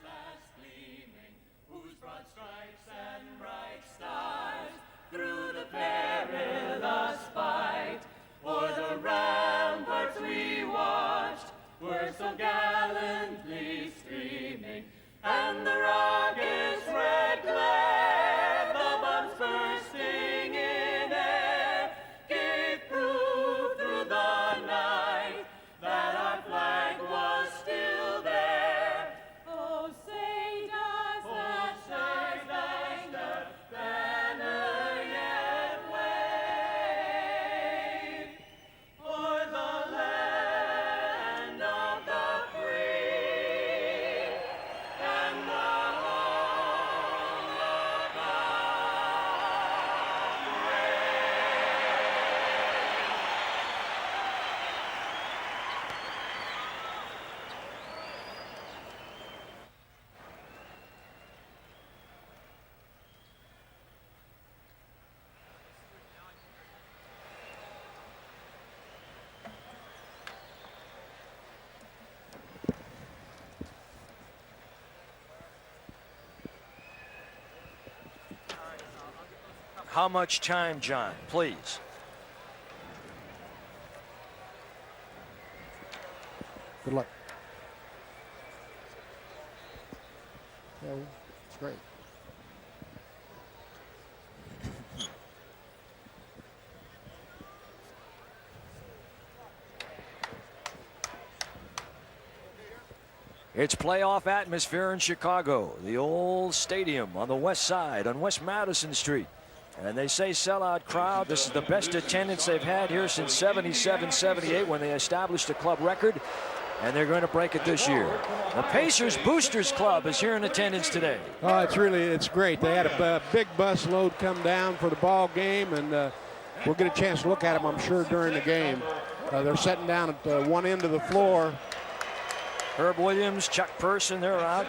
last gleaming, whose broad stripes and bright stars through the perilous fight o'er the ramparts we watched were so gallantly streaming, and the rocket's red glare, the bombs bursting in air, gave proof through the night that our flag was still there. Oh, say does that star-spangled banner yet wave o'er the land of the free and the home of the How much time, John, please? Good luck. Yeah, it's great. It's playoff atmosphere in Chicago, the old stadium on the west side on West Madison Street. And they say sellout crowd. This is the best attendance they've had here since 77-78 when they established a club record. And they're going to break it this year. The Pacers Boosters Club is here in attendance today. Oh, it's great. They had a big bus load come down for the ball game, and we'll get a chance to look at them, I'm sure, during the game. They're sitting down at one end of the floor. Herb Williams, Chuck Person, they're out.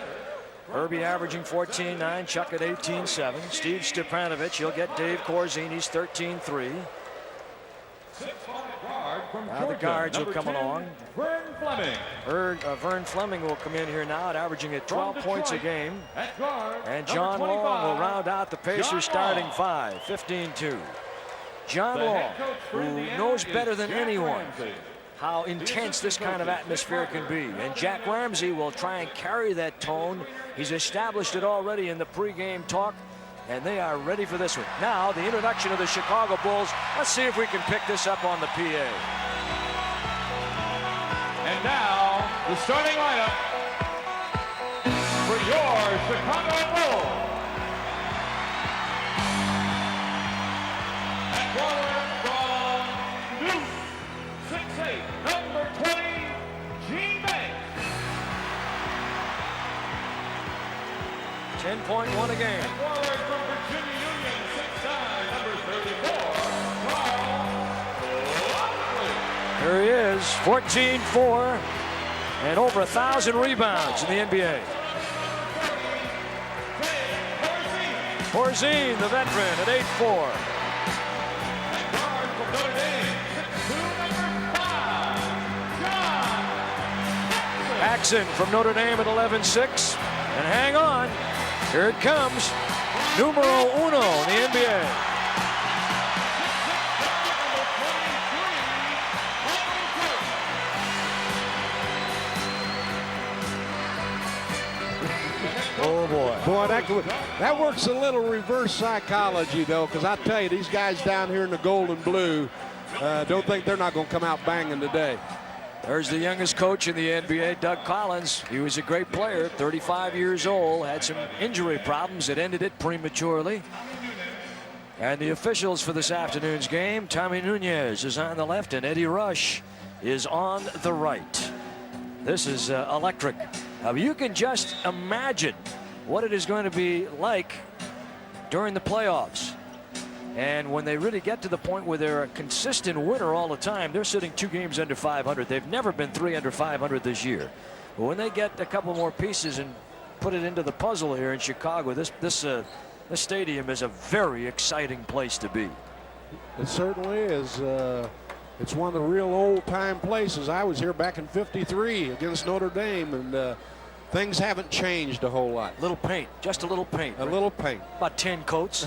Herbie averaging 14-9, Chuck at 18-7. Steve Stepanovich, he'll get Dave Corzini's 13-3. Now the guards will come along. Vern Fleming. Vern Fleming will come in here now, averaging at 12 points a game. At guard, And John Long will round out the Pacers starting five, 15-2. John Long, who knows better than anyone how intense this kind of atmosphere can be. And Jack Ramsey will try and carry that tone. He's established it already in the pregame talk, and they are ready for this one. Now, the introduction of the Chicago Bulls. Let's see if we can pick this up on the PA. And now, the starting lineup for your Chicago Bulls. At forward from Duke, 6'8", number 20, Gene Banks. 10.1 a game. At forward from Virginia Union, 6'9", number 34, Carl Lockley. There he is, 14-4, and over 1,000 rebounds in the NBA. Corzine, the veteran, at 8'4". Guard from Notre Dame, 6'2", number 5, John Paxson from Notre Dame at 11'6". And hang on, here it comes. Numero uno in the NBA. Oh boy. Boy, that works a little reverse psychology, though, because I tell you, these guys down here in the gold and blue don't think they're not going to come out banging today. There's the youngest coach in the NBA, Doug Collins. He was a great player, 35 years old, had some injury problems that ended it prematurely. And the officials for this afternoon's game, Tommy Nunez is on the left and Eddie Rush is on the right. This is electric. Now, you can just imagine what it is going to be like during the playoffs. And when they really get to the point where they're a consistent winner all the time, they're sitting 2 games under 500. They've never been 3 under 500 this year. But when they get a couple more pieces and put it into the puzzle here in Chicago, this stadium is a very exciting place to be. It certainly is. It's one of the real old-time places. I was here back in '53 against Notre Dame, and Things haven't changed a whole lot. Little paint, just a little paint. A little paint. About 10 coats.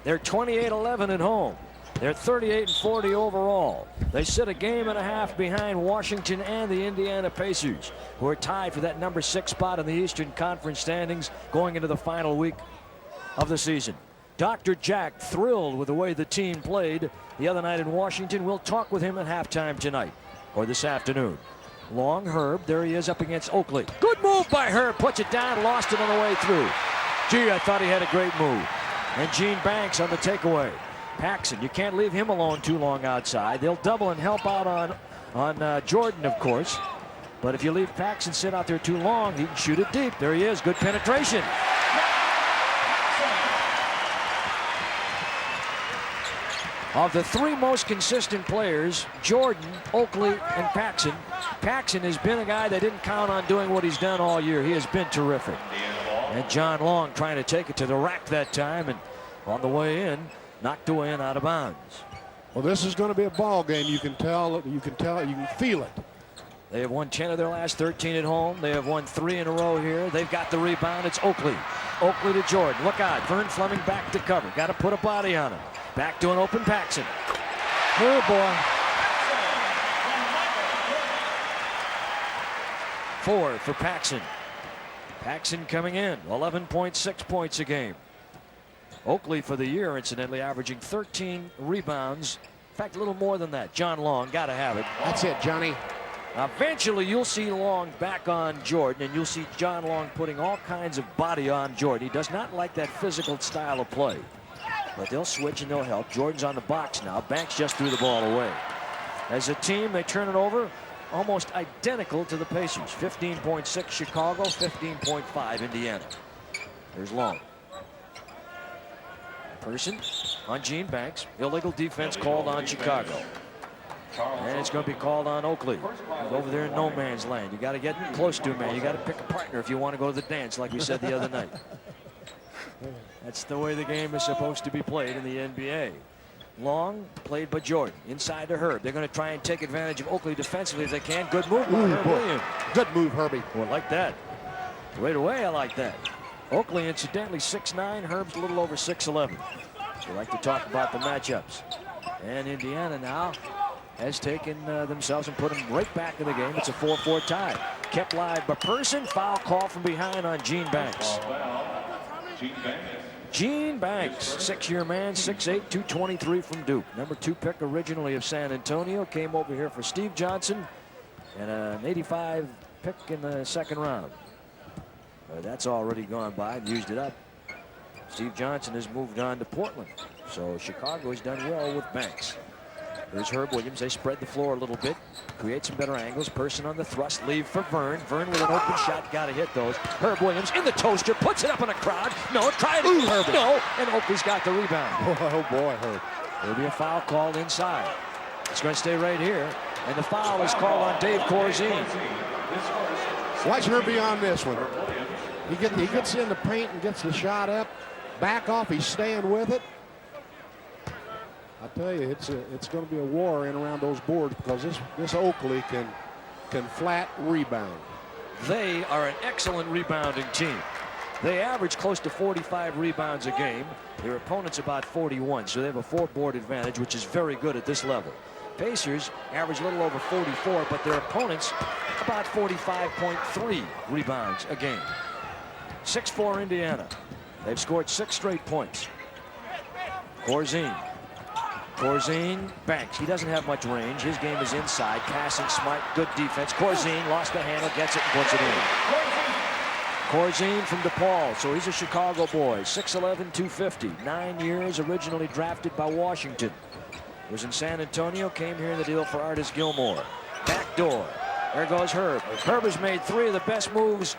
They're 28-11 at home. They're 38-40 overall. They sit a game and a half behind Washington and the Indiana Pacers, who are tied for that number 6 spot in the Eastern Conference standings going into the final week of the season. Dr. Jack thrilled with the way the team played the other night in Washington. We'll talk with him at halftime tonight or this afternoon. Long Herb, there he is up against Oakley. Good move by Herb, puts it down, lost it on the way through. Gee, I thought he had a great move. And Gene Banks on the takeaway. Paxson, you can't leave him alone too long outside. They'll double and help out on Jordan, of course. But if you leave Paxson sit out there too long, he can shoot it deep. There he is, good penetration. Of the 3 most consistent players, Jordan, Oakley, and Paxson, Paxson has been a guy they didn't count on doing what he's done all year. He has been terrific. And John Long trying to take it to the rack that time, and on the way in, knocked away and out of bounds. Well, this is going to be a ball game. You can tell, you can feel it. They have won 10 of their last 13 at home. They have won 3 in a row here. They've got the rebound. It's Oakley. Oakley to Jordan. Look out. Vern Fleming back to cover. Got to put a body on him. Back to an open Paxson. Oh, boy. 4 for Paxson. Paxson coming in. 11.6 points a game. Oakley for the year, incidentally, averaging 13 rebounds. In fact, a little more than that. John Long, got to have it. That's it, Johnny. Eventually, you'll see Long back on Jordan, and you'll see John Long putting all kinds of body on Jordan. He does not like that physical style of play. But they'll switch and they'll help. Jordan's on the box now. Banks just threw the ball away. As a team, they turn it over almost identical to the Pacers. 15.6 Chicago, 15.5 Indiana. There's Long. Person on Gene Banks. Illegal defense called on Chicago. And it's going to be called on Oakley. He's over there in no man's land. You got to get close to him, man. You got to pick a partner if you want to go to the dance, like we said the other night. That's the way the game is supposed to be played in the NBA. Long played by Jordan. Inside to Herb. They're going to try and take advantage of Oakley defensively if they can. Good move by Herb Williams. Good move, Herbie. Well, I like that. Right away, I like that. Oakley, incidentally, 6'9". Herb's a little over 6'11". They like to talk about the matchups. And Indiana now has taken themselves and put them right back in the game. It's a 4-4 tie. Kept live by Person. Foul call from behind on Gene Banks. Gene Banks, 6-year man, 6'8", 223 from Duke. Number 2 pick originally of San Antonio. Came over here for Steve Johnson and an 85 pick in the 2nd round. That's already gone by and used it up. Steve Johnson has moved on to Portland. So Chicago has done well with Banks. There's Herb Williams. They spread the floor a little bit, create some better angles. Person on the thrust, leave for Vern. Vern with an open shot, got to hit those. Herb Williams in the toaster, puts it up in a crowd. No, try it. Ooh, no, and Oakley's got the rebound. Oh, boy, Herb. There'll be a foul called inside. It's going to stay right here, and the foul is called on Dave Corzine. Watch Herbie on this one. He gets in the paint and gets the shot up. Back off, he's staying with it. I tell you, it's going to be a war in around those boards because this Oakley can flat rebound. They are an excellent rebounding team. They average close to 45 rebounds a game. Their opponent's about 41, so they have a 4-board advantage, which is very good at this level. Pacers average a little over 44, but their opponents about 45.3 rebounds a game. 6-4 Indiana. They've scored 6 straight points. Corzine, Banks. He doesn't have much range. His game is inside, passing, smart, good defense. Corzine lost the handle, gets it, and puts it in. Corzine from DePaul, so he's a Chicago boy. 6'11", 250. 9 years, originally drafted by Washington. Was in San Antonio, came here in the deal for Artis Gilmore. Back door. There goes Herb. Herb has made 3 of the best moves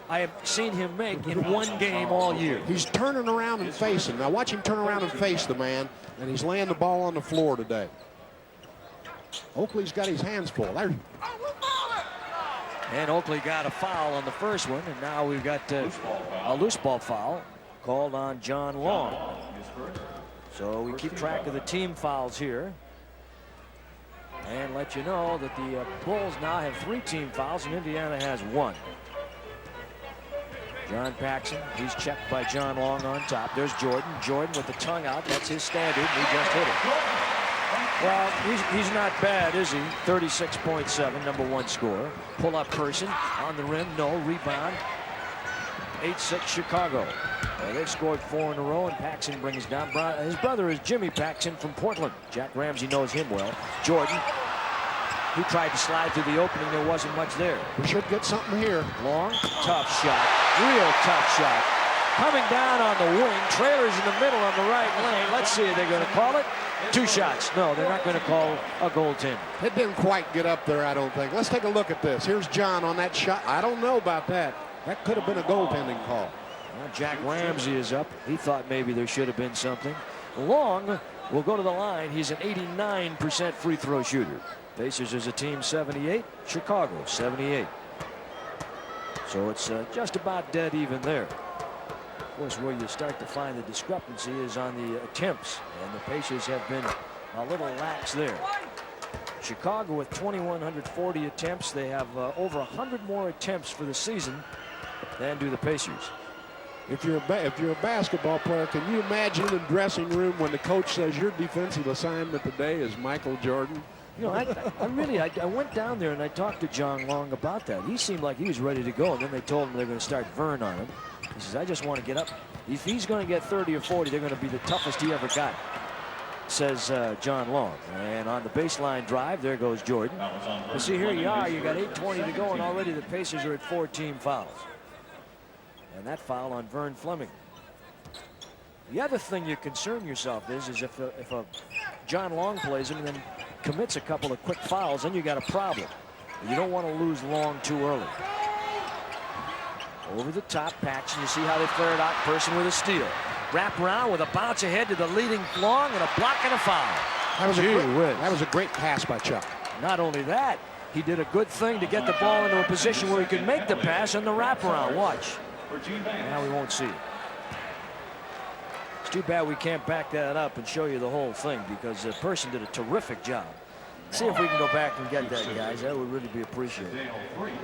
I have seen him make in one game all year. He's turning around and facing. Now watch him turn around and face the man, and he's laying the ball on the floor today. Oakley's got his hands full. There. And Oakley got a foul on the first one, and now we've got a loose ball foul called on John Long. So we keep track of the team fouls here. and let you know that the Bulls now have 3 team fouls and Indiana has 1. John Paxson, he's checked by John Long on top. There's Jordan. Jordan with the tongue out. That's his standard. He just hit it. Well, he's not bad, is he? 36.7, number 1 scorer. Pull up person on the rim. No. Rebound. 8-6 Chicago. They've scored 4 in a row, and Paxson brings down. His brother is Jimmy Paxson from Portland. Jack Ramsey knows him well. Jordan, he tried to slide through the opening. There wasn't much there. We should get something here. Long, tough shot. Real tough shot. Coming down on the wing. Trailers in the middle on the right lane. Let's see, are they going to call it? 2 shots. No, they're not going to call a goaltend. It didn't quite get up there, I don't think. Let's take a look at this. Here's John on that shot. I don't know about that. That could have been a goaltending call. Well, Jack Ramsey is up. He thought maybe there should have been something. Long will go to the line. He's an 89% free throw shooter. Pacers as a team 78. Chicago 78. So it's just about dead even there. Of course, where you start to find the discrepancy is on the attempts. And the Pacers have been a little lax there. Chicago with 2,140 attempts. They have over 100 more attempts for the season than do the Pacers. If you're a basketball player, can you imagine in the dressing room when the coach says your defensive assignment today is Michael Jordan? You know, I went down there and I talked to John Long about that. He seemed like he was ready to go, and then they told him they're going to start Vern on him. He says, I just want to get up. If he's going to get 30 or 40, they're going to be the toughest he ever got, says John Long. And on the baseline drive, there goes Jordan. But see, here you are. You got 8:20 to go, and already the Pacers are at 4 team fouls. And that foul on Vern Fleming. The other thing you concern yourself is if a John Long plays him and then commits a couple of quick fouls, then you got a problem. You don't want to lose Long too early. Over the top, Paxson. You see how they flare it out. Person with a steal. Wrap around with a bounce ahead to the leading Long and a block and a foul. That was a great pass by Chuck. Not only that, he did a good thing to get the ball into a position where he could make the pass and the wraparound. Watch. Now we won't see it. It's too bad we can't back that up and show you the whole thing, because the person did a terrific job. See if we can go back and get that, guys. That would really be appreciated.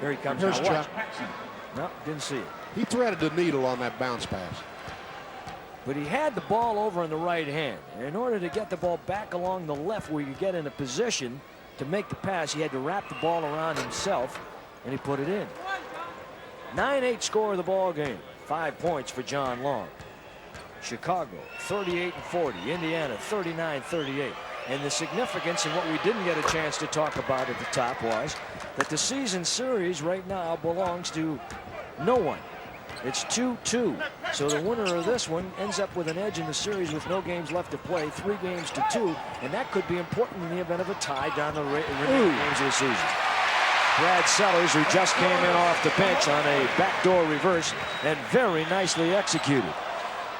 Here he comes. Here's Chuck. No, didn't see it. He threaded the needle on that bounce pass. But he had the ball over in the right hand. And in order to get the ball back along the left where you get in a position to make the pass, he had to wrap the ball around himself, and he put it in. 9-8 score of the ball game. 5 points for John Long. Chicago 38-40. Indiana 39-38. And the significance, and what we didn't get a chance to talk about at the top, was that the season series right now belongs to no one. It's 2-2. So the winner of this one ends up with an edge in the series with no games left to play, 3 games to 2, and that could be important in the event of a tie down the remaining games of the season. Brad Sellers, who just came in off the bench on a backdoor reverse, and very nicely executed.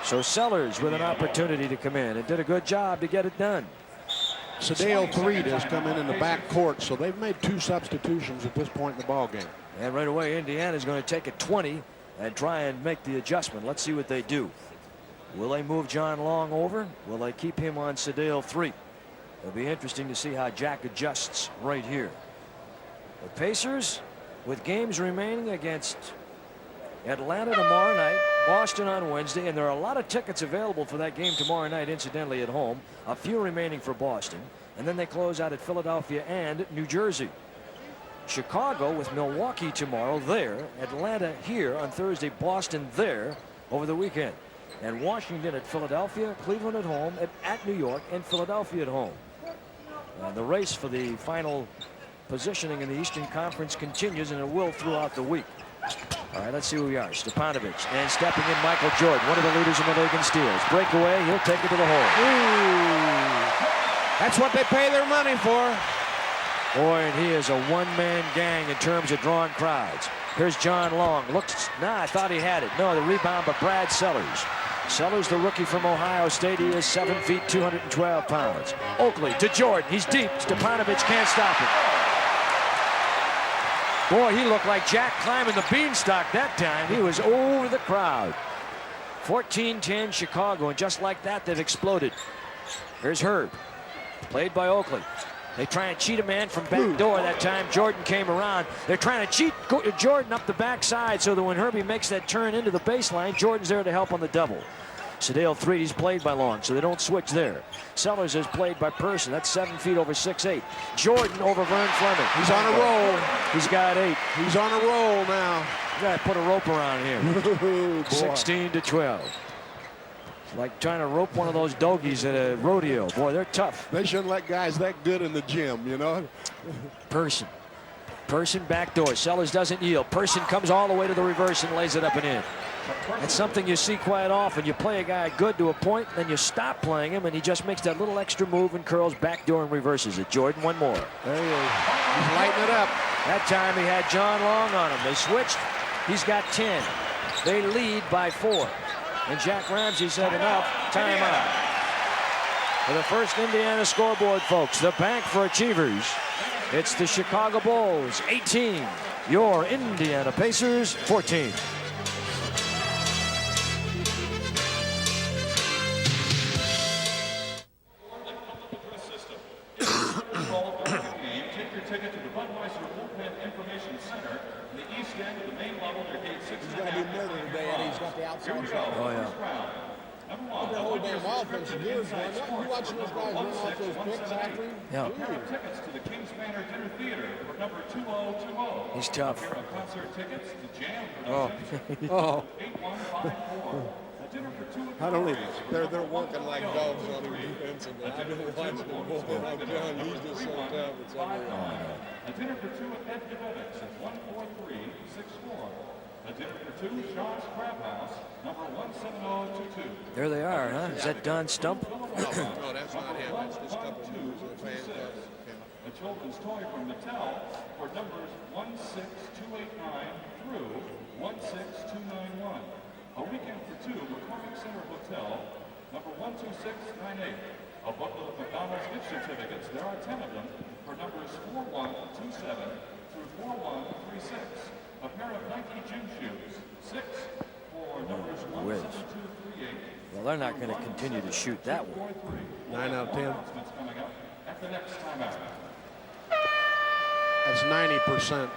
So Sellers with an opportunity to come in and did a good job to get it done. Sadale Threed has come in the back court, so they've made 2 substitutions at this point in the ball game. And right away, Indiana's going to take a 20 and try and make the adjustment. Let's see what they do. Will they move John Long over? Will they keep him on Sadale 3? It'll be interesting to see how Jack adjusts right here. The Pacers, with games remaining against Atlanta tomorrow night, Boston on Wednesday, and there are a lot of tickets available for that game tomorrow night, incidentally, at home. A few remaining for Boston. And then they close out at Philadelphia and New Jersey. Chicago with Milwaukee tomorrow there, Atlanta here on Thursday, Boston there over the weekend. And Washington at Philadelphia, Cleveland at home, at New York, and Philadelphia at home. And the race for the final positioning in the Eastern Conference continues, and it will throughout the week. All right, let's see who we are. Stepanovic, and stepping in Michael Jordan, one of the leaders in the league in steals. Breakaway, he'll take it to the hole. Ooh. That's what they pay their money for. Boy, and he is a one-man gang in terms of drawing crowds. Here's John Long. Looks, I thought he had it. No, the rebound by Brad Sellers. Sellers, the rookie from Ohio State. He is 7 feet, 212 pounds. Oakley to Jordan. He's deep. Stepanovic can't stop it. Boy, he looked like Jack climbing the beanstalk that time. He was over the crowd. 14-10 Chicago, and just like that, they've exploded. Here's Herb. Played by Oakley. They try and cheat a man from back door that time. Jordan came around. They're trying to cheat Jordan up the backside so that when Herbie makes that turn into the baseline, Jordan's there to help on the double. Sedale 3, he's played by Long, so they don't switch there. Sellers is played by Person. That's 7 feet over 6'8". Jordan over Vern Fleming. He's on a roll. He's got 8. He's on a roll now. You got to put a rope around him. Ooh, 16-12. It's like trying to rope one of those dogies at a rodeo. Boy, they're tough. They shouldn't let guys that good in the gym, you know. Person backdoor. Sellers doesn't yield. Person comes all the way to the reverse and lays it up and in. That's something you see quite often. You play a guy good to a point, then you stop playing him, and he just makes that little extra move and curls backdoor and reverses it. Jordan, one more. There he is. He's lighting it up. That time he had John Long on him. They switched. He's got 10. They lead by 4. And Jack Ramsey said enough. Timeout. For the first Indiana scoreboard, folks, the bank for Achievers. It's the Chicago Bulls, 18. Your Indiana Pacers, 14. Oh, yeah. Look at the whole damn offense. Gears going up. You watching those guys run off those picks after him? Yeah. Tickets to the Kings Manor Dinner Theater for number 2020. He's tough. Concert tickets to Jam Oh. Oh. 8154. A dinner for 2. I don't even. They're working like dogs on him defensively. I've been watching them. Boy, I'm telling you, he's just so tough. It's unreal. A dinner for 2 at Ed Devettix at 14364. A dinner for 2, Sean's Crab House, number 17022. There they are, huh? Is that Don Stump? No, that's not him. That's just a couple of moves of the fans. A children's toy from Mattel for numbers 16289 through 16291. A weekend for 2, McCormick Center Hotel, number 12698. A booklet of McDonald's gift certificates. There are 10 of them for numbers 4127 through 4136. A pair of Nike gym shoes, 6 for numbers 17238. Well, they're not going to continue to shoot that one. 9 out of 10. Coming up at the next timeout. That's 90%.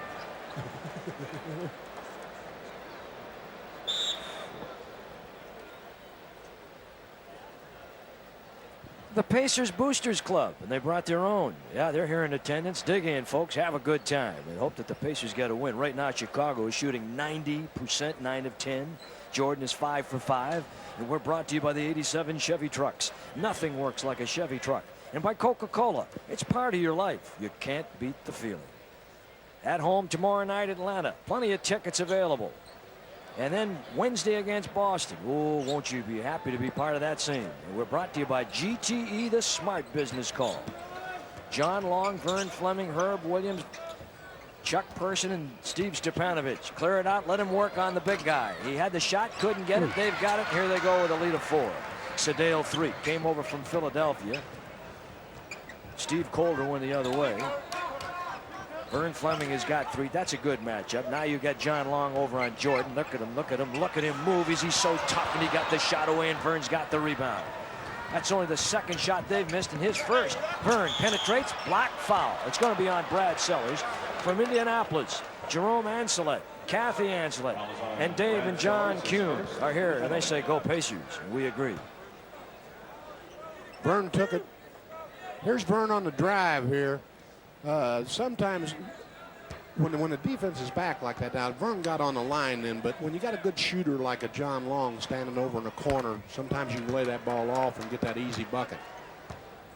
The Pacers Boosters Club, and they brought their own. Yeah, they're here in attendance. Dig in, folks. Have a good time. And hope that the Pacers get a win. Right now, Chicago is shooting 90%, 9 of 10. Jordan is 5 for 5. And we're brought to you by the 87 Chevy trucks. Nothing works like a Chevy truck. And by Coca-Cola. It's part of your life. You can't beat the feeling. At home tomorrow night, Atlanta. Plenty of tickets available. And then Wednesday against Boston. Oh, won't you be happy to be part of that scene? And we're brought to you by GTE, the smart business call. John Long, Vern Fleming, Herb Williams, Chuck Person, and Steve Stepanovich. Clear it out. Let him work on the big guy. He had the shot, couldn't get it. They've got it. Here they go with a lead of 4. Sedale 3 came over from Philadelphia. Steve Calder went the other way. Vern Fleming has got 3. That's a good matchup. Now you got John Long over on Jordan. Look at him, look at him, look at him move. He's so tough, and he got the shot away, and Vern's got the rebound. That's only the second shot they've missed in his first. Vern penetrates, block, foul. It's going to be on Brad Sellers. From Indianapolis, Jerome Ancelet, Kathy Ancelet, and Dave and John Kuhn are here, and they say go Pacers. We agree. Vern took it. Here's Vern on the drive here. Sometimes when the defense is back like that, now Vern got on the line then, but when you got a good shooter like a John Long standing over in the corner, sometimes you can lay that ball off and get that easy bucket.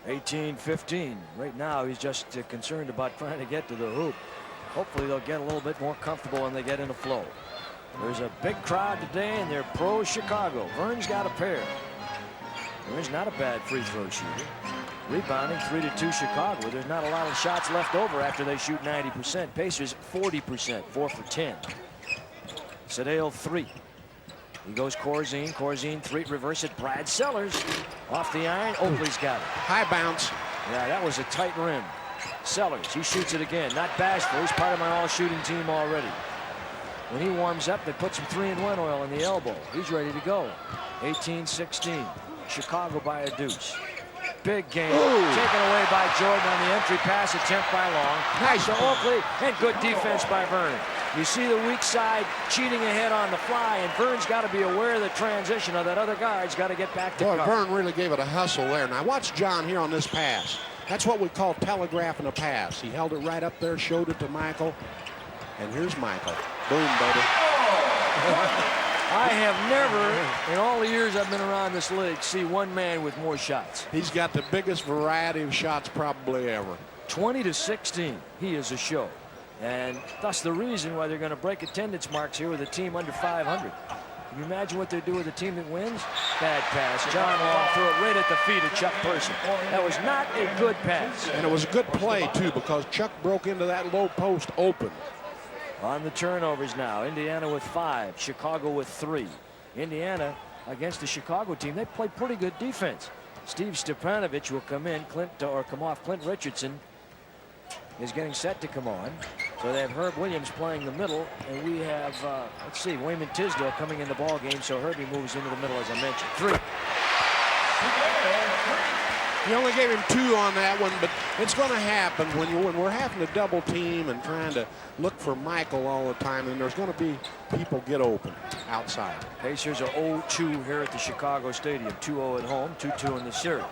18-15. Right now, he's just concerned about trying to get to the hoop. Hopefully, they'll get a little bit more comfortable when they get in the flow. There's a big crowd today, and they're pro-Chicago. Vern's got a pair. Vern's not a bad free throw shooter. Rebounding 3-2 Chicago. There's not a lot of shots left over after they shoot 90%. Pacers 40%, 4 for 10. Sedale 3. He goes Corzine. Corzine 3. Reverse it. Brad Sellers off the iron. Oakley's got it. High bounce. Yeah, that was a tight rim. Sellers, he shoots it again. Not bashful. He's part of my all-shooting team already. When he warms up, they put some 3-in-1 oil in the elbow. He's ready to go. 18-16. Chicago by a deuce. Big game. Ooh. Taken away by Jordan on the entry pass attempt by Long. Nice. To Oakley, and good defense by Vernon. You see the weak side cheating ahead on the fly, and Vern's got to be aware of the transition, or that other guard's got to get back to Boy, cover. Vern really gave it a hustle there. Now watch John here on this pass. That's what we call telegraphing a pass. He held it right up there, showed it to Michael, and here's Michael. Boom, baby. I have never, in all the years I've been around this league, see one man with more shots. He's got the biggest variety of shots probably ever. 20-16. He is a show. And that's the reason why they're going to break attendance marks here with a team under 500. Can you imagine what they do with a team that wins? Bad pass. John Long threw it right at the feet of Chuck Person. That was not a good pass. And it was a good play, too, because Chuck broke into that low post open. On the turnovers now, Indiana with 5, Chicago with 3. Indiana against the Chicago team, they play pretty good defense. Steve Stepanovich will come in, come off. Clint Richardson is getting set to come on. So they have Herb Williams playing the middle, and we have, let's see, Wayman Tisdale coming in the ball game, so Herbie moves into the middle, as I mentioned. 3. He only gave him 2 on that one, but it's going to happen when we're having to double team and trying to look for Michael all the time, and there's going to be people get open outside. Pacers are 0-2 here at the Chicago Stadium. 2-0 at home, 2-2 in the series.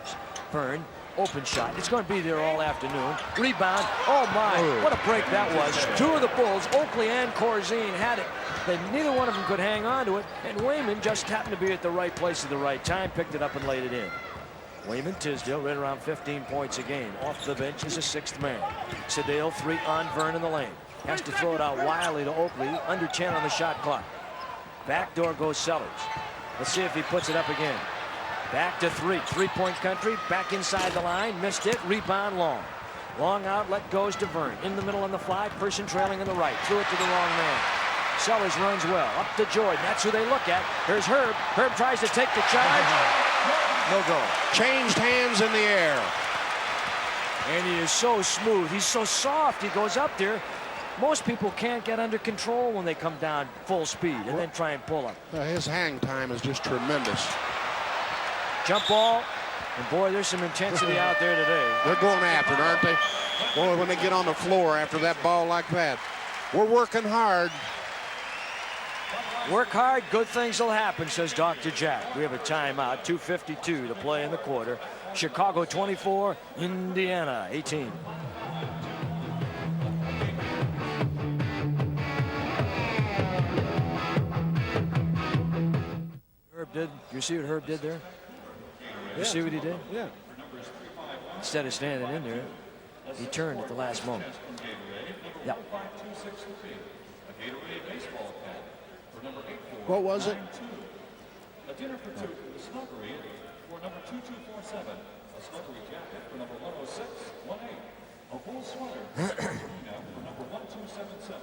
Vern, open shot. It's going to be there all afternoon. Rebound. Oh, my. What a break that was. 2 of the Bulls, Oakley and Corzine, had it. Neither one of them could hang on to it, and Wayman just happened to be at the right place at the right time, picked it up and laid it in. Wayman Tisdale right around 15 points a game. Off the bench is a 6th man. Sedale 3 on Vern in the lane. Has to throw it out wildly to Oakley. Under 10 on the shot clock. Backdoor goes Sellers. Let's see if he puts it up again. Back to 3. 3-point country. Back inside the line. Missed it. Rebound Long. Long outlet goes to Vern. In the middle on the fly. Person trailing on the right. Threw it to the wrong man. Sellers runs well. Up to Jordan. That's who they look at. Here's Herb. Herb tries to take the charge. No go. Changed hands in the air. And he is so smooth. He's so soft. He goes up there. Most people can't get under control when they come down full speed and then try and pull up. His hang time is just tremendous. Jump ball. And boy, there's some intensity out there today. They're going after it, aren't they? Boy, when they get on the floor after that ball like that. We're working hard. Work hard, good things will happen, says Dr. Jack. We have a timeout, 2:52 to play in the quarter. Chicago 24, Indiana 18. Herb did, you see what Herb did there? You see what he did? Yeah. Instead of standing in there, he turned at the last moment. Yeah. What was it? A dinner for 2 for the Snuggery for number 2247. A Snuggery jacket for number 10618. A wool sweater for number 1277.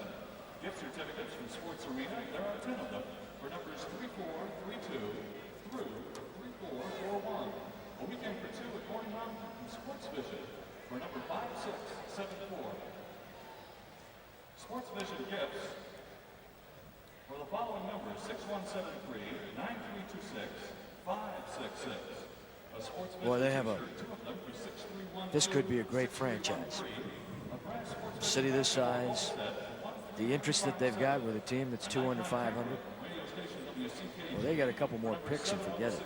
Gift certificates from Sports Arena. There are 10 of them for numbers 3432 through 3441. A weekend for 2 at Corning Mountain and Sports Vision for number 5674. Sports Vision gifts for the following numbers: 6173-9326-566. Boy, they have a. This could be a great franchise. City this size, the interest that they've got with a team that's 2 under 500. Well, they got a couple more picks and forget it.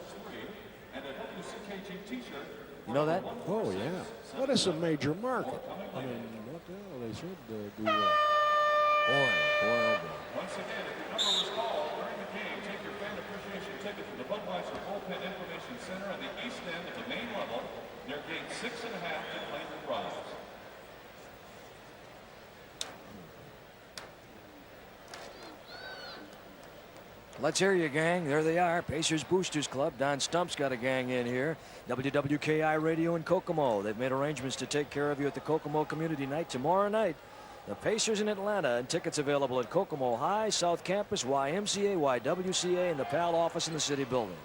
You know that? Oh, yeah. That is a major market. I mean, what the hell? They should do Boy, boy, oh boy. Once again, if your number was called during the game, take your fan appreciation ticket to the Budweiser Bullpen Information Center on the east end of the main level near gate 6.5 to claim your prize. Let's hear you, gang. There they are. Pacers Boosters Club. Don Stump's got a gang in here. WWKI Radio in Kokomo. They've made arrangements to take care of you at the Kokomo Community Night tomorrow night. The Pacers in Atlanta, and tickets available at Kokomo High, South Campus, YMCA, YWCA, and the PAL office in the city building.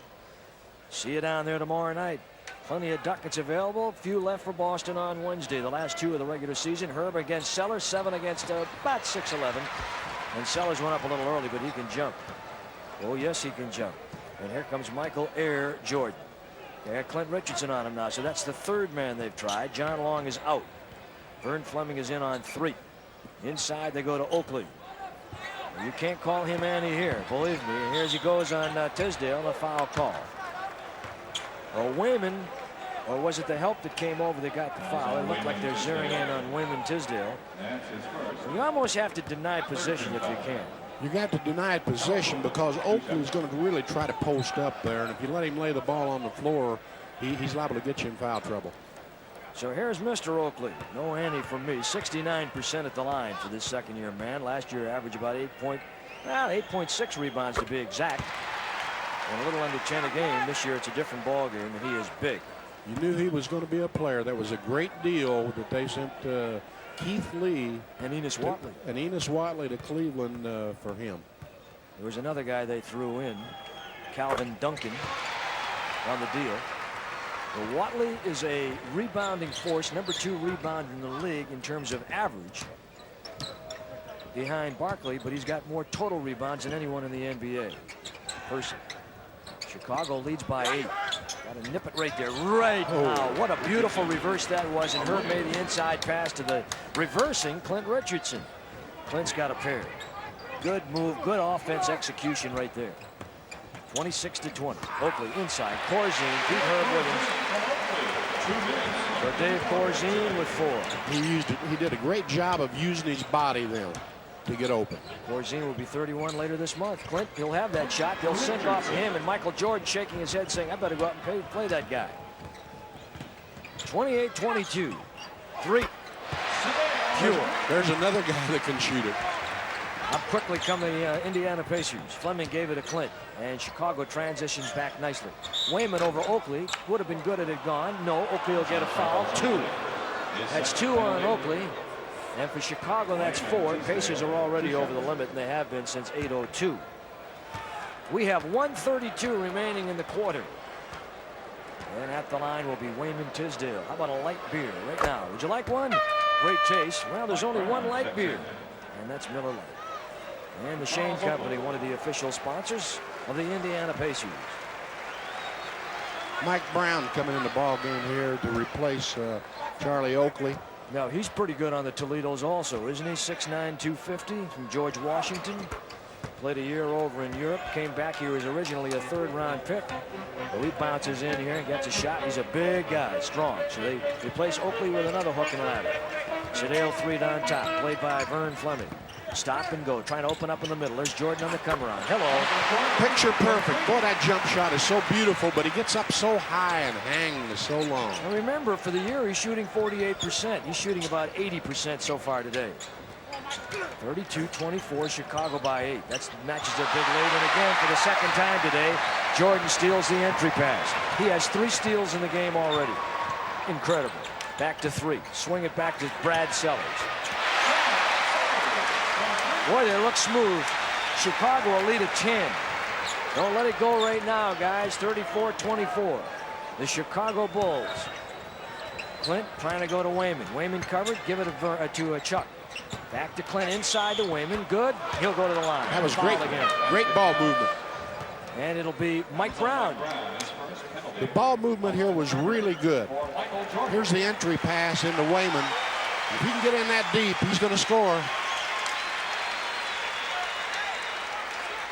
See you down there tomorrow night. Plenty of ducats available. Few left for Boston on Wednesday. The last 2 of the regular season. Herb against Sellers, 7 against about 6'11". And Sellers went up a little early, but he can jump. Oh, yes, he can jump. And here comes Michael Air Jordan. They got Clint Richardson on him now, so that's the third man they've tried. John Long is out. Vern Fleming is in on 3. Inside they go to Oakley. You can't call him any here, believe me. And here he goes on Tisdale, a foul call. Well, Wayman, or was it the help that came over that got the foul? It looked like they're zeroing in on Wayman Tisdale. You almost have to deny position if you can. You got to deny position because Oakley's going to really try to post up there, and if you let him lay the ball on the floor, he's liable to get you in foul trouble. So here's Mr. Oakley. No ante from me. 69% at the line for this second-year man. Last year averaged about 8.6 rebounds to be exact. And a little under 10 a game. This year it's a different ball game, and he is big. You knew he was going to be a player. That was a great deal that they sent Keith Lee and Enos Watley to Cleveland for him. There was another guy they threw in, Calvin Duncan, on the deal. Well, Watley is a rebounding force, #2 rebound in the league in terms of average, behind Barkley, but he's got more total rebounds than anyone in the NBA. Person. Chicago leads by 8. Got to nip it right there, right now. What a beautiful reverse that was, and Herb made the inside pass to the reversing Clint Richardson. Clint's got a pair. Good move, good offense execution right there. 26-20. Oakley inside. Corzine, Pete Herb with him. So Dave Corzine with 4. He did a great job of using his body then to get open. Corzine will be 31 later this month. Clint, he'll have that shot. They'll sink off him, and Michael Jordan shaking his head saying, I better go out and play that guy. 28-22. 3. Pure. There's another guy that can shoot it. Up quickly come the Indiana Pacers. Fleming gave it to Clint, and Chicago transitions back nicely. Wayman over Oakley. Would have been good had it gone. No, Oakley will get a foul. 2. That's 2 on Oakley. And for Chicago, that's 4. Pacers are already over the limit, and they have been since 8:02. We have 1:32 remaining in the quarter. And at the line will be Wayman Tisdale. How about a light beer right now? Would you like one? Great taste. Well, there's only one light beer, and that's Miller Lite. And the Shane Company, one of the official sponsors of the Indiana Pacers. Mike Brown coming in the ball game here to replace Charlie Oakley. Now, he's pretty good on the Toledos also, isn't he? 6'9", 250 from George Washington. Played a year over in Europe. Came back. He was originally a third-round pick. Well, he bounces in here and gets a shot. He's a big guy, strong. So they replace Oakley with another hook and ladder. Sedale 3 down top, played by Vern Fleming. Stop and go, trying to open up in the middle. There's Jordan on the come around. Hello. Picture perfect. Boy, that jump shot is so beautiful, but he gets up so high and hangs so long. And remember, for the year, he's shooting 48%. He's shooting about 80% so far today. 32-24, Chicago by 8. That matches their big lead. And again, for the second time today, Jordan steals the entry pass. He has 3 steals in the game already. Incredible. Back to 3. Swing it back to Brad Sellers. Boy, they look smooth. Chicago a lead of 10. Don't let it go right now, guys. 34-24. The Chicago Bulls. Clint trying to go to Wayman. Wayman covered. Give it to Chuck. Back to Clint inside to Wayman. Good. He'll go to the line. That was great. Great ball movement. And it'll be Mike Brown. The ball movement here was really good. Here's the entry pass into Wayman. If he can get in that deep, he's going to score.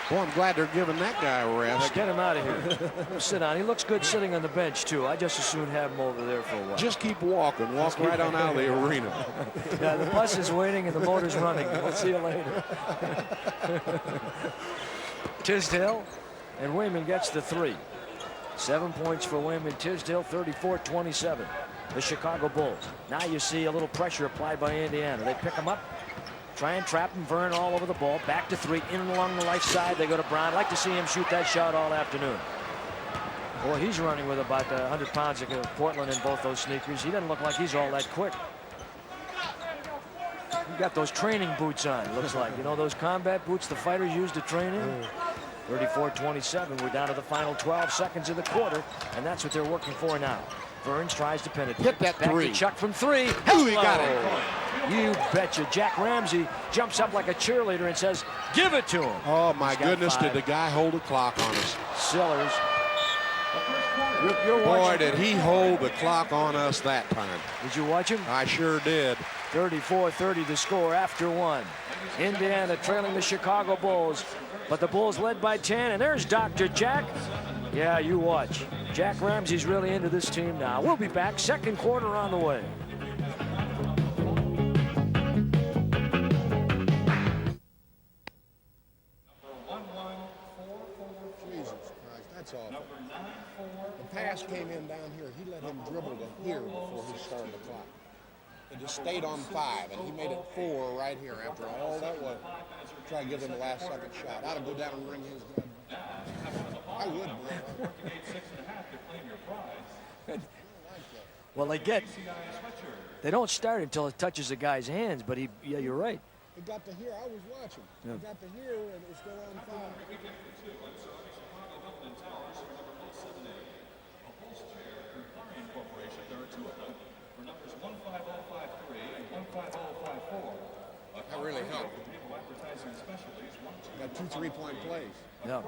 Boy, I'm glad they're giving that guy a rest. Get him out of here. Sit down. He looks good sitting on the bench, too. I just as soon have him over there for a while. Just keep walking. Walk right on out of the arena. Yeah, the bus is waiting and the motor's running. We'll see you later. Tisdale, and Wayman gets the 3. 7 points for Wayman Tisdale, 34-27. The Chicago Bulls. Now you see a little pressure applied by Indiana. They pick him up. Try and trap him. Vern all over the ball. Back to 3. In along the left side. They go to Brown. I'd like to see him shoot that shot all afternoon. Boy, he's running with about 100 pounds of Portland in both those sneakers. He doesn't look like he's all that quick. He got those training boots on, looks like. You know, those combat boots the fighters use to train in? 34-27. We're down to the final 12 seconds of the quarter, and that's what they're working for now. Burns tries to penetrate. Hit that 3. Back to Chuck from 3. Ooh, he got it. You betcha. Jack Ramsey jumps up like a cheerleader and says, give it to him. Oh, my goodness, did the guy hold a clock on us. Sellers. You're Boy, watching. did he hold the clock on us that time. Did you watch him? I sure did. 34-30 the score after one. Indiana trailing the Chicago Bulls, but the Bulls led by 10, and there's Dr. Jack. Yeah, you watch. Jack Ramsey's really into this team now. We'll be back, second quarter on the way. Jesus Christ, that's awful. The pass came in down here. He let him dribble to here before he started the clock. It just stayed on 5, and he made it 4 right here after all that was. Try to give him a last-second shot. I'd go down and ring his gun. I would, bro. Well, they don't start until it touches the guy's hands, but yeah, you're right. It got to here. I was watching. Yeah. It got to here, and it was still on 5. That really helped. Got 2 3-point plays. Yeah. For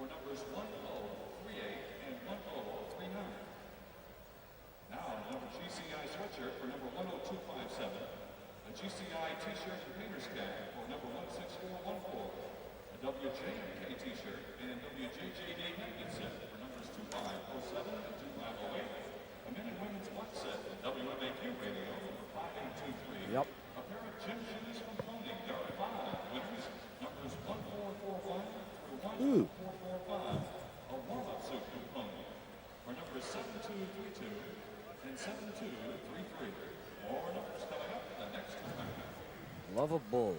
numbers 1038 and 1039. Now, number GCI sweatshirt for number 10257, a GCI t-shirt and painter's cap for number 16414, a WJMK t-shirt and WJJD magnet set for numbers 2507 and 2508, a men and women's watch set and WMAQ radio number 5823. Yep. A pair of gym shoes from Pony. There are 5 winners, numbers 1445 through 1445. A warm-up suit from Pony for numbers 7232 and 7233. More numbers coming up in the next time. Love of Bulls.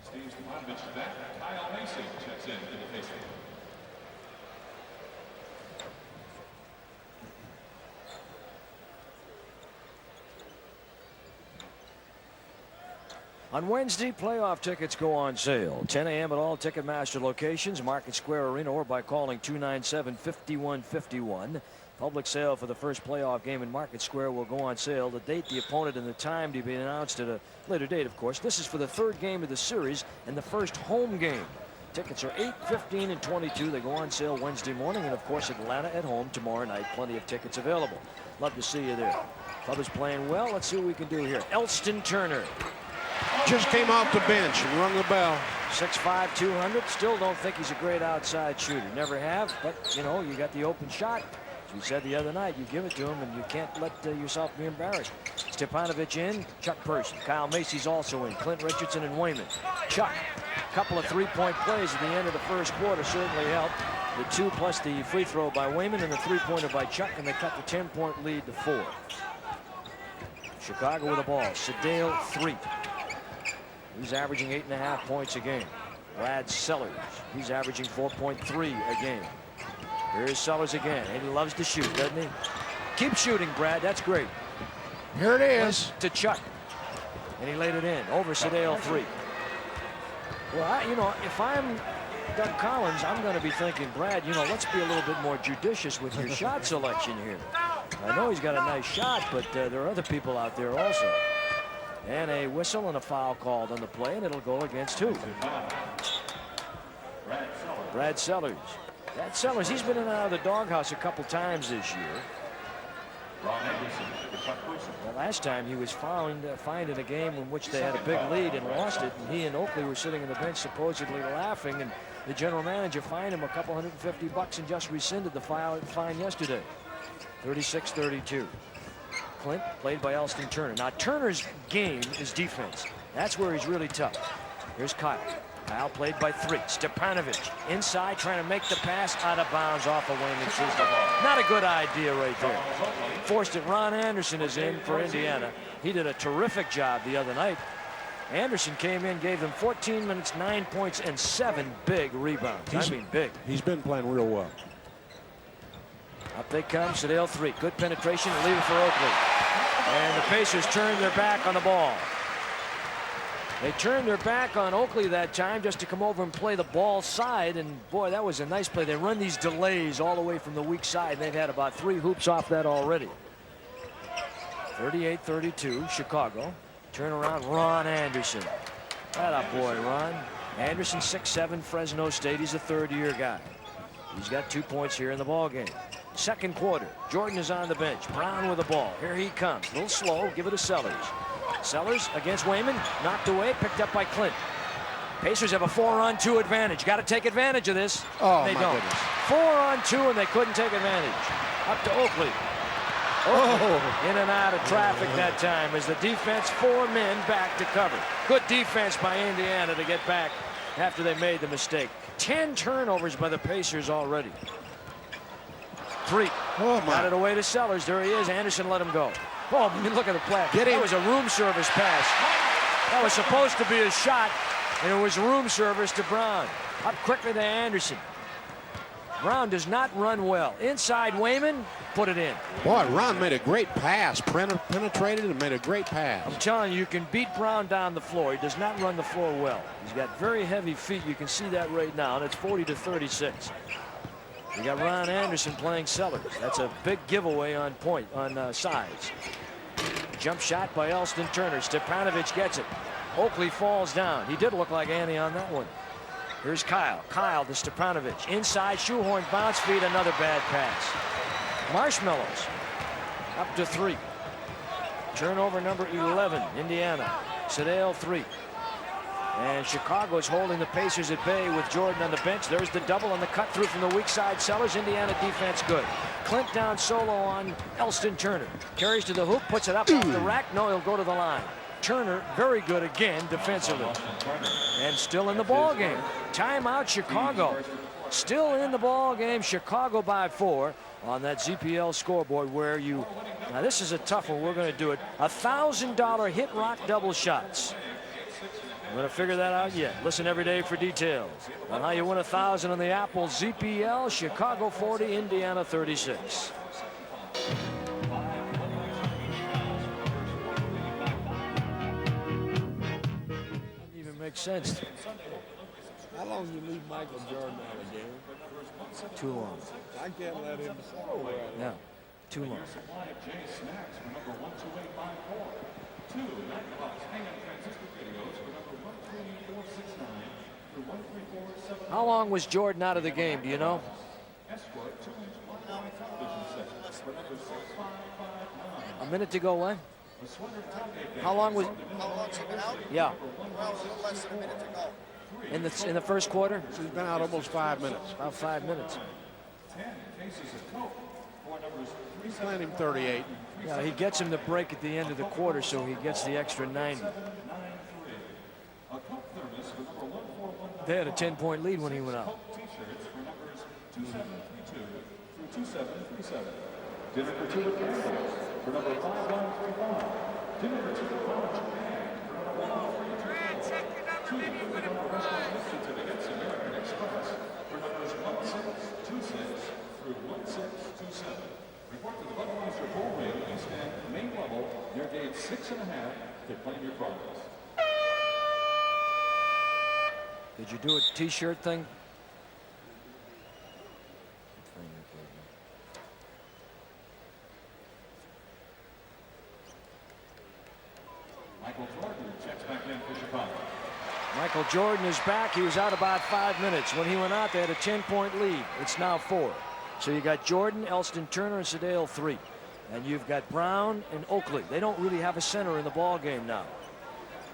Steve Stefanovic is back. Kyle Macy checks in for the Pacers. On Wednesday, playoff tickets go on sale. 10 a.m. at all Ticketmaster locations, Market Square Arena, or by calling 297-5151. Public sale for the first playoff game in Market Square will go on sale. The date, the opponent, and the time to be announced at a later date, of course. This is for the third game of the series and the first home game. Tickets are 8, 15, and 22. They go on sale Wednesday morning, and of course Atlanta at home tomorrow night. Plenty of tickets available. Love to see you there. Club is playing well. Let's see what we can do here. Elston Turner. Just came off the bench and rung the bell. 6'5", 200. Still don't think he's a great outside shooter. Never have, but, you know, you got the open shot. As we said the other night, you give it to him, and you can't let yourself be embarrassed. Stefanovic in. Chuck Person. Kyle Macy's also in. Clint Richardson and Wayman. Chuck. A couple of three-point plays at the end of the first quarter certainly helped. The 2 plus the free throw by Wayman and the three-pointer by Chuck, and they cut the 10-point lead to 4. Chicago with the ball. Sedale 3. He's averaging 8.5 points a game. Brad Sellers, he's averaging 4.3 a game. Here's Sellers again, and he loves to shoot, doesn't he? Keep shooting, Brad. That's great. Here it is. To Chuck, and he laid it in over Sedale 3. Well, you know, if I'm Doug Collins, I'm going to be thinking, Brad, you know, let's be a little bit more judicious with your shot selection here. I know he's got a nice shot, but there are other people out there also. And a whistle and a foul called on the play, and it'll go against who? Brad Sellers. Brad Sellers, he's been in and out of the doghouse a couple times this year. The last time he was fined in a game in which they had a big lead and lost it, and he and Oakley were sitting on the bench supposedly laughing, and the general manager fined him a couple $150 and just rescinded the fine yesterday. 36-32. Clint, played by Elston Turner. Now, Turner's game is defense. That's where he's really tough. Here's Kyle. Kyle played by 3. Stefanovic inside, trying to make the pass out of bounds off of Wayman's system. Not a good idea right there. Forced it. Ron Anderson is in for Indiana. He did a terrific job the other night. Anderson came in, gave them 14 minutes, 9 points, and 7 big rebounds. I mean, big. He's been playing real well. Up they come, Sedale 3. Good penetration, leave it for Oakley. And the Pacers turn their back on the ball. They turned their back on Oakley that time just to come over and play the ball side, and boy, that was a nice play. They run these delays all the way from the weak side, and they've had about 3 hoops off that already. 38-32, Chicago. Turn around, Ron Anderson. That boy, Ron. Anderson, 6'7", Fresno State. He's a third-year guy. He's got 2 points here in the ball game. Second quarter, Jordan is on the bench. Brown with the ball. Here he comes. A little slow. Give it to Sellers. Sellers against Wayman. Knocked away. Picked up by Clint. Pacers have a 4-on-2 advantage. Got to take advantage of this. Oh, they my don't. goodness. 4-on-2, and they couldn't take advantage. Up to Oakley. Oakley in and out of traffic that time as the defense, 4 men back to cover. Good defense by Indiana to get back after they made the mistake. 10 turnovers by the Pacers already. 3. Got it away to Sellers. There he is. Anderson let him go. Oh, look at the play. That was a room service pass. That was supposed to be a shot, and it was room service to Brown. Up quickly to Anderson. Brown does not run well. Inside Wayman, put it in. Boy, Ron made a great pass. Penetrated and made a great pass. I'm telling you, you can beat Brown down the floor. He does not run the floor well. He's got very heavy feet. You can see that right now, and it's 40-36. You got Ron Anderson playing Sellers. That's a big giveaway on sides. Jump shot by Elston Turner. Stepanovic gets it. Oakley falls down. He did look like Annie on that one. Here's Kyle. Kyle to Stepanovic. Inside, shoehorn, bounce feed, another bad pass. Marshmallows up to 3. Turnover number 11, Indiana. Sedale 3. And Chicago is holding the Pacers at bay with Jordan on the bench. There's the double on the cut through from the weak side. Sellers, Indiana defense good. Clint down solo on Elston Turner. Carries to the hoop, puts it up off the rack. No, he'll go to the line. Turner, very good again defensively. And still in the ball game. Timeout, Chicago. Still in the ball game. Chicago by 4 on that ZPL scoreboard where you... Now, this is a tough one. We're going to do it. $1,000 hit rock double shots. I'm going to figure that out yet. Listen every day for details on how you win $1,000 on the Apple ZPL. Chicago 40, Indiana 36. Doesn't even make sense. How long do you leave Michael Jordan out of the game? Too long. I can't let him score. Yeah, too long. How long was Jordan out of the game? Do you know? A minute to go. What? How long was? How long's he been out? Yeah. Well, a little less than a minute to go. In the first quarter? He's been out almost 5 minutes. About 5 minutes. He's playing him 38. Yeah, he gets him the break at the end of the quarter, so he gets the extra 90. They had a 10-point lead when he went out. Dinner for 2 at Campbell's for number 5135. Dinner for 2 at College Band for number 1322. 2 for number restaurant Nixon to the Hits American Express for numbers 1626 through 1627. Report to the Budweiser Bull Ring, East End, main level, near gate 6.5 to claim your prize. Did you do a T-shirt thing? Michael Jordan checks back in for Chicago. Michael Jordan is back. He was out about 5 minutes. When he went out, they had a 10-point lead. It's now 4. So you got Jordan, Elston Turner, and Sedale 3. And you've got Brown and Oakley. They don't really have a center in the ball game now.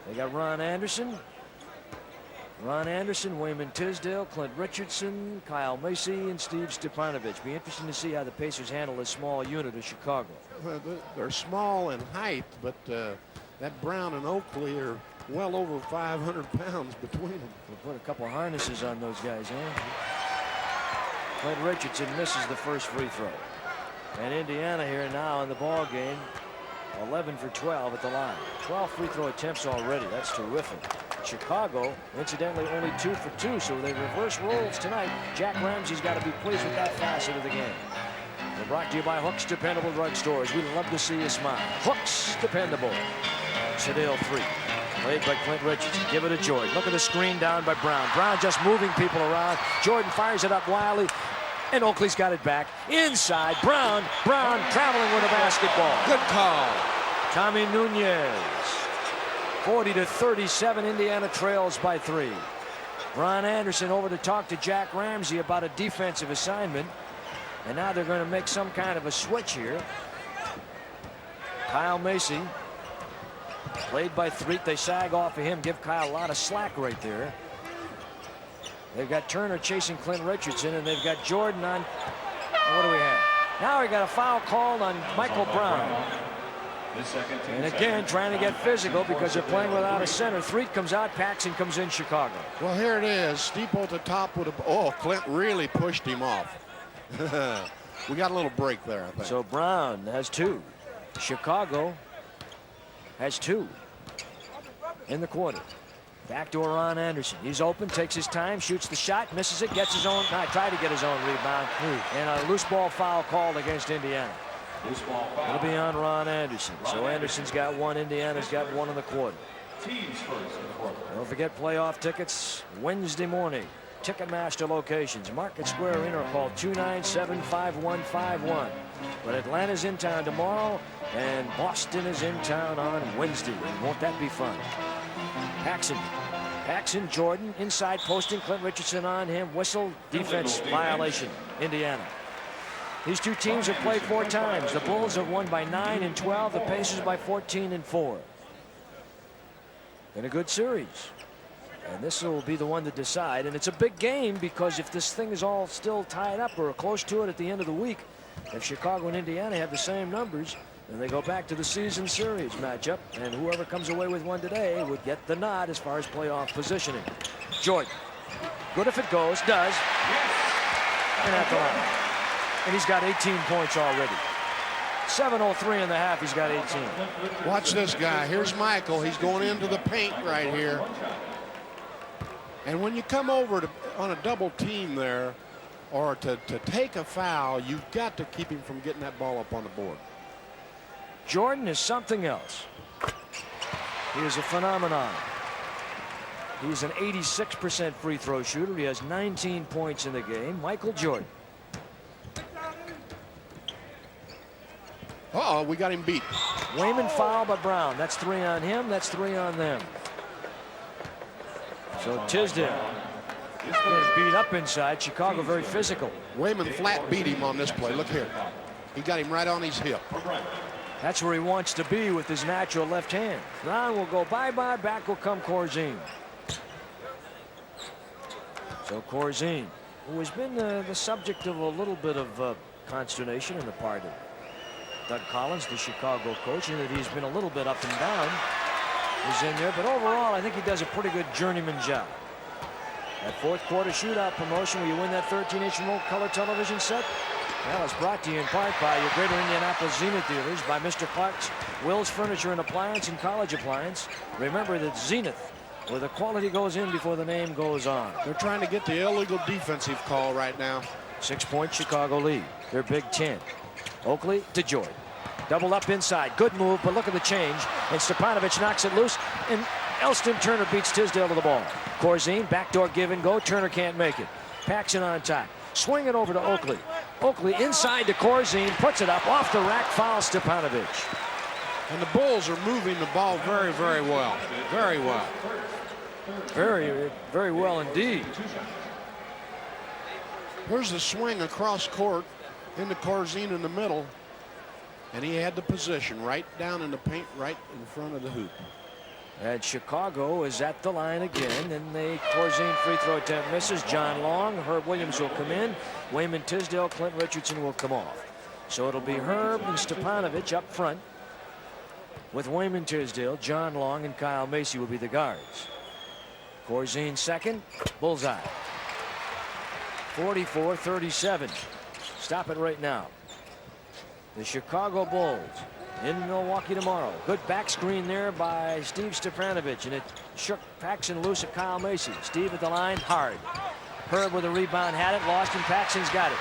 They got Ron Anderson, Wayman Tisdale, Clint Richardson, Kyle Macy, and Steve Stepanovic. Be interesting to see how the Pacers handle this small unit of Chicago. Well, they're small in height, but that Brown and Oakley are well over 500 pounds between them. We'll put a couple harnesses on those guys, huh? Clint Richardson misses the first free throw. And Indiana here now in the ball game, 11 for 12 at the line. 12 free throw attempts already. That's terrific. Chicago, incidentally, only 2 for 2, so they reverse roles tonight. Jack Ramsey's got to be pleased with that facet of the game. We're brought to you by Hooks Dependable Drug Stores. We'd love to see you smile. Hooks Dependable. Sedale 3. Played by Clint Richardson. Give it to Jordan. Look at the screen down by Brown. Brown just moving people around. Jordan fires it up wildly. And Oakley's got it back. Inside. Brown traveling with a basketball. Good call. Tommy Nunez. 40-37. Indiana trails by 3. Ron Anderson over to talk to Jack Ramsey about a defensive assignment. And now they're going to make some kind of a switch here. Kyle Macy. Played by Threet. They sag off of him. Give Kyle a lot of slack right there. They've got Turner chasing Clint Richardson, and they've got Jordan on. What do we have? Now we got a foul called on Michael Brown. And again, trying to get physical because they're playing without a center. Threet comes out, Paxson comes in Chicago. Well, here it is. Steeple at the top with a. Oh, Clint really pushed him off. We got a little break there, I think. So Brown has 2. Chicago has 2 in the quarter. Backdoor Ron Anderson. He's open, takes his time, shoots the shot, misses it, gets his own. Tried to get his own rebound. And a loose ball foul called against Indiana. It'll be on Ron Anderson. So Anderson's got 1. Indiana's got 1 in the quarter. Don't forget playoff tickets Wednesday morning. Ticketmaster locations. Market Square Arena are called 297-5151. But Atlanta's in town tomorrow, and Boston is in town on Wednesday. Won't that be fun? Paxson, Jordan, inside posting. Clint Richardson on him. Whistle, defense violation. Indiana. These two teams have played 4 times. The Bulls have won by 9 and 12. The Pacers by 14 and 4. Been a good series. And this will be the one to decide. And it's a big game because if this thing is all still tied up or close to it at the end of the week, if Chicago and Indiana have the same numbers, then they go back to the season series matchup. And whoever comes away with one today would get the nod as far as playoff positioning. Jordan. Good if it goes. Does. And at the line. And he's got 18 points already. 7:03 in the half. He's got 18. Watch this guy. Here's Michael. He's going into the paint right here. And when you come over on a double team there, or to take a foul, you've got to keep him from getting that ball up on the board. Jordan is something else. He is a phenomenon. He's an 86% free throw shooter. He has 19 points in the game. Michael Jordan. Uh-oh, we got him beat. Wayman fouled by Brown. That's 3 on him. That's 3 on them. So Tisdale beat up inside. Chicago very physical. Wayman flat beat him on this play. Look here. He got him right on his hip. That's where he wants to be with his natural left hand. Brown will go bye-bye. Back will come Corzine. So Corzine, who has been the subject of a little bit of consternation on the part of Doug Collins, the Chicago coach, and that he's been a little bit up and down. Is in there, but overall, I think he does a pretty good journeyman job. That 4th quarter shootout promotion where you win that 13-inch remote color television set, well, it's brought to you in part by your Greater Indianapolis Zenith dealers, by Mr. Clark's Will's Furniture and Appliance and College Appliance. Remember that Zenith, where the quality goes in before the name goes on. They're trying to get the illegal defensive call right now. 6-point Chicago lead. Their Big 10. Oakley to Jordan. Double up inside. Good move, but look at the change. And Stepanovic knocks it loose. And Elston Turner beats Tisdale to the ball. Corzine, backdoor give and go. Turner can't make it. Paxson on top. Swing it over to Oakley. Oakley inside to Corzine. Puts it up off the rack. Fouls Stepanovic. And the Bulls are moving the ball very, very well. Very well. Very, very well indeed. Here's the swing across court into Corzine in the middle. And he had the position right down in the paint, right in front of the hoop. And Chicago is at the line again. And the Corzine free throw attempt misses. John Long, Herb Williams will come in. Wayman Tisdale, Clint Richardson will come off. So it'll be Herb and Stepanovic up front. With Wayman Tisdale, John Long, and Kyle Macy will be the guards. Corzine second. Bullseye. 44-37. Stop it right now. The Chicago Bulls in Milwaukee tomorrow. Good back screen there by Steve Stepanovic, and it shook Paxson loose at Kyle Macy. Steve at the line, hard. Herb with a rebound, had it, lost, and Paxson's got it.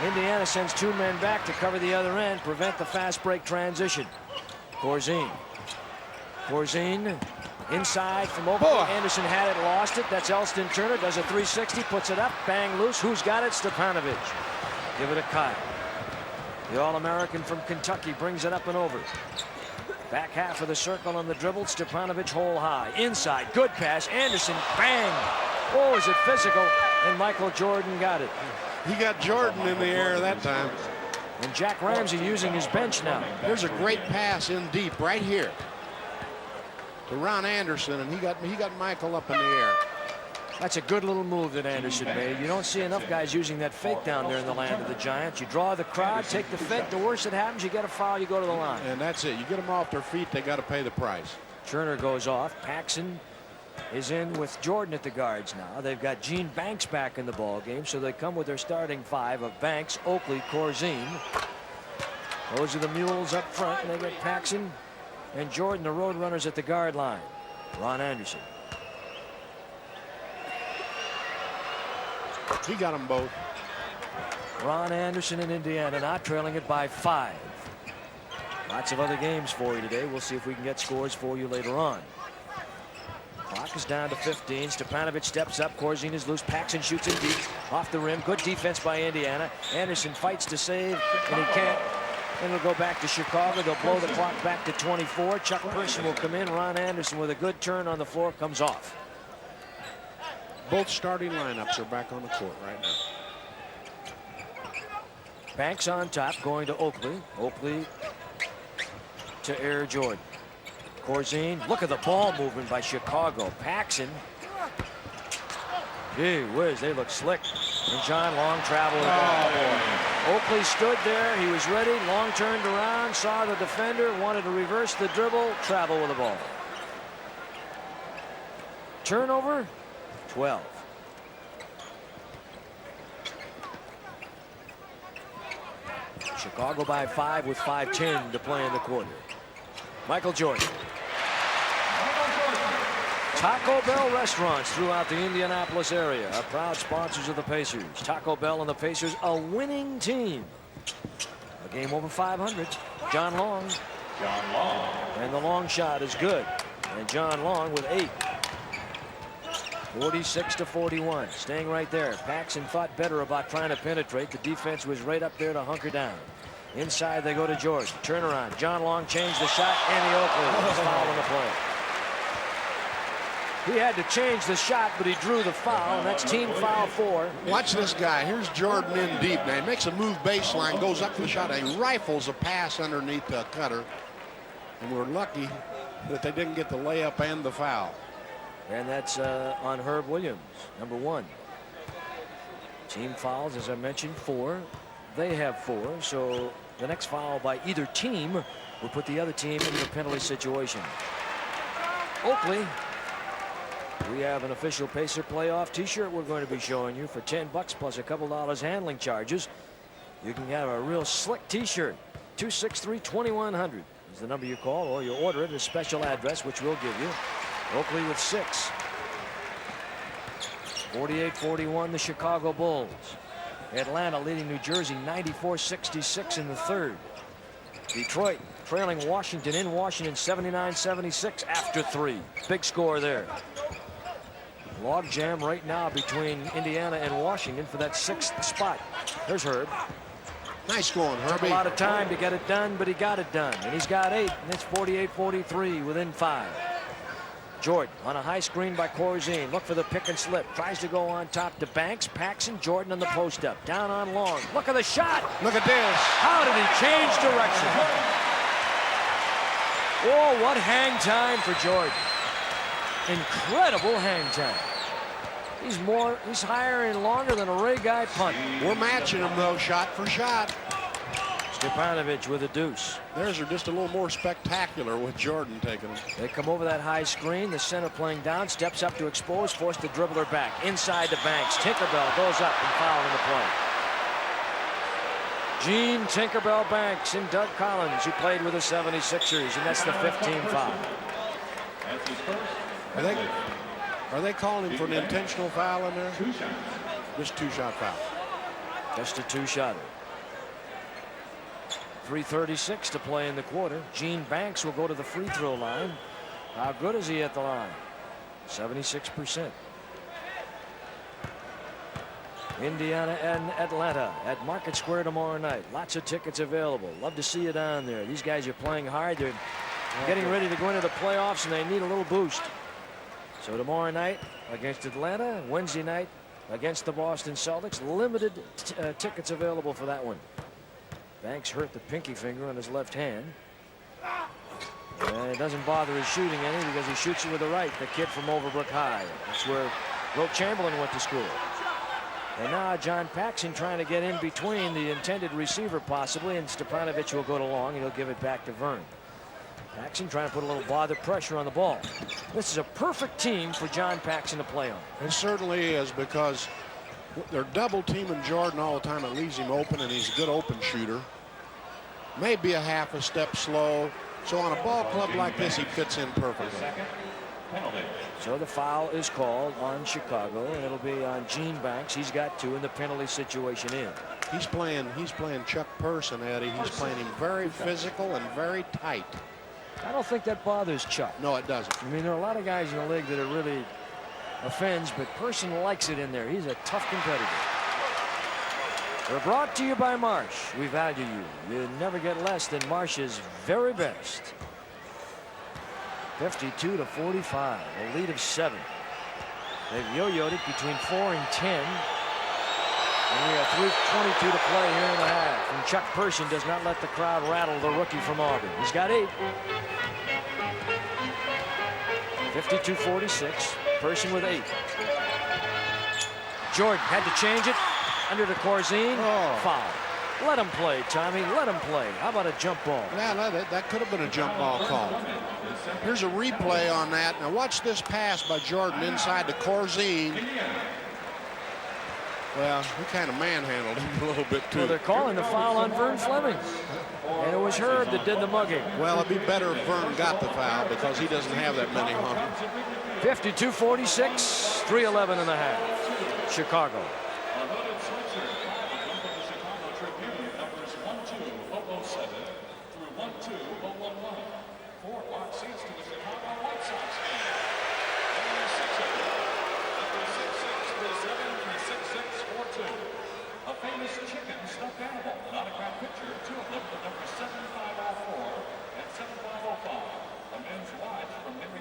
Indiana sends 2 men back to cover the other end, prevent the fast break transition. Corzine. Inside from Oakley. Anderson had it, lost it. That's Elston Turner. Does a 360, puts it up, bang loose. Who's got it? Stepanovic. Give it to Kyle. The All-American from Kentucky brings it up and over. Back half of the circle on the dribble. Stepanovic hole high. Inside. Good pass. Anderson. Bang. Oh, is it physical? And Michael Jordan got it. He got Jordan in the air that time. And Jack Ramsey using his bench now. Here's a great pass in deep right here to Ron Anderson, and he got Michael up in the air. That's a good little move that Anderson made. You don't see enough guys using that fake down there in the land of the Giants. You draw the crowd, take the fake. The worst that happens, you get a foul, you go to the line. And that's it. You get them off their feet, they got to pay the price. Turner goes off. Paxson is in with Jordan at the guards now. They've got Gene Banks back in the ball game, so they come with their starting five of Banks, Oakley, Corzine. Those are the mules up front, and they get Paxson and Jordan, the road runners, at the guard line. Ron Anderson. He got them both. Ron Anderson in Indiana not trailing it by 5. Lots of other games for you today. We'll see if we can get scores for you later on. Clock is down to 15. Stepanovic steps up. Corzine is loose. Paxson shoots in deep. Off the rim. Good defense by Indiana. Anderson fights to save, and he can't. Then we'll go back to Chicago. They'll blow the clock back to 24. Chuck Person will come in. Ron Anderson with a good turn on the floor comes off. Both starting lineups are back on the court right now. Banks on top, going to Oakley. Oakley to Air Jordan. Corzine, look at the ball movement by Chicago. Paxson. Gee whiz, they look slick. And John Long traveled. Oakley stood there. He was ready. Long turned around, saw the defender, wanted to reverse the dribble, travel with the ball. Turnover, 12. Chicago by 5 with 5:10 to play in the quarter. Michael Jordan. Taco Bell restaurants throughout the Indianapolis area are proud sponsors of the Pacers. Taco Bell and the Pacers, a winning team. A game over 500. John Long. And the long shot is good. And John Long with 8. 46-41. Staying right there. Paxson thought better about trying to penetrate. The defense was right up there to hunker down. Inside they go to George. Turnaround. John Long changed the shot, and the Oakley was foul on the play. He had to change the shot, but he drew the foul, and that's team foul 4. Watch this guy. Here's Jordan in deep. Now he makes a move baseline, goes up for the shot, and he rifles a pass underneath the cutter. And we're lucky that they didn't get the layup and the foul. And that's on Herb Williams, number 1. Team fouls, as I mentioned, 4. They have 4, so the next foul by either team will put the other team into a penalty situation. Oakley. We have an official Pacer playoff t-shirt we're going to be showing you for $10 plus a couple dollars handling charges. You can have a real slick t-shirt. 263-2100 is the number you call, or you order it at a special address, which we'll give you. Oakley with 6. 48-41 the Chicago Bulls. Atlanta leading New Jersey 94-66 in the third. Detroit trailing Washington in Washington 79-76 after 3. Big score there. Log jam right now between Indiana and Washington for that 6th spot. There's Herb. Nice going, Herbie. Took a lot of time to get it done, but he got it done. And he's got 8, and it's 48-43 within 5. Jordan on a high screen by Corzine. Look for the pick and slip. Tries to go on top to Banks. Paxson, Jordan on the post up. Down on Long. Look at the shot. Look at this. How did he change direction? Oh, what hang time for Jordan. Incredible hang time. He's higher and longer than a Ray Guy punt. We're matching him though, shot for shot. Stepanovic with a deuce. Theirs are just a little more spectacular with Jordan taking them. They come over that high screen. The center playing down, steps up to expose, forced the dribbler back. Inside the Banks. Tinkerbell goes up and fouled in the play. Gene Tinkerbell Banks and Doug Collins, who played with the 76ers, and that's the 15th foul. Are they calling him for an intentional foul in there? Just 2-shot foul. Just a 2-shotter. 3:36 to play in the quarter. Gene Banks will go to the free throw line. How good is he at the line? 76%. Indiana and Atlanta at Market Square tomorrow night. Lots of tickets available. Love to see you down there. These guys are playing hard. They're getting ready to go into the playoffs, and they need a little boost. So tomorrow night against Atlanta, Wednesday night against the Boston Celtics. Limited tickets available for that one. Banks hurt the pinky finger on his left hand. And it doesn't bother his shooting any because he shoots it with the right. The kid from Overbrook High. That's where Wilt Chamberlain went to school. And now John Paxson trying to get in between the intended receiver possibly, and Stepanovic will go to long and he'll give it back to Vern. Paxson trying to put a little bother pressure on the ball. This is a perfect team for John Paxson to play on. It certainly is, because they're double teaming Jordan all the time. It leaves him open, and he's a good open shooter. Maybe a half a step slow. So on a ball club like this, he fits in perfectly. So the foul is called on Chicago, and it'll be on Gene Banks. He's got 2 in the penalty situation in. He's playing Chuck Person, Eddie. He's playing him very physical and very tight. I don't think that bothers Chuck. No, it doesn't. I mean, there are a lot of guys in the league that it really offends, but Person likes it in there. He's a tough competitor. We're brought to you by Marsh. We value you. You never get less than Marsh's very best. 52-45, a lead of 7. They've yo-yoed it between 4 and 10. And we have 3:22 to play here in the half. And Chuck Person does not let the crowd rattle the rookie from Auburn. He's got 8. 52-46, Person with 8. Jordan had to change it. Under to Corzine. Foul. Let him play, Tommy. Let him play. How about a jump ball? Yeah, that could have been a jump ball call. Here's a replay on that. Now watch this pass by Jordan inside to Corzine. Well, he kind of manhandled him a little bit, too. Well, they're calling the foul on Vern Fleming. And it was Herb that did the mugging. Well, it'd be better if Vern got the foul because he doesn't have that many on him. 52-46, 3:11 in the half. Chicago.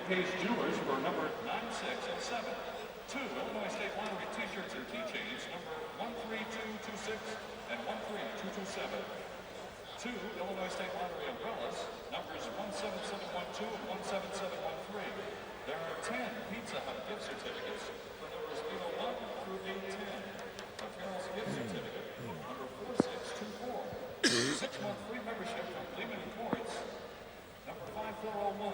Jewelers for number 96 and 7. 2 Illinois State Lottery t-shirts and keychains number 13226 and 13227. 2 Illinois State Lottery umbrellas numbers 17712 and 17713. There are 10 Pizza Hut gift certificates for numbers 801 through 810. A Carol's gift certificate number 4624. 6-month free membership from Lehman Courts number 5401.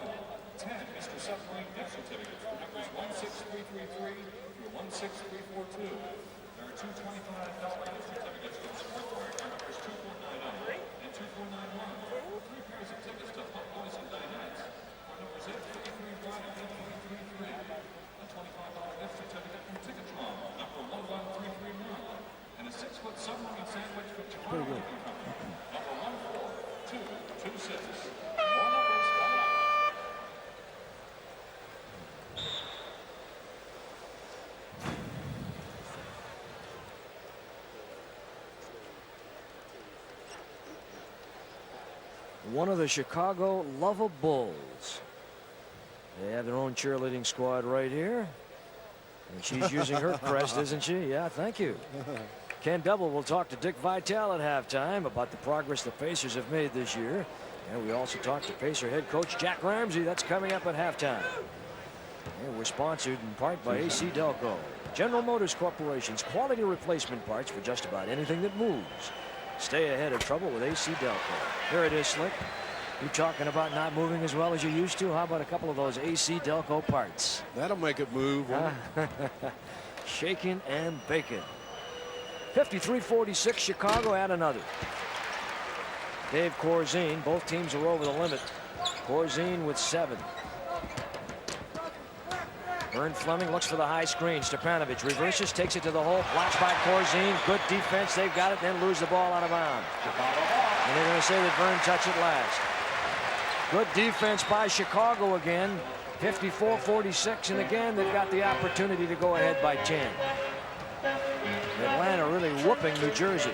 10 Mr. Submarine gift certificates for numbers 16333 through 16342. There are 2 $25 gift certificates from Sportswear for numbers 2490 and 2491. 3 pairs of tickets to Hot Boys and Dinettes for numbers 8335 and 8333. A $25 gift certificate from Ticketron number 11331. And a 6-foot submarine sandwich from Chicago number 14226. More numbers coming up. One of the Chicago Lova Bulls. They have their own cheerleading squad right here. And she's using her crest, isn't she? Yeah, thank you. Ken Double will talk to Dick Vitale at halftime about the progress the Pacers have made this year. And we also talked to Pacer head coach Jack Ramsey. That's coming up at halftime. And we're sponsored in part by AC Delco. General Motors Corporation's quality replacement parts for just about anything that moves. Stay ahead of trouble with AC Delco. Here it is, Slick. You talking about not moving as well as you used to? How about a couple of those AC Delco parts? That'll make it move. Shaking and baking. 53-46, Chicago at another. Dave Corzine, both teams are over the limit. Corzine with 7. Vern Fleming looks for the high screen. Stepanovic reverses, takes it to the hole, blocked by Corzine. Good defense, they've got it, then lose the ball out of bounds. And they're going to say that Vern touched it last. Good defense by Chicago again. 54-46, and again, they've got the opportunity to go ahead by 10. Atlanta really whooping New Jersey.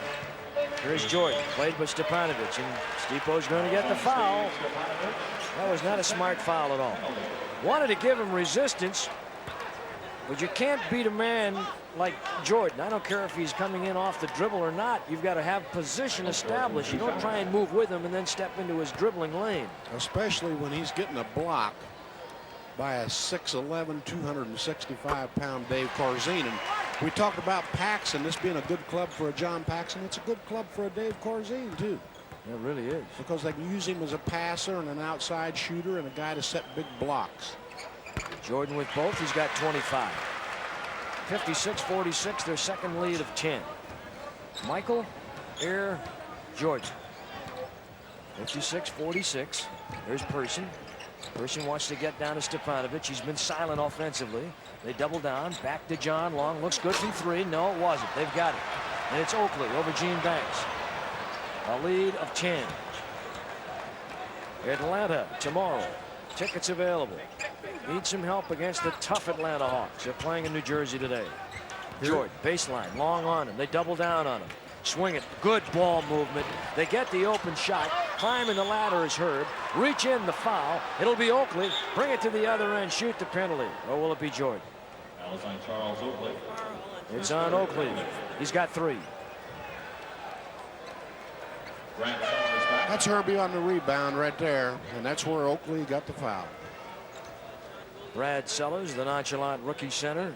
Here's Jordan, played by Stepanovic, and Stipo's going to get the foul. That was not a smart foul at all. Wanted to give him resistance, but you can't beat a man like Jordan. I don't care if he's coming in off the dribble or not. You've got to have position established. You don't try and move with him and then step into his dribbling lane. Especially when he's getting a block by a 6'11", 265-pound Dave Corzine. And we talked about Paxson, this being a good club for a John Paxson. It's a good club for a Dave Corzine, too. It really is. Because they can use him as a passer and an outside shooter and a guy to set big blocks. Jordan with both. He's got 25. 56-46, their second lead of 10. Michael, Air, Jordan. 56-46. There's Person. Person wants to get down to Stepanovic. He's been silent offensively. They double down. Back to John Long. Looks good from 3. No, it wasn't. They've got it. And it's Oakley over Gene Banks. A lead of 10. Atlanta tomorrow. Tickets available. Need some help against the tough Atlanta Hawks. They're playing in New Jersey today. Jordan, baseline, Long on him. They double down on him. Swing it. Good ball movement. They get the open shot. Climbing the ladder is Herb. Reach in the foul. It'll be Oakley. Bring it to the other end. Shoot the penalty. Or will it be Jordan? Fouls on Charles Oakley. It's on Oakley. He's got 3. That's Herbie on the rebound right there. And that's where Oakley got the foul. Brad Sellers, the nonchalant rookie center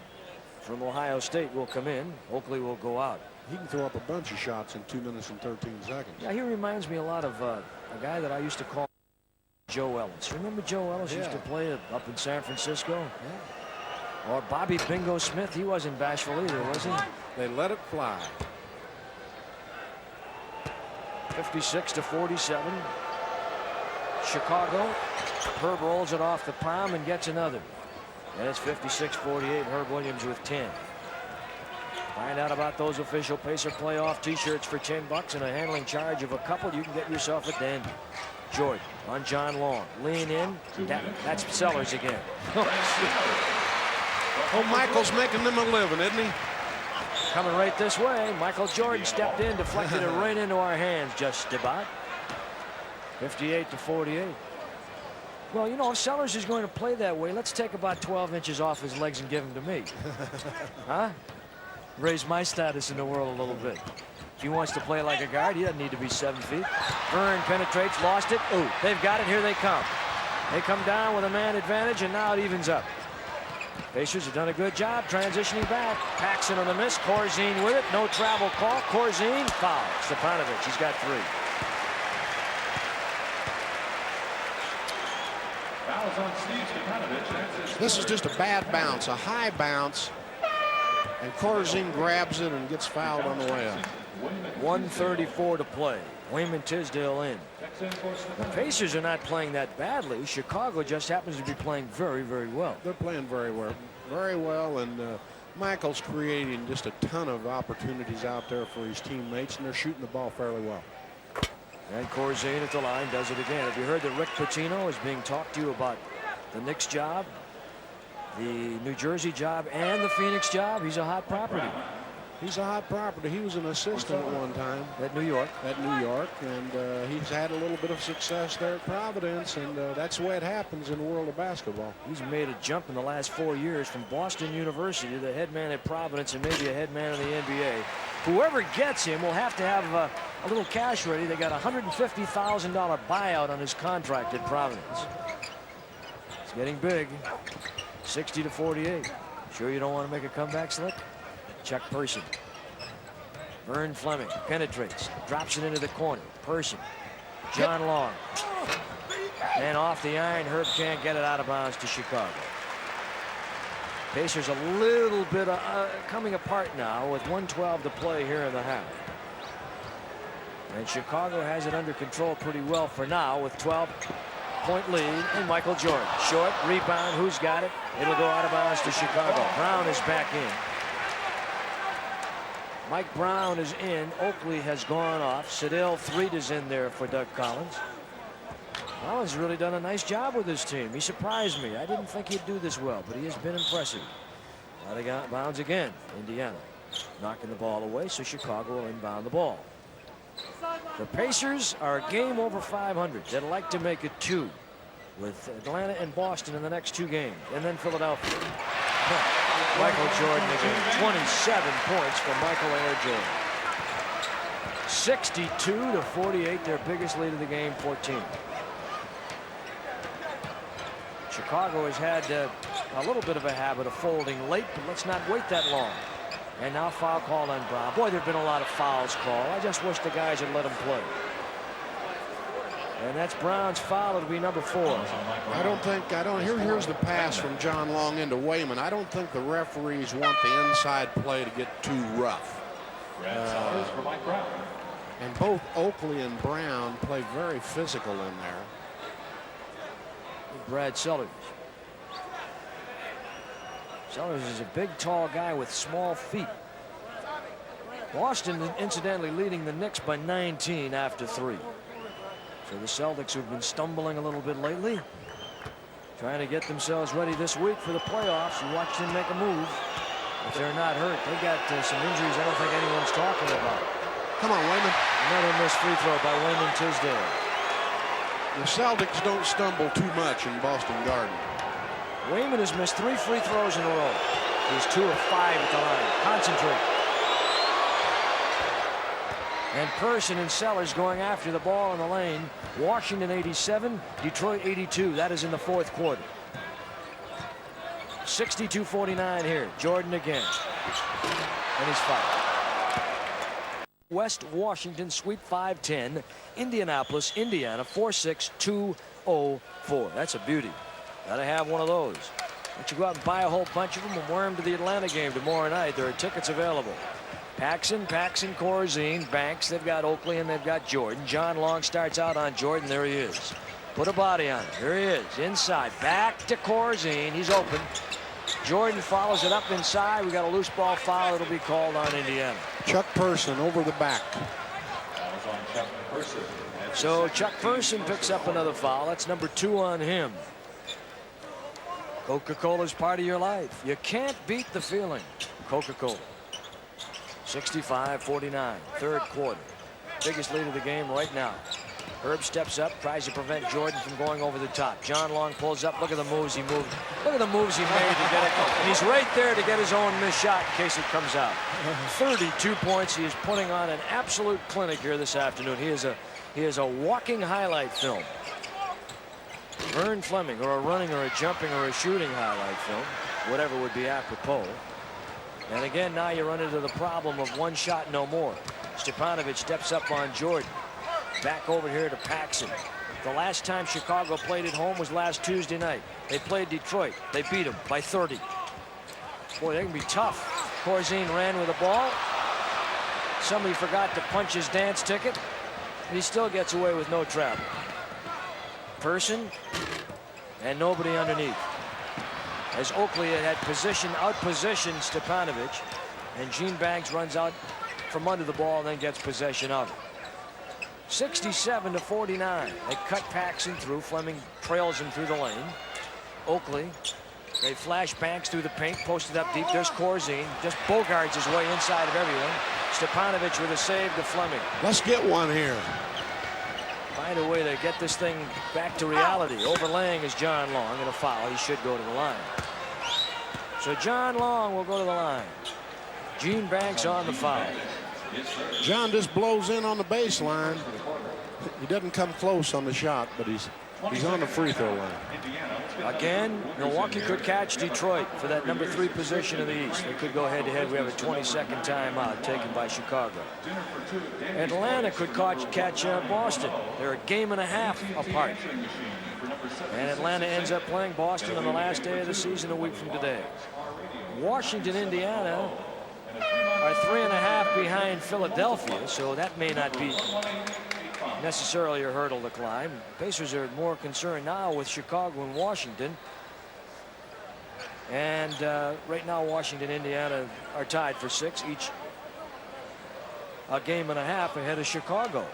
from Ohio State, will come in. Oakley will go out. He can throw up a bunch of shots in 2 minutes and 13 seconds. Yeah, he reminds me a lot of a guy that I used to call Joe Ellis. Remember Joe Ellis used to play up in San Francisco? Yeah. Or Bobby Bingo Smith. He wasn't bashful either, was he? They let it fly. 56-47. Chicago. Herb rolls it off the palm and gets another. And it's 56-48. Herb Williams with 10. Find out about those official Pacer playoff t-shirts for $10 and a handling charge of a couple. You can get yourself at Dandy. Jordan on John Long. Lean in. That's Sellers again. Oh, Michael's making them a living, isn't he? Coming right this way. Michael Jordan stepped in, deflected it right into our hands just about. 58-48. Well, you know, if Sellers is going to play that way, let's take about 12 inches off his legs and give them to me. Huh? Raise my status in the world a little bit. If he wants to play like a guard, he doesn't need to be 7 feet. Byrne penetrates, lost it. Ooh, they've got it. Here they come. They come down with a man advantage, and now it evens up. Pacers have done a good job transitioning back. Paxson on the miss. Corzine with it. No travel call. Corzine foul. Stepanovic, he's got 3. Fouls on Steve Stepanovic. This is just a bad bounce, a high bounce. And Corzine grabs it and gets fouled on the way up. 1:34 to play. Wayman Tisdale in. The Pacers are not playing that badly. Chicago just happens to be playing very, very well. They're playing very well, and Michael's creating just a ton of opportunities out there for his teammates, and they're shooting the ball fairly well. And Corzine at the line does it again. Have you heard that Rick Pitino is being talked to you about the Knicks job, the New Jersey job, and the Phoenix job? He's a hot property. He's a hot property. He was an assistant at one time. At New York. And he's had a little bit of success there at Providence, and that's the way it happens in the world of basketball. He's made a jump in the last 4 years from Boston University, the head man at Providence, and maybe a head man in the NBA. Whoever gets him will have to have a little cash ready. They got a $150,000 buyout on his contract at Providence. It's getting big. 60-48. Sure you don't want to make a comeback, Slick? Check Person. Vern Fleming penetrates, drops it into the corner. Person. John Long. And off the iron, Herb can't get it out of bounds to Chicago. Pacers a little bit coming apart now with 1:12 to play here in the half. And Chicago has it under control pretty well for now with 12-point lead. And Michael Jordan. Short, rebound, who's got it? It'll go out of bounds to Chicago. Brown is back in. Mike Brown is in. Oakley has gone off. Sedale Threed is in there for Doug Collins. Collins really done a nice job with his team. He surprised me. I didn't think he'd do this well, but he has been impressive. Out of bounds again, Indiana. Knocking the ball away, so Chicago will inbound the ball. The Pacers are a game over 500. They'd like to make it 2 with Atlanta and Boston in the next 2 games, and then Philadelphia. Michael Jordan again. 27 points for Michael Air Jordan. 62-48, their biggest lead of the game, 14. Chicago has had a little bit of a habit of folding late, but let's not wait that long. And now foul call on Brown. Boy, there have been a lot of fouls called. I just wish the guys had let him play. And that's Brown's foul. It'll be number 4. Here's the pass from John Long into Wayman. I don't think the referees want the inside play to get too rough. And both Oakley and Brown play very physical in there. Brad Sellers. Sellers is a big, tall guy with small feet. Boston, incidentally, leading the Knicks by 19 after 3. So the Celtics, who've been stumbling a little bit lately, trying to get themselves ready this week for the playoffs. You watch them make a move. If they're not hurt, they got some injuries I don't think anyone's talking about. Come on, Wayman. Another missed free throw by Wayman Tisdale. The Celtics don't stumble too much in Boston Garden. Wayman has missed 3 free throws in a row. He's 2 of 5 at the line. Concentrate. And Person and Sellers going after the ball in the lane. Washington 87, Detroit 82. That is in the 4th quarter. 62-49 here. Jordan again. And he's fouled. West Washington sweep 5-10. Indianapolis, Indiana 4-6-2-0-4. That's a beauty. Gotta have one of those. Why don't you go out and buy a whole bunch of them and wear them to the Atlanta game tomorrow night? There are tickets available. Paxson, Corzine, Banks. They've got Oakley and they've got Jordan. John Long starts out on Jordan. There he is. Put a body on it. There he is. Inside. Back to Corzine. He's open. Jordan follows it up inside. We got a loose ball foul. It'll be called on Indiana. Chuck Person over the back. So Chuck Person picks up another foul. That's number 2 on him. Coca-Cola's part of your life. You can't beat the feeling. Coca-Cola. 65-49, 3rd quarter. Biggest lead of the game right now. Herb steps up, tries to prevent Jordan from going over the top. John Long pulls up. Look at the moves he moved. Look at the moves he made to get it. And he's right there to get his own missed shot in case it comes out. 32 points. He is putting on an absolute clinic here this afternoon. He is a walking highlight film. Vern Fleming, or a running or a jumping or a shooting highlight film, whatever would be apropos. And again, now you run into the problem of one shot, no more. Stepanovic steps up on Jordan. Back over here to Paxson. The last time Chicago played at home was last Tuesday night. They played Detroit. They beat them by 30. Boy, they can be tough. Corzine ran with the ball. Somebody forgot to punch his dance ticket. And he still gets away with no travel. Person and nobody underneath. As Oakley had out-positioned Stepanovic, and Gene Banks runs out from under the ball and then gets possession of it. 67-49. They cut Paxson through. Fleming trails him through the lane. Oakley, they flash Banks through the paint, posted up deep. There's Corzine, just bogarts his way inside of everyone. Stepanovic with a save to Fleming. Let's get one here. Find a way to get this thing back to reality. Overlaying is John Long, and a foul. He should go to the line. So John Long will go to the line. Gene Banks on the foul. John just blows in on the baseline. He doesn't come close on the shot, but he's on the free throw line. Again, Milwaukee could catch Detroit for that number 3 position in the East. They could go head-to-head. We have a 20-second timeout taken by Chicago. Atlanta could catch Boston. They're a game and a half apart. And Atlanta ends up playing Boston on the last day of the season a week from today. Washington, Indiana are 3.5 behind Philadelphia, so that may not be necessarily a hurdle to climb. Pacers are more concerned now with Chicago and Washington. And right now, Washington and Indiana are tied for 6, each a game and a half ahead of Chicago.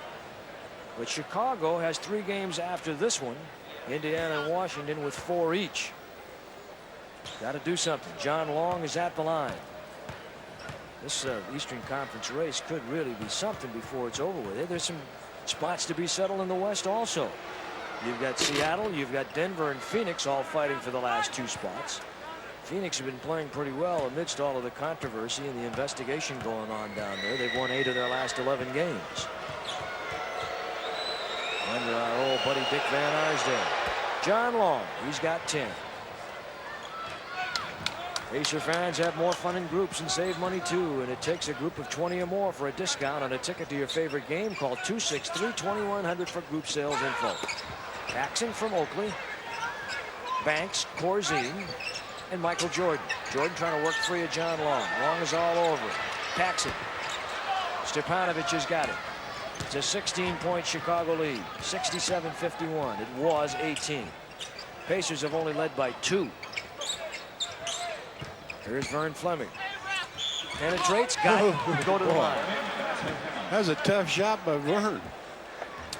But Chicago has 3 games after this one. Indiana and Washington with 4 each. Got to do something. John Long is at the line. This Eastern Conference race could really be something before it's over with. There's some spots to be settled in the West also. You've got Seattle, you've got Denver and Phoenix all fighting for the last 2 spots. Phoenix have been playing pretty well amidst all of the controversy and the investigation going on down there. They've won 8 of their last 11 games. Under our old buddy Dick Van Arsdale. John Long, he's got 10. Pacer fans have more fun in groups and save money too, and it takes a group of 20 or more for a discount on a ticket to your favorite game. Call 263-2100 for group sales info. Paxson from Oakley, Banks, Corzine, and Michael Jordan. Jordan trying to work free of John Long. Long is all over it. Paxson. Stepanovic has got it. It's a 16-point Chicago lead. 67-51. It was 18. Pacers have only led by 2. Here's Vern Fleming. Penetrates, got it, go to the line. That was a tough shot by Vern.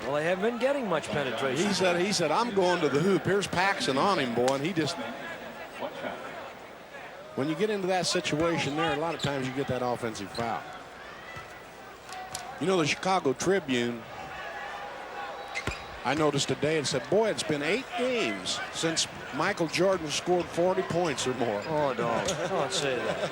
Well, they haven't been getting much penetration. He said, I'm going to the hoop. Here's Paxson on him, boy, and he just... When you get into that situation there, a lot of times you get that offensive foul. You know, the Chicago Tribune, I noticed today and said, boy, it's been 8 games since Michael Jordan scored 40 points or more. Oh, don't say that.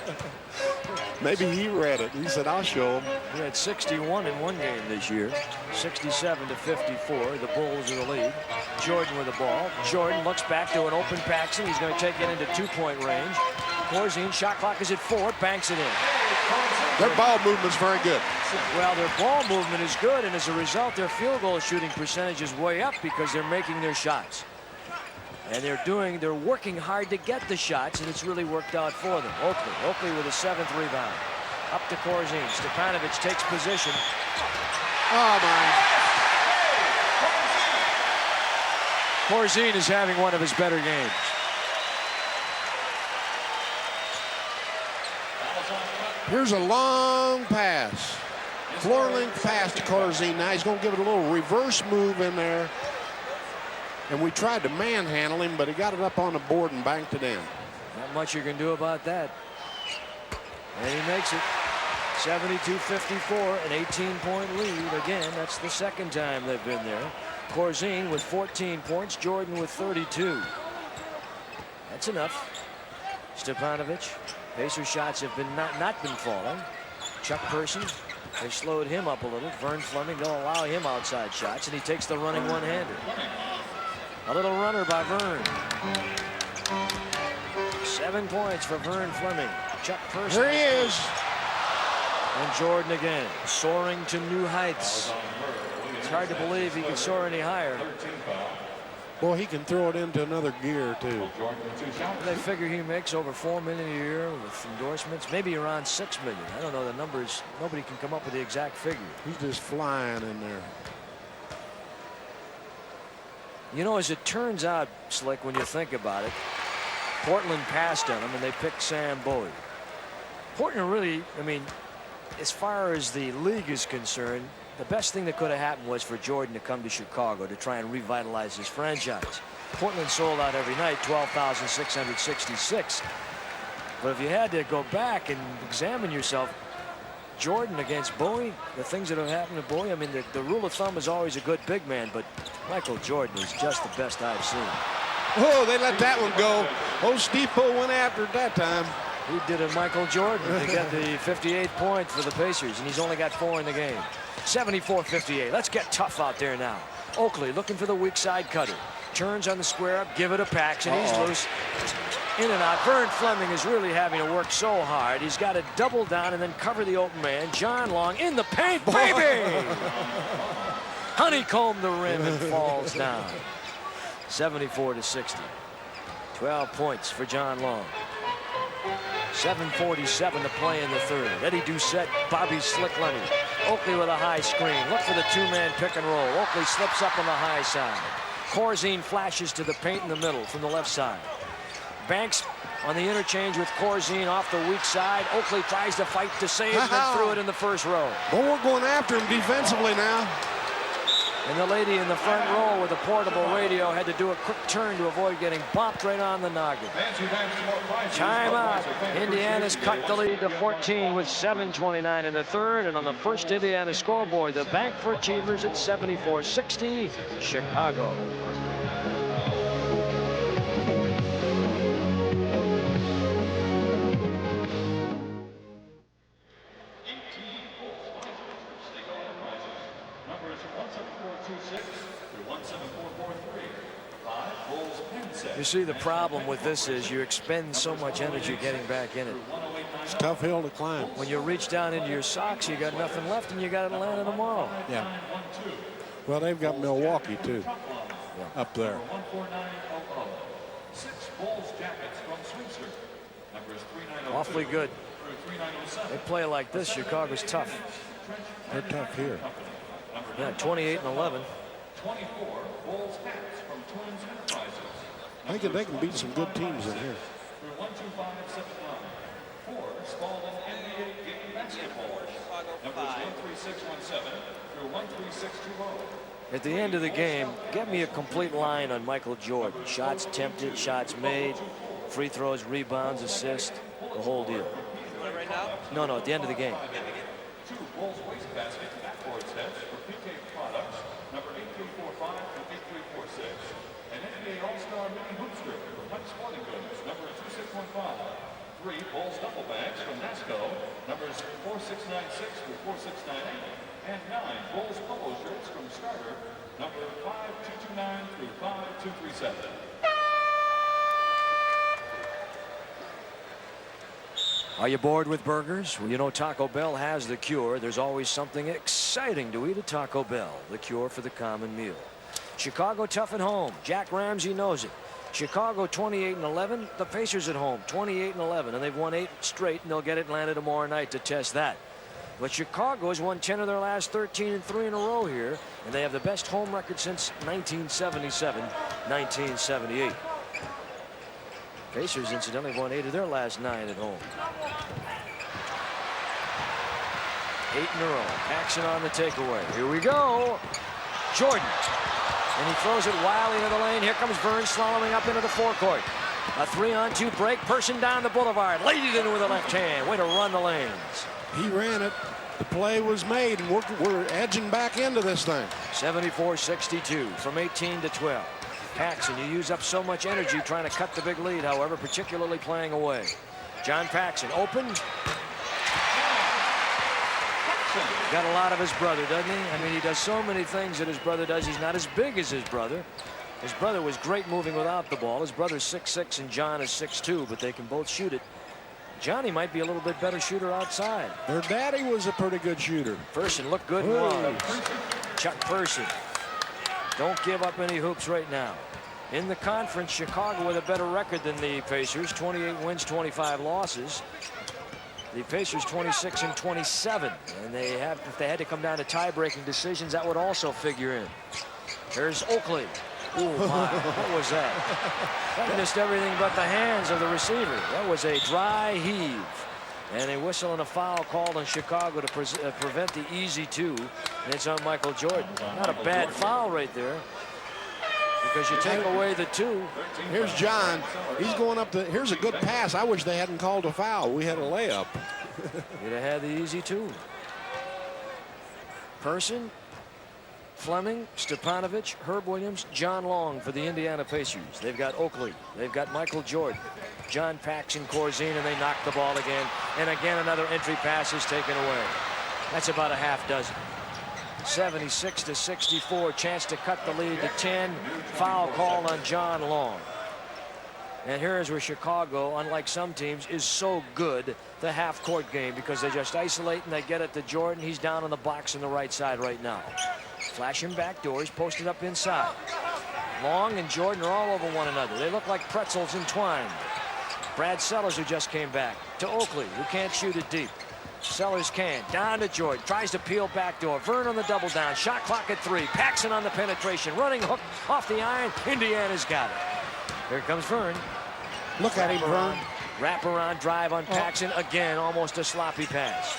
Maybe he read it. He said, I'll show him. He had 61 in one game this year. 67-54. The Bulls are the lead. Jordan with the ball. Jordan looks back to an open Paxson. He's going to take it into 2-point range. Corzine, shot clock is at 4. Banks it in. Their ball movement's very good. Well, their ball movement is good, and as a result, their field goal shooting percentage is way up because they're making their shots. And they're working hard to get the shots, and it's really worked out for them. Oakley with a 7th rebound. Up to Corzine. Stepanovic takes position. Oh, my. Corzine is having one of his better games. Here's a long pass. Floor length pass to Corzine. Now he's going to give it a little reverse move in there. And we tried to manhandle him, but he got it up on the board and banked it in. Not much you can do about that. And he makes it. 72-54, an 18-point lead. Again, that's the second time they've been there. Corzine with 14 points. Jordan with 32. That's enough. Stepanovic. Pacer shots have been not been falling. Chuck Person, they slowed him up a little. Vern Fleming, they'll allow him outside shots, and he takes the running one-hander. A little runner by Vern. 7 points for Vern Fleming. Chuck Person. There he is. And Jordan again, soaring to new heights. It's hard to believe he could soar any higher. Boy, he can throw it into another gear, too. They figure he makes over $4 million a year with endorsements, maybe around $6 million. I don't know the numbers. Nobody can come up with the exact figure. He's just flying in there. You know, as it turns out, Slick, when you think about it, Portland passed on him and they picked Sam Bowie. Portland really, I mean, as far as the league is concerned, the best thing that could have happened was for Jordan to come to Chicago to try and revitalize his franchise. Portland sold out every night, 12,666. But if you had to go back and examine yourself, Jordan against Bowie, the things that have happened to Bowie, I mean, the rule of thumb is always a good big man, but Michael Jordan is just the best I've seen. Oh, they let that one go. Oh, Steve Poe went after it that time. He did a Michael Jordan to get the 58th point for the Pacers, and he's only got 4 in the game. 74-58. Let's get tough out there now. Oakley looking for the weak side cutter. Turns on the square up, give it a Paxson. He's loose. In and out. Vern Fleming is really having to work so hard. He's got to double down and then cover the open man. John Long in the paint, baby! Honeycomb the rim and falls down. 74-60. 12 points for John Long. 7:47 to play in the third. Eddie Doucette, Bobby Slick Lenny. Oakley with a high screen. Look for the 2-man pick and roll. Oakley slips up on the high side. Corzine flashes to the paint in the middle from the left side. Banks on the interchange with Corzine off the weak side. Oakley tries to fight to save and then threw it in the first row. Well, we're going after him defensively now. And the lady in the front row with a portable radio had to do a quick turn to avoid getting bopped right on the noggin. Timeout. Indiana's cut the lead to 14 with 7:29 in the third. And on the first Indiana scoreboard, the bank for Achievers at 74-60, Chicago. You see, the problem with this is you expend so much energy getting back in it. It's a tough hill to climb. When you reach down into your socks, you got nothing left, and you got Atlanta tomorrow. Yeah. Well, they've got Milwaukee, too, up there. Awfully good. They play like this. Chicago's tough. They're tough here. Yeah, 28-11. I think they can beat some good teams in here. At the end of the game, get me a complete line on Michael Jordan. Shots attempted, shots made, free throws, rebounds, assists, the whole deal. Right now? No, at the end of the game. All-Star Mini Hoopster from Hunt Sporting Goods, number 2615. 3 Bulls duffel bags from NASCO, numbers 4696 through 4698. And 9 Bulls polo shirts from Starter, number 5229 through 5237. Are you bored with burgers? Well, you know Taco Bell has the cure. There's always something exciting to eat at Taco Bell. The cure for the common meal. Chicago tough at home. Jack Ramsey knows it. Chicago 28-11. The Pacers at home 28-11, and they've won 8 straight, and they'll get Atlanta tomorrow night to test that. But Chicago has won 10 of their last 13 and 3 in a row here, and they have the best home record since 1977, 1978. Pacers, incidentally, won 8 of their last 9 at home. 8 in a row. Action on the takeaway. Here we go. Jordan. And he throws it wildly into the lane. Here comes Vern slaloming up into the forecourt. A 3-on-2 break. Person down the boulevard. Laid it in with the left hand. Way to run the lanes. He ran it. The play was made, and we're edging back into this thing. 74-62 from 18 to 12. Paxson, you use up so much energy trying to cut the big lead, however, particularly playing away. John Paxson open. Got a lot of his brother, doesn't he? I mean, he does so many things that his brother does. He's not as big as his brother. His brother was great moving without the ball. His brother's 6'6" and John is 6'2", but they can both shoot it. Johnny might be a little bit better shooter outside. Their daddy was a pretty good shooter. Person looked good in one. Chuck Person. Don't give up any hoops right now. In the conference, Chicago with a better record than the Pacers. 28 wins, 25 losses. The Pacers 26-27, and if they had to come down to tie-breaking decisions, that would also figure in. There's Oakley. Oh my, what was that? That missed everything but the hands of the receiver. That was a dry heave. And a whistle and a foul called on Chicago to prevent the easy 2, and it's on Michael Jordan. Not a bad foul right there, because you take away the 2. Here's John. He's going up the. Here's a good pass. I wish they hadn't called a foul. We had a layup. You'd have had the easy 2. Person, Fleming, Stepanovic, Herb Williams, John Long for the Indiana Pacers. They've got Oakley. They've got Michael Jordan, John Paxson, Corzine, and they knock the ball again. And again, another entry pass is taken away. That's about a half dozen. 76-64, chance to cut the lead to 10. Foul call on John Long. And here's where Chicago, unlike some teams, is so good, the half-court game, because they just isolate and they get it to Jordan. He's down on the box on the right side right now. Flashing back door, he's posted up inside. Long and Jordan are all over one another. They look like pretzels entwined. Brad Sellers, who just came back, to Oakley, who can't shoot it deep. Sellers can. Down to Jordan. Tries to peel back door. Vern on the double down. Shot clock at 3. Paxson on the penetration. Running hook off the iron. Indiana's got it. Here comes Vern. Look at him, Vern. Wraparound drive on Paxson. Again, almost a sloppy pass.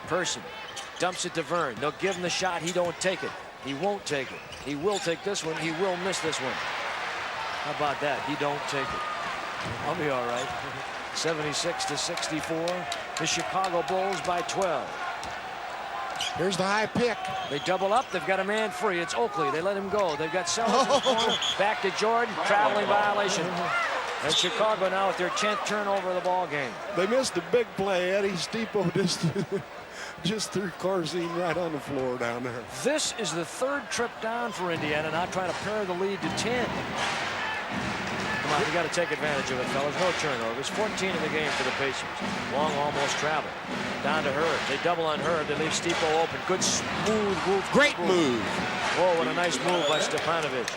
Person dumps it to Vern. They'll give him the shot. He don't take it. He won't take it. He will take this one. He will miss this one. How about that? He don't take it. I'll be all right. 76-64. The Chicago Bulls by 12. Here's the high pick. They double up. They've got a man free. It's Oakley. They let him go. They've got Sellers in the corner. Back to Jordan. Traveling violation. And Chicago now with their 10th turnover of the ball game. They missed a big play. Eddie Steepo just threw Corzine right on the floor down there. This is the 3rd trip down for Indiana, now trying to pare the lead to 10. Come on, you got to take advantage of it, fellas. No turnovers. 14 in the game for the Pacers. Long almost travel. Down to Hurd. They double on Hurd. They leave Steepo open. Good smooth move. Great move. Whoa, what a nice move by Stepanovic.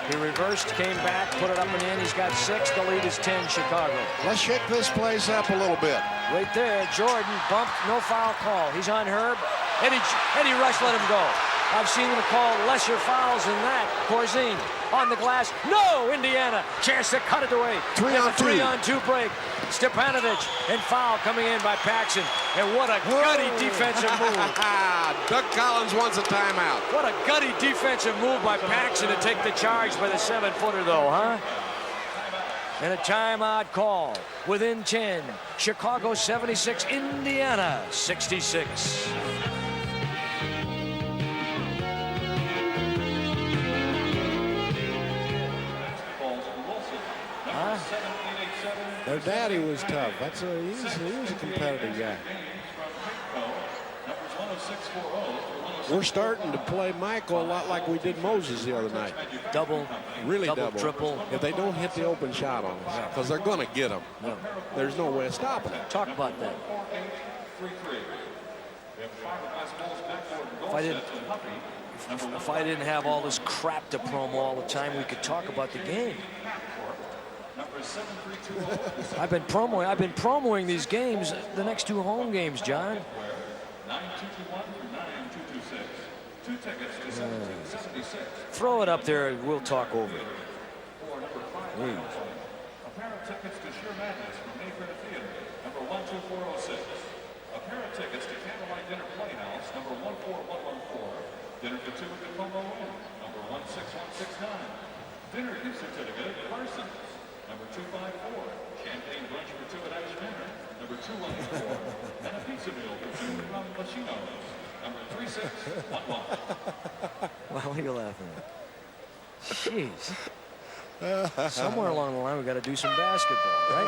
He reversed, came back, put it up and in. He's got 6. The lead is 10, Chicago. Let's shake this place up a little bit. Right there, Jordan bumped, no foul call. He's on Herb. Eddie Rush let him go. I've seen him call lesser fouls than that. Corzine on the glass. No, Indiana. Chance to cut it away. 3-on-2 break. Stepanovic and foul coming in by Paxson. And what a gutty defensive move. Doug Collins wants a timeout. What a gutty defensive move by Paxson to take the charge by the 7-footer, though, huh? And a timeout call within 10. Chicago 76, Indiana 66. Their daddy was tough. He was a competitive guy. We're starting to play Michael a lot like we did Moses the other night. Double, triple. If they don't hit the open shot on us, because they're going to get them. No. There's no way of stopping it. Talk about that. If I didn't have all this crap to promo all the time, we could talk about the game. I've been promoing these games, the next 2 home games, John. Throw it up there and we'll talk over it. A pair of tickets to Sheer Madness from Mayfair Theater, number 12406. A pair of tickets to Candlelight Dinner Playhouse, number 14114. Dinner for 2 at the Como Inn, number 16169. Dinner gift certificate at Parsons, number 254. Champagne brunch for 2 at Irish Manor, number 214. And a pizza meal for 2 from Machino's, number 3611. Well, what are you laughing at? Jeez. Somewhere along the line, we got to do some basketball, right?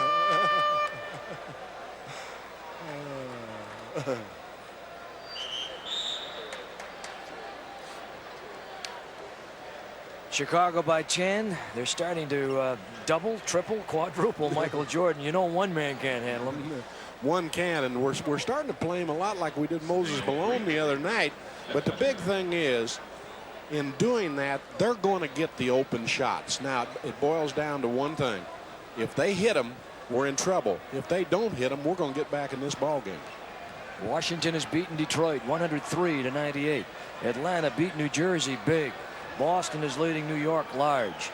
Chicago by 10. They're starting to double, triple, quadruple Michael Jordan. You know one man can't handle him. One can, and we're starting to play him a lot like we did Moses Malone the other night. But the big thing is, in doing that, they're going to get the open shots. Now, it boils down to one thing. If they hit them, we're in trouble. If they don't hit them, we're going to get back in this ball game. Washington has beaten Detroit 103-98. Atlanta beat New Jersey big. Boston is leading New York large.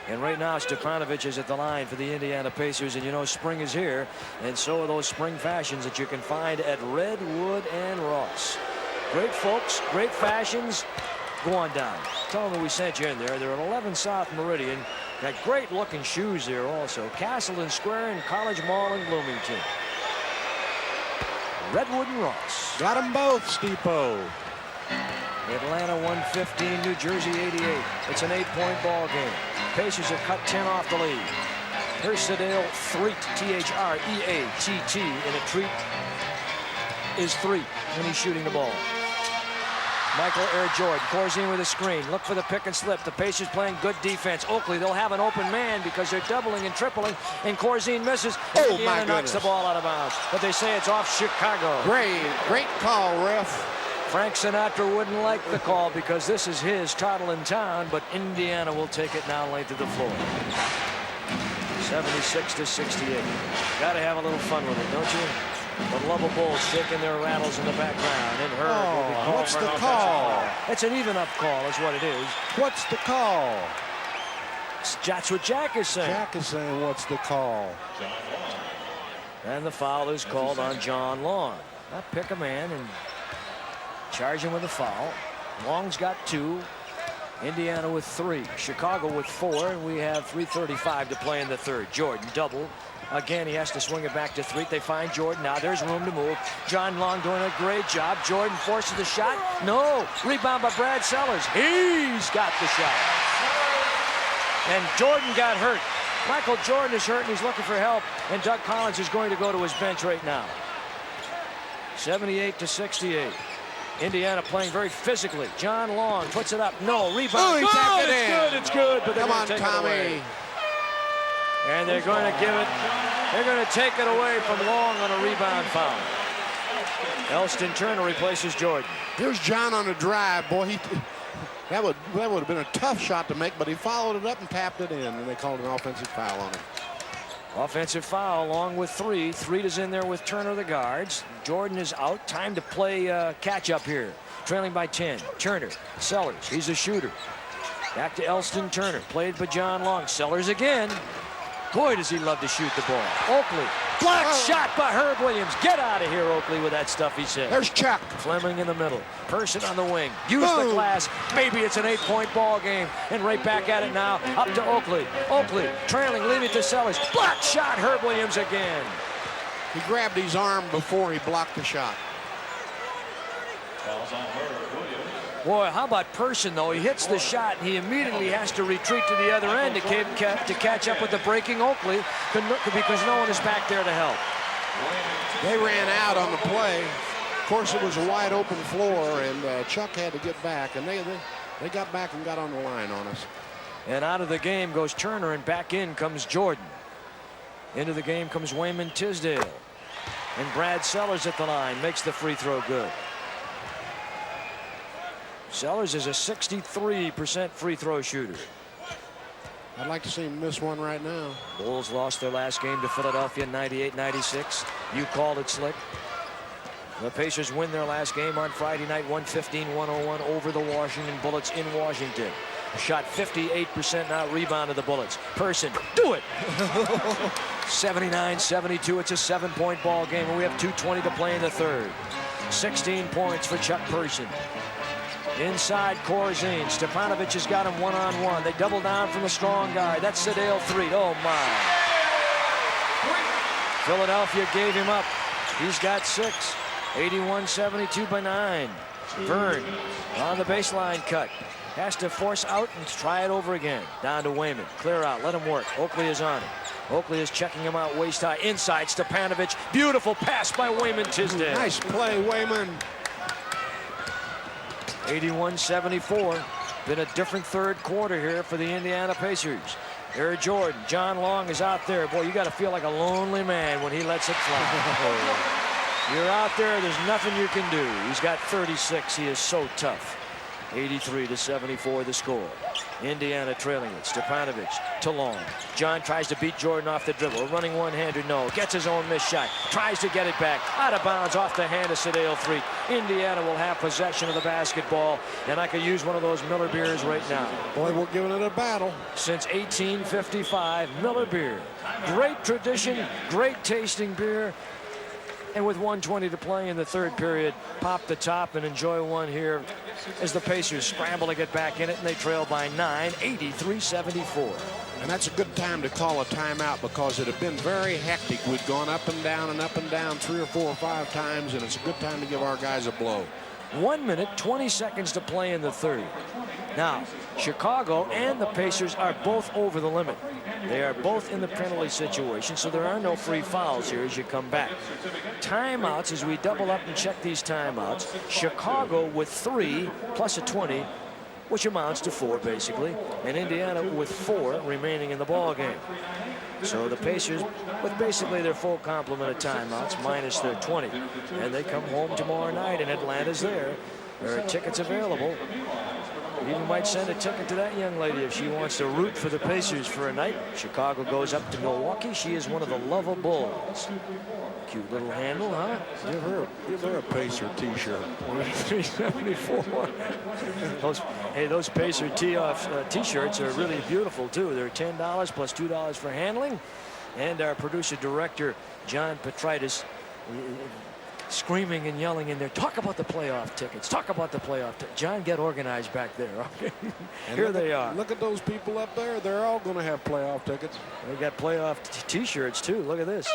And right now, Stepanovic is at the line for the Indiana Pacers. And you know, spring is here. And so are those spring fashions that you can find at Redwood and Ross. Great folks, great fashions. Go on down. Tell them that we sent you in there. They're at 11 South Meridian. Got great looking shoes there also. Castleton Square and College Mall in Bloomington. Redwood and Ross. Got them both, Steepo. Atlanta 115, New Jersey 88. It's an 8-point ball game. Pacers have cut 10 off the lead. Here's Sedale Threat, T-H-R-E-A-T-T, and a treat is 3 when he's shooting the ball. Michael Air Jordan, Corzine with a screen. Look for the pick and slip. The Pacers playing good defense. Oakley, they'll have an open man because they're doubling and tripling, and Corzine misses. Oh, Indiana my goodness. knocks the ball out of bounds. But they say it's off Chicago. Great call, ref. Frank Sinatra wouldn't like the call because this is his title in town, but Indiana will take it now late to the floor. 76-68. Got to have a little fun with it, don't you? The Lubbock Bulls shaking their rattles in the background. And Herb will be called what's for the an call? offensive foul. It's an even-up call is what it is. What's the call? That's what Jack is saying. Jack is saying, what's the call? And the foul is called on John Long. Now pick a man and charge him with a foul. Long's got 2. Indiana with 3. Chicago with 4. And we have 3:35 to play in the third. Jordan double. Again, he has to swing it back to Threet. They find Jordan. Now there's room to move. John Long doing a great job. Jordan forces the shot. No. Rebound by Brad Sellers. He's got the shot. And Jordan got hurt. Michael Jordan is hurt and he's looking for help. And Doug Collins is going to go to his bench right now. 78-68. Indiana playing very physically. John Long puts it up. No. Rebound. Oh, he tapped it it's in. good. It's good. But they're Come going on, to take Tommy. it away. And they're going to give it. They're going to take it away from Long on a rebound foul. Elston Turner replaces Jordan. Here's John on the drive. Boy, that would have been a tough shot to make, but he followed it up and tapped it in, and they called an offensive foul on him. Offensive foul along with Threet. Threet is in there with Turner, the guards. Jordan is out. Time to play catch up here. Trailing by 10. Turner, Sellers, he's a shooter. Back to Elston Turner, played by John Long. Sellers again. Boy, does he love to shoot the ball. Oakley, blocked shot by Herb Williams. Get out of here, Oakley, with that stuff, he said. There's Chuck. Fleming in the middle. Person on the wing. Use the glass. Maybe it's an 8-point ball game. And right back at it now. Up to Oakley. Oakley trailing, leaving to Sellers. Blocked shot, Herb Williams again. He grabbed his arm before he blocked the shot. Fouls on Herb Williams. Boy, how about Person, though? He hits the shot, and he immediately has to retreat to the other end to catch up with the breaking Oakley because no one is back there to help. They ran out on the play. Of course, it was a wide open floor, and Chuck had to get back, and they got back and got on the line on us. And out of the game goes Turner, and back in comes Jordan. Into the game comes Wayman Tisdale. And Brad Sellers at the line makes the free throw good. Sellers is a 63% free throw shooter. I'd like to see him miss one right now. Bulls lost their last game to Philadelphia 98-96. You called it, Slick. The Pacers win their last game on Friday night 115-101 over the Washington Bullets in Washington. Shot 58%, now rebounded the Bullets. Person, do it! 79-72, it's a 7-point ball game, and we have 2:20 to play in the third. 16 points for Chuck Person. Inside Corzine. Stepanovic has got him one-on-one. They double down from the strong guy. That's Sedale Threet. Oh, my. Philadelphia gave him up. He's got 6. 81-72 by 9. Vern on the baseline cut. Has to force out and try it over again. Down to Wayman. Clear out. Let him work. Oakley is on it. Oakley is checking him out waist high. Inside Stepanovic. Beautiful pass by Wayman Tisdale. Nice play, Wayman. 81-74. Been a different third quarter here for the Indiana Pacers. Here Jordan. John Long is out there. Boy, you got to feel like a lonely man when he lets it fly. You're out there. There's nothing you can do. He's got 36. He is so tough. 83-74 the score. Indiana trailing it. Stepanovic to Long. John tries to beat Jordan off the dribble. Running one-hander, no. Gets his own missed shot. Tries to get it back. Out of bounds off the hand of Sedale Threet. Indiana will have possession of the basketball, and I could use one of those Miller beers right now. Boy, we're giving it a battle. Since 1855, Miller beer. Great tradition, great tasting beer. And with 1:20 to play in the third period, pop the top and enjoy one here as the Pacers scramble to get back in it, and they trail by 9, 83-74. And that's a good time to call a timeout because it had been very hectic. We'd gone up and down 3 or 4 or 5 times, and it's a good time to give our guys a blow. 1 minute, 20 seconds to play in the third. Now, Chicago and the Pacers are both over the limit. They are both in the penalty situation, so there are no free fouls here as you come back. Timeouts, as we double up and check these timeouts, Chicago with 3 plus a 20, which amounts to 4 basically, and Indiana with 4 remaining in the ball game. So the Pacers with basically their full complement of timeouts minus their 20, and they come home tomorrow night, and Atlanta's there. There are tickets available. We even might send a ticket to that young lady if she wants to root for the Pacers for a night. Chicago goes up to Milwaukee. She is one of the Lova Bulls. Cute little handle, huh? Give her a Pacer t-shirt. 374. Those Pacer t-shirts are really beautiful too. They're $10 plus $2 for handling. And our producer director John Petritis screaming and yelling in there. Talk about the playoff tickets. Talk about the playoff tickets. John, get organized back there. Okay. Here they are. Look at those people up there. They're all going to have playoff tickets. They got playoff T-shirts too. Look at this.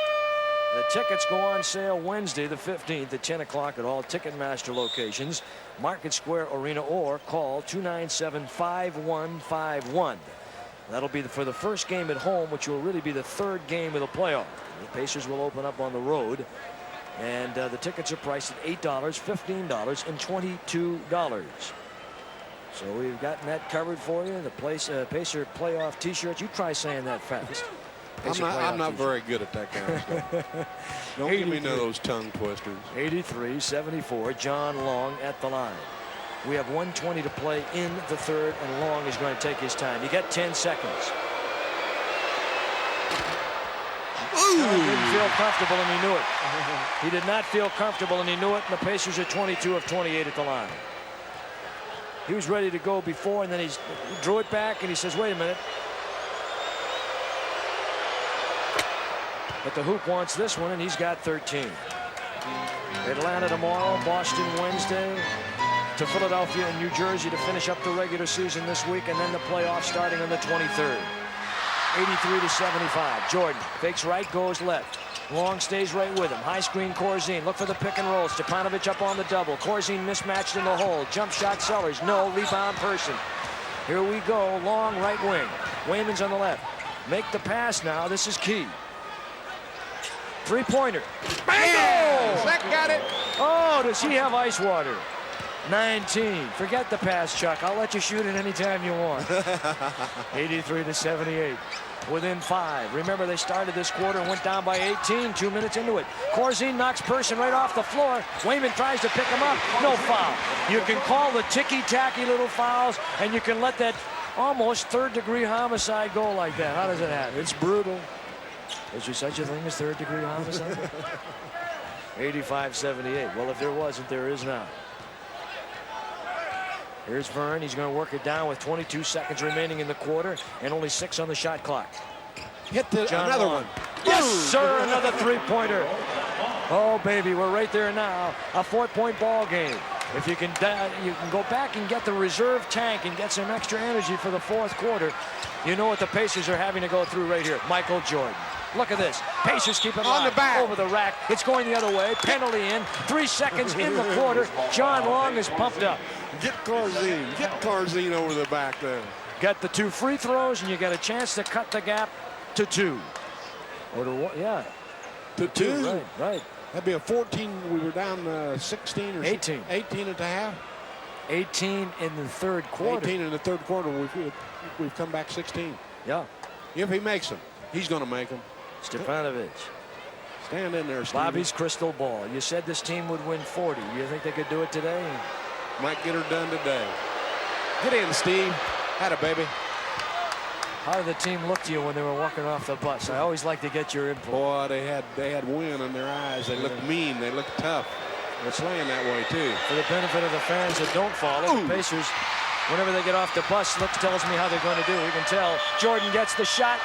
The tickets go on sale Wednesday the 15th at 10 o'clock at all Ticketmaster locations, Market Square Arena, or call 297-5151. That'll be for the first game at home, which will really be the third game of the playoff. The Pacers will open up on the road, and the tickets are priced at $8, $15, and $22. So we've gotten that covered for you. The Pacer playoff T-shirts. You try saying that fast. I'm not very good at that kind of stuff. Don't give me none of those tongue twisters. 83-74. John Long at the line. We have 1:20 to play in the third, and Long is going to take his time. You get 10 seconds. He didn't feel comfortable, and he knew it. He did not feel comfortable, and he knew it. And the Pacers are 22 of 28 at the line. He was ready to go before, and then he drew it back, and he says, wait a minute. But the Hoop wants this one, and he's got 13. Atlanta tomorrow, Boston Wednesday, to Philadelphia and New Jersey to finish up the regular season this week, and then the playoffs starting on the 23rd. 83-75. Jordan fakes right, goes left. Long stays right with him. High screen, Corzine. Look for the pick and roll. Stepanovic up on the double. Corzine mismatched in the hole. Jump shot, Sellers. No. Rebound, Person. Here we go. Long right wing. Wayman's on the left. Make the pass now. This is key. Three-pointer. Bingo! Zach got it. Oh, does he have ice water? 19. Forget the pass, Chuck. I'll let you shoot it anytime you want. 83-78. Within 5. Remember, they started this quarter and went down by 18, 2 minutes into it. Corzine knocks Person right off the floor. Wayman tries to pick him up. No foul. You can call the ticky-tacky little fouls, and you can let that almost third-degree homicide go like that. How does it happen? It's brutal. Is there such a thing as third-degree homicide? 85-78. Well, if there wasn't, there is now. Here's Vern. He's going to work it down with 22 seconds remaining in the quarter and only 6 on the shot clock. Hit another one. Yes, sir. Another three-pointer. Oh, baby, we're right there now. A 4-point ball game. If you can go back and get the reserve tank and get some extra energy for the fourth quarter, you know what the Pacers are having to go through right here. Michael Jordan. Look at this. Pacers keep it on the back. Over the rack. It's going the other way. Penalty in. 3 seconds in the quarter. John Long is pumped up. Get Corzine. Get Corzine over the back there. Got the 2 free throws, and you got a chance to cut the gap to 2. Or to 1, yeah. To 2. Right. That'd be a 14. We were down 16 or 18. 18 at the half. 18 in the third quarter. 18 in the third quarter. We've come back 16. Yeah. If he makes them, he's going to make them. Stepanovic. Stand in there, Steve. Bobby's crystal ball. You said this team would win 40. You think they could do it today? Might get her done today. Get in, Steve. Atta baby. How did the team look to you when they were walking off the bus? I always like to get your input. Boy, they had wind in their eyes. They looked mean. They looked tough. They're playing that way, too. For the benefit of the fans that don't follow, the Pacers, whenever they get off the bus, tells me how they're going to do. You can tell Jordan gets the shot.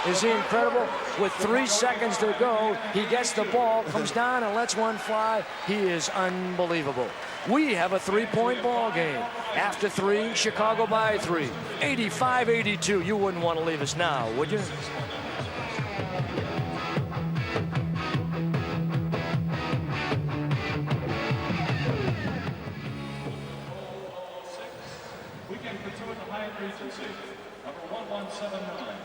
Is he incredible? With 3 seconds to go, he gets the ball, comes down and lets one fly. He is unbelievable. We have a 3-point ball game. After 3, Chicago by 3. 85-82. You wouldn't want to leave us now, would you? Weekend for 2 at the Hyatt Regency, number 1179.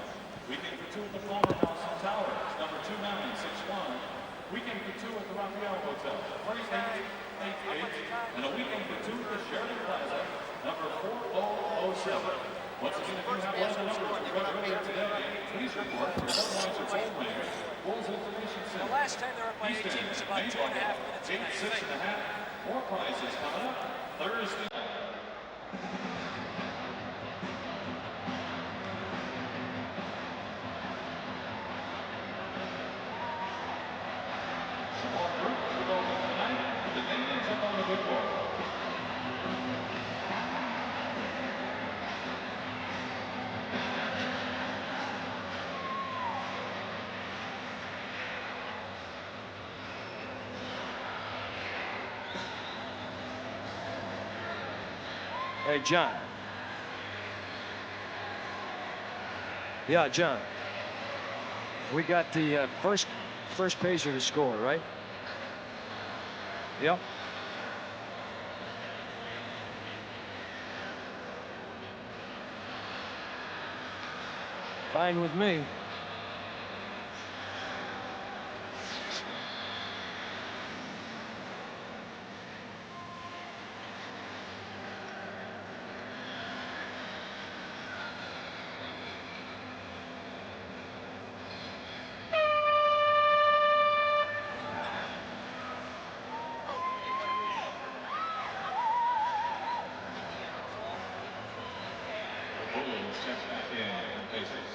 Weekend for 2 at the Palmer House in Towers, number 2961. Weekend for 2 at the Raphael Hotel, 3888. And a weekend for 2 at the Sheraton Plaza, number 4007. Once again, if you have one of the numbers you're going to go there today, please report for Budweiser Toll Mayor, Bulls Information Center. The last time they were up by 18 was about 2.5 minutes in, I think. 6.5. More prizes coming up Thursday night. Hey, John. Yeah, John. We got the first Pacer to score, right? Yep. Fine with me. Checks back in for the Pacers.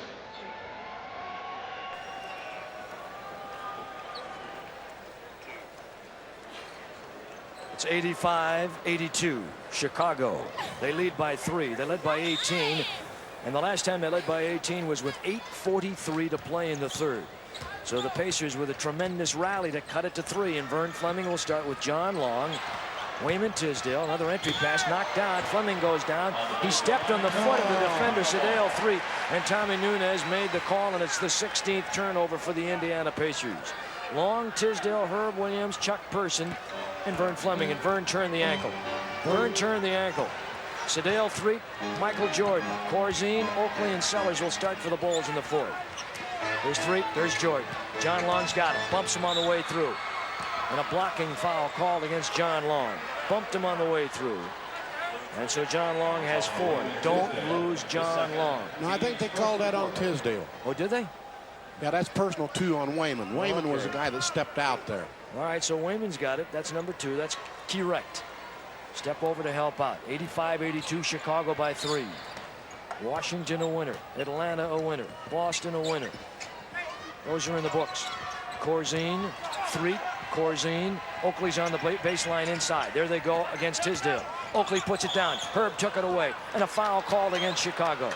It's 85-82. Chicago. They lead by 3. They led by 18. And the last time they led by 18 was with 8:43 to play in the third. So the Pacers with a tremendous rally to cut it to 3. And Vern Fleming will start with John Long. Wayman Tisdale, another entry pass knocked down. Fleming goes down. He stepped on the foot of the defender, Sedale 3. And Tommy Nunez made the call, and it's the 16th turnover for the Indiana Pacers. Long, Tisdale, Herb Williams, Chuck Person, and Vern Fleming. And Vern turned the ankle. Vern turned the ankle. Sedale 3, Michael Jordan, Corzine, Oakley, and Sellers will start for the Bulls in the fourth. There's 3, there's Jordan. John Long's got him, bumps him on the way through. And a blocking foul called against John Long. Bumped him on the way through. And so John Long has 4. Don't lose John Long. No, I think they called that on Tisdale. Oh, did they? Yeah, that's personal 2 on Wayman. Wayman was the guy that stepped out there. All right, so Wayman's got it. That's number 2. That's correct. Step over to help out. 85-82, Chicago by 3. Washington a winner. Atlanta a winner. Boston a winner. Those are in the books. Corzine, 3. Corzine. Oakley's on the baseline inside. There they go against Tisdale. Oakley puts it down. Herb took it away. And a foul called against Chicago.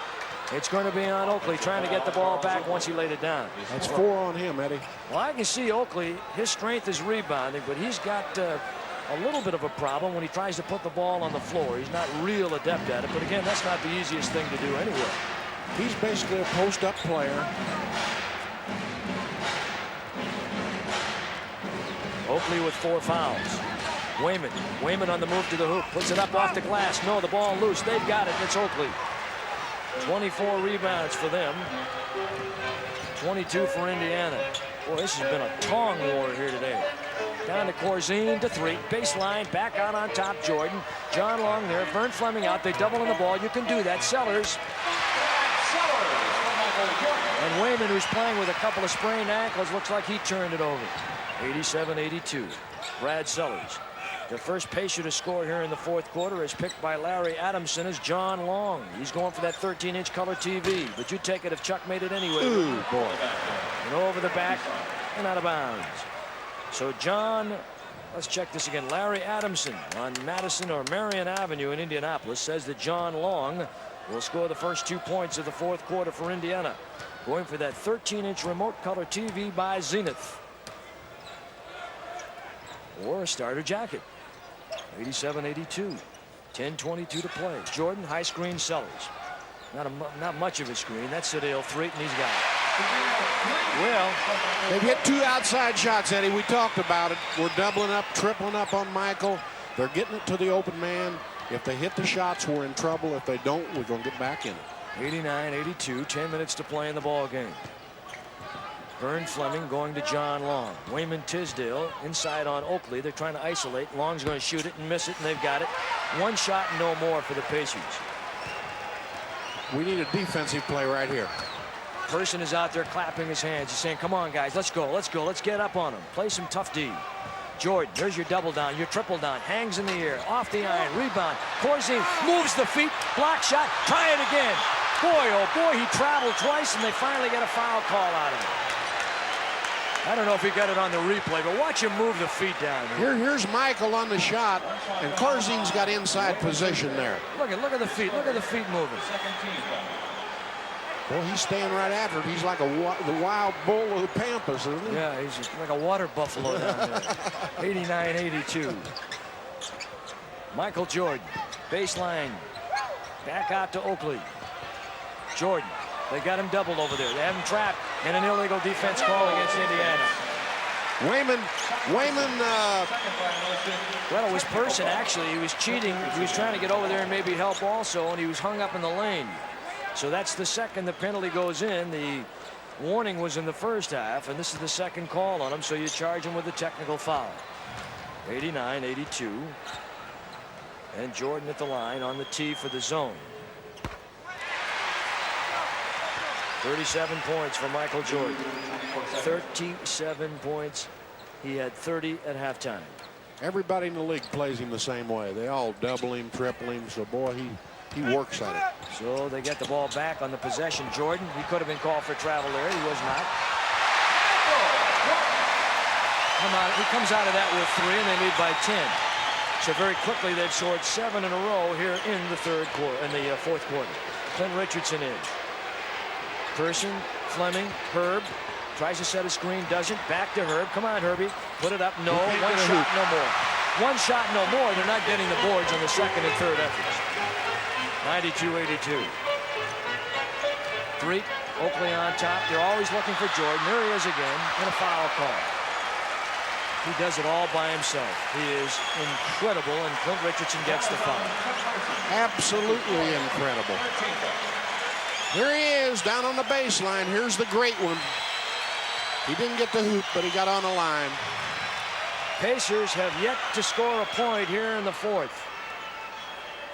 It's going to be on Oakley trying to get the ball back once he laid it down. That's 4 on him, Eddie. Well, I can see Oakley, his strength is rebounding, but he's got a little bit of a problem when he tries to put the ball on the floor. He's not real adept at it, but again, that's not the easiest thing to do anyway. He's basically a post-up player. Oakley with 4 fouls. Wayman on the move to the hoop. Puts it up off the glass. No, the ball loose. They've got it. It's Oakley. 24 rebounds for them. 22 for Indiana. Boy, this has been a tong war here today. Down to Corzine to 3. Baseline. Back out on top. Jordan. John Long there. Vern Fleming out. They double in the ball. You can do that. Sellers. And Wayman, who's playing with a couple of sprained ankles, looks like he turned it over. 87-82. Brad Sellers. The first Pacer to score here in the fourth quarter is picked by Larry Adamson as John Long. He's going for that 13-inch color TV, but you take it if Chuck made it anyway. Ooh, boy. And over the back and out of bounds. So John, let's check this again. Larry Adamson on Madison or Marion Avenue in Indianapolis says that John Long will score the first 2 points of the fourth quarter for Indiana. Going for that 13-inch remote color TV by Zenith. Or a starter jacket. 87-82. 10:22 to play. Jordan, high screen, Sellers. Not much of a screen. That's Sedale 3, and he's got it. Well, they've hit 2 outside shots, Eddie. We talked about it. We're doubling up, tripling up on Michael. They're getting it to the open man. If they hit the shots, we're in trouble. If they don't, we're going to get back in it. 89-82. 10 minutes to play in the ball game. Vern Fleming going to John Long. Wayman Tisdale inside on Oakley. They're trying to isolate. Long's going to shoot it and miss it, and they've got it. 1 shot and no more for the Pacers. We need a defensive play right here. Person is out there clapping his hands. He's saying, come on, guys, let's go, let's go. Let's get up on them. Play some tough D. Jordan, there's your double down, your triple down. Hangs in the air, off the iron, rebound. Corzine moves the feet, block shot, try it again. Boy, oh boy, he traveled twice, and they finally get a foul call out of him. I don't know if he got it on the replay, but watch him move the feet down here. Here's Michael on the shot, and Corzine's got inside position there. Look at the feet. Look at the feet moving. Well, he's staying right after it. He's like the wild bull of the Pampas, isn't he? Yeah, he's like a water buffalo down there. 89-82. Michael Jordan, baseline, Back out to Oakley. Jordan. They got him doubled over there. They have him trapped, and an illegal defense call against Indiana. Wayman, well, it was Person, actually. He was cheating. He was trying to get over there and maybe help also, and he was hung up in the lane. So that's the second the penalty goes in. The warning was in the first half, and this is the second call on him, so you charge him with a technical foul. 89-82. And Jordan at the line on the tee for the zone. 37 points for Michael Jordan. 37 points. He had 30 at halftime. everybody in the league plays him the same way. They all double him, triple him. So, boy, he works at it. So they get the ball back on the possession. Jordan, he could have been called for travel there. He was not. He comes out of that with 3, and they lead by 10. So very quickly they've scored 7 in a row here in the fourth quarter. Clint Richardson in. Person, Fleming, Herb tries to set a screen, doesn't. Back to Herb. Come on, Herbie. Put it up. No. One shot, no more. One shot, no more. They're not getting the boards on the second and third efforts. 92-82. Threet, Oakley on top. They're always looking for Jordan. There he is again, and a foul call. He does it all by himself. He is incredible, and Clint Richardson gets the foul. Absolutely incredible. Here he is down on the baseline. Here's the great one. He didn't get the hoop, but he got on the line. Pacers have yet to score a point here in the fourth.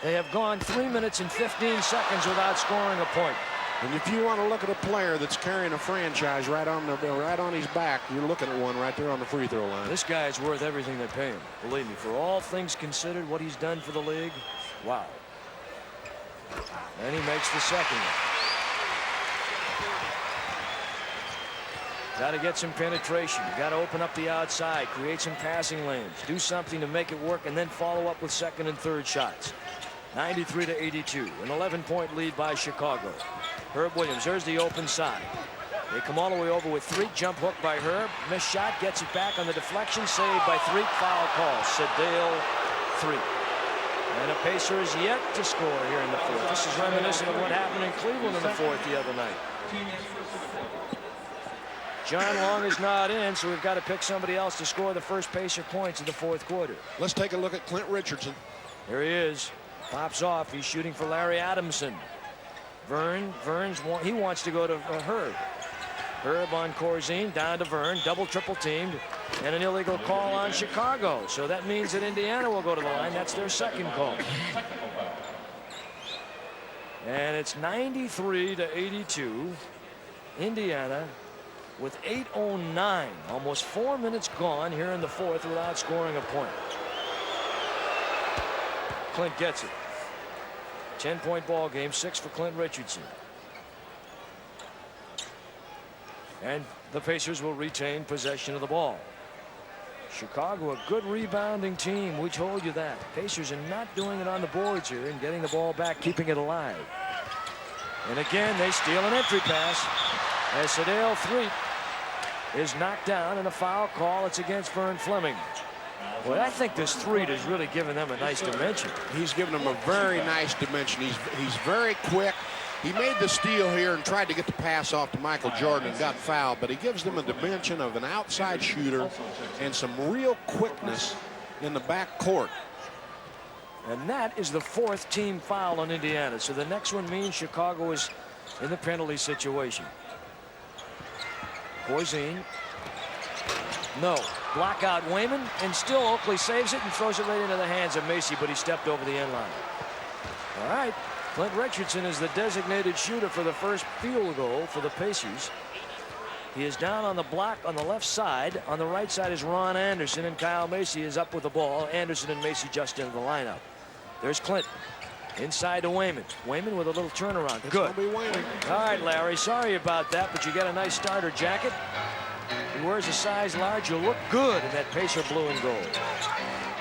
They have gone 3 minutes and 15 seconds without scoring a point. And if you want to look at a player that's carrying a franchise right on his back, you're looking at one right there on the free throw line. This guy is worth everything they pay him. Believe me, for all things considered, what he's done for the league, wow. And he makes the second one. Got to get some penetration. You got to open up the outside, create some passing lanes, do something to make it work, and then follow up with second and third shots. 93-82, an 11-point lead by Chicago. Herb Williams, there's the open side. They come all the way over with Threet, jump hook by Herb, missed shot, gets it back on the deflection, saved by Threet, foul call, Sedale Threet. And the Pacers yet to score here in the fourth. This is reminiscent of what happened in Cleveland in the fourth the other night. John Long is not in, so we've got to pick somebody else to score the first Pacer points in the fourth quarter. Let's take a look at Clint Richardson. There he is. Pops off. He's shooting for Larry Adamson. He wants to go to Herb. Herb on Corzine, down to Vern, double triple teamed, and an illegal call on Chicago. So that means that Indiana will go to the line. That's their second call. And it's 93-82. Indiana with 8:09, almost 4 minutes gone here in the fourth without scoring a point. Clint gets it. 10-point ball game, 6 for Clint Richardson. And the Pacers will retain possession of the ball. Chicago, a good rebounding team. We told you that. Pacers are not doing it on the boards here and getting the ball back, keeping it alive. And again, they steal an entry pass as Sedale Threet is knocked down, and a foul call. It's against Vern Fleming. Well, I think this Threet is really giving them a nice dimension. He's giving them a very nice dimension. He's very quick. He made the steal here and tried to get the pass off to Michael Jordan and got fouled, but he gives them a dimension of an outside shooter and some real quickness in the back court. And that is the fourth team foul on Indiana. So the next one means Chicago is in the penalty situation. Corzine. No. Block out Wayman, and still Oakley saves it and throws it right into the hands of Macy, but he stepped over the end line. All right. Clint Richardson is the designated shooter for the first field goal for the Pacers. He is down on the block on the left side. On the right side is Ron Anderson, and Kyle Macy is up with the ball. Anderson and Macy just into the lineup. There's Clint. Inside to Wayman. Wayman with a little turnaround. Good. All right, Larry. Sorry about that, but you got a nice starter jacket. He wears a size large. You'll look good in that Pacer blue and gold.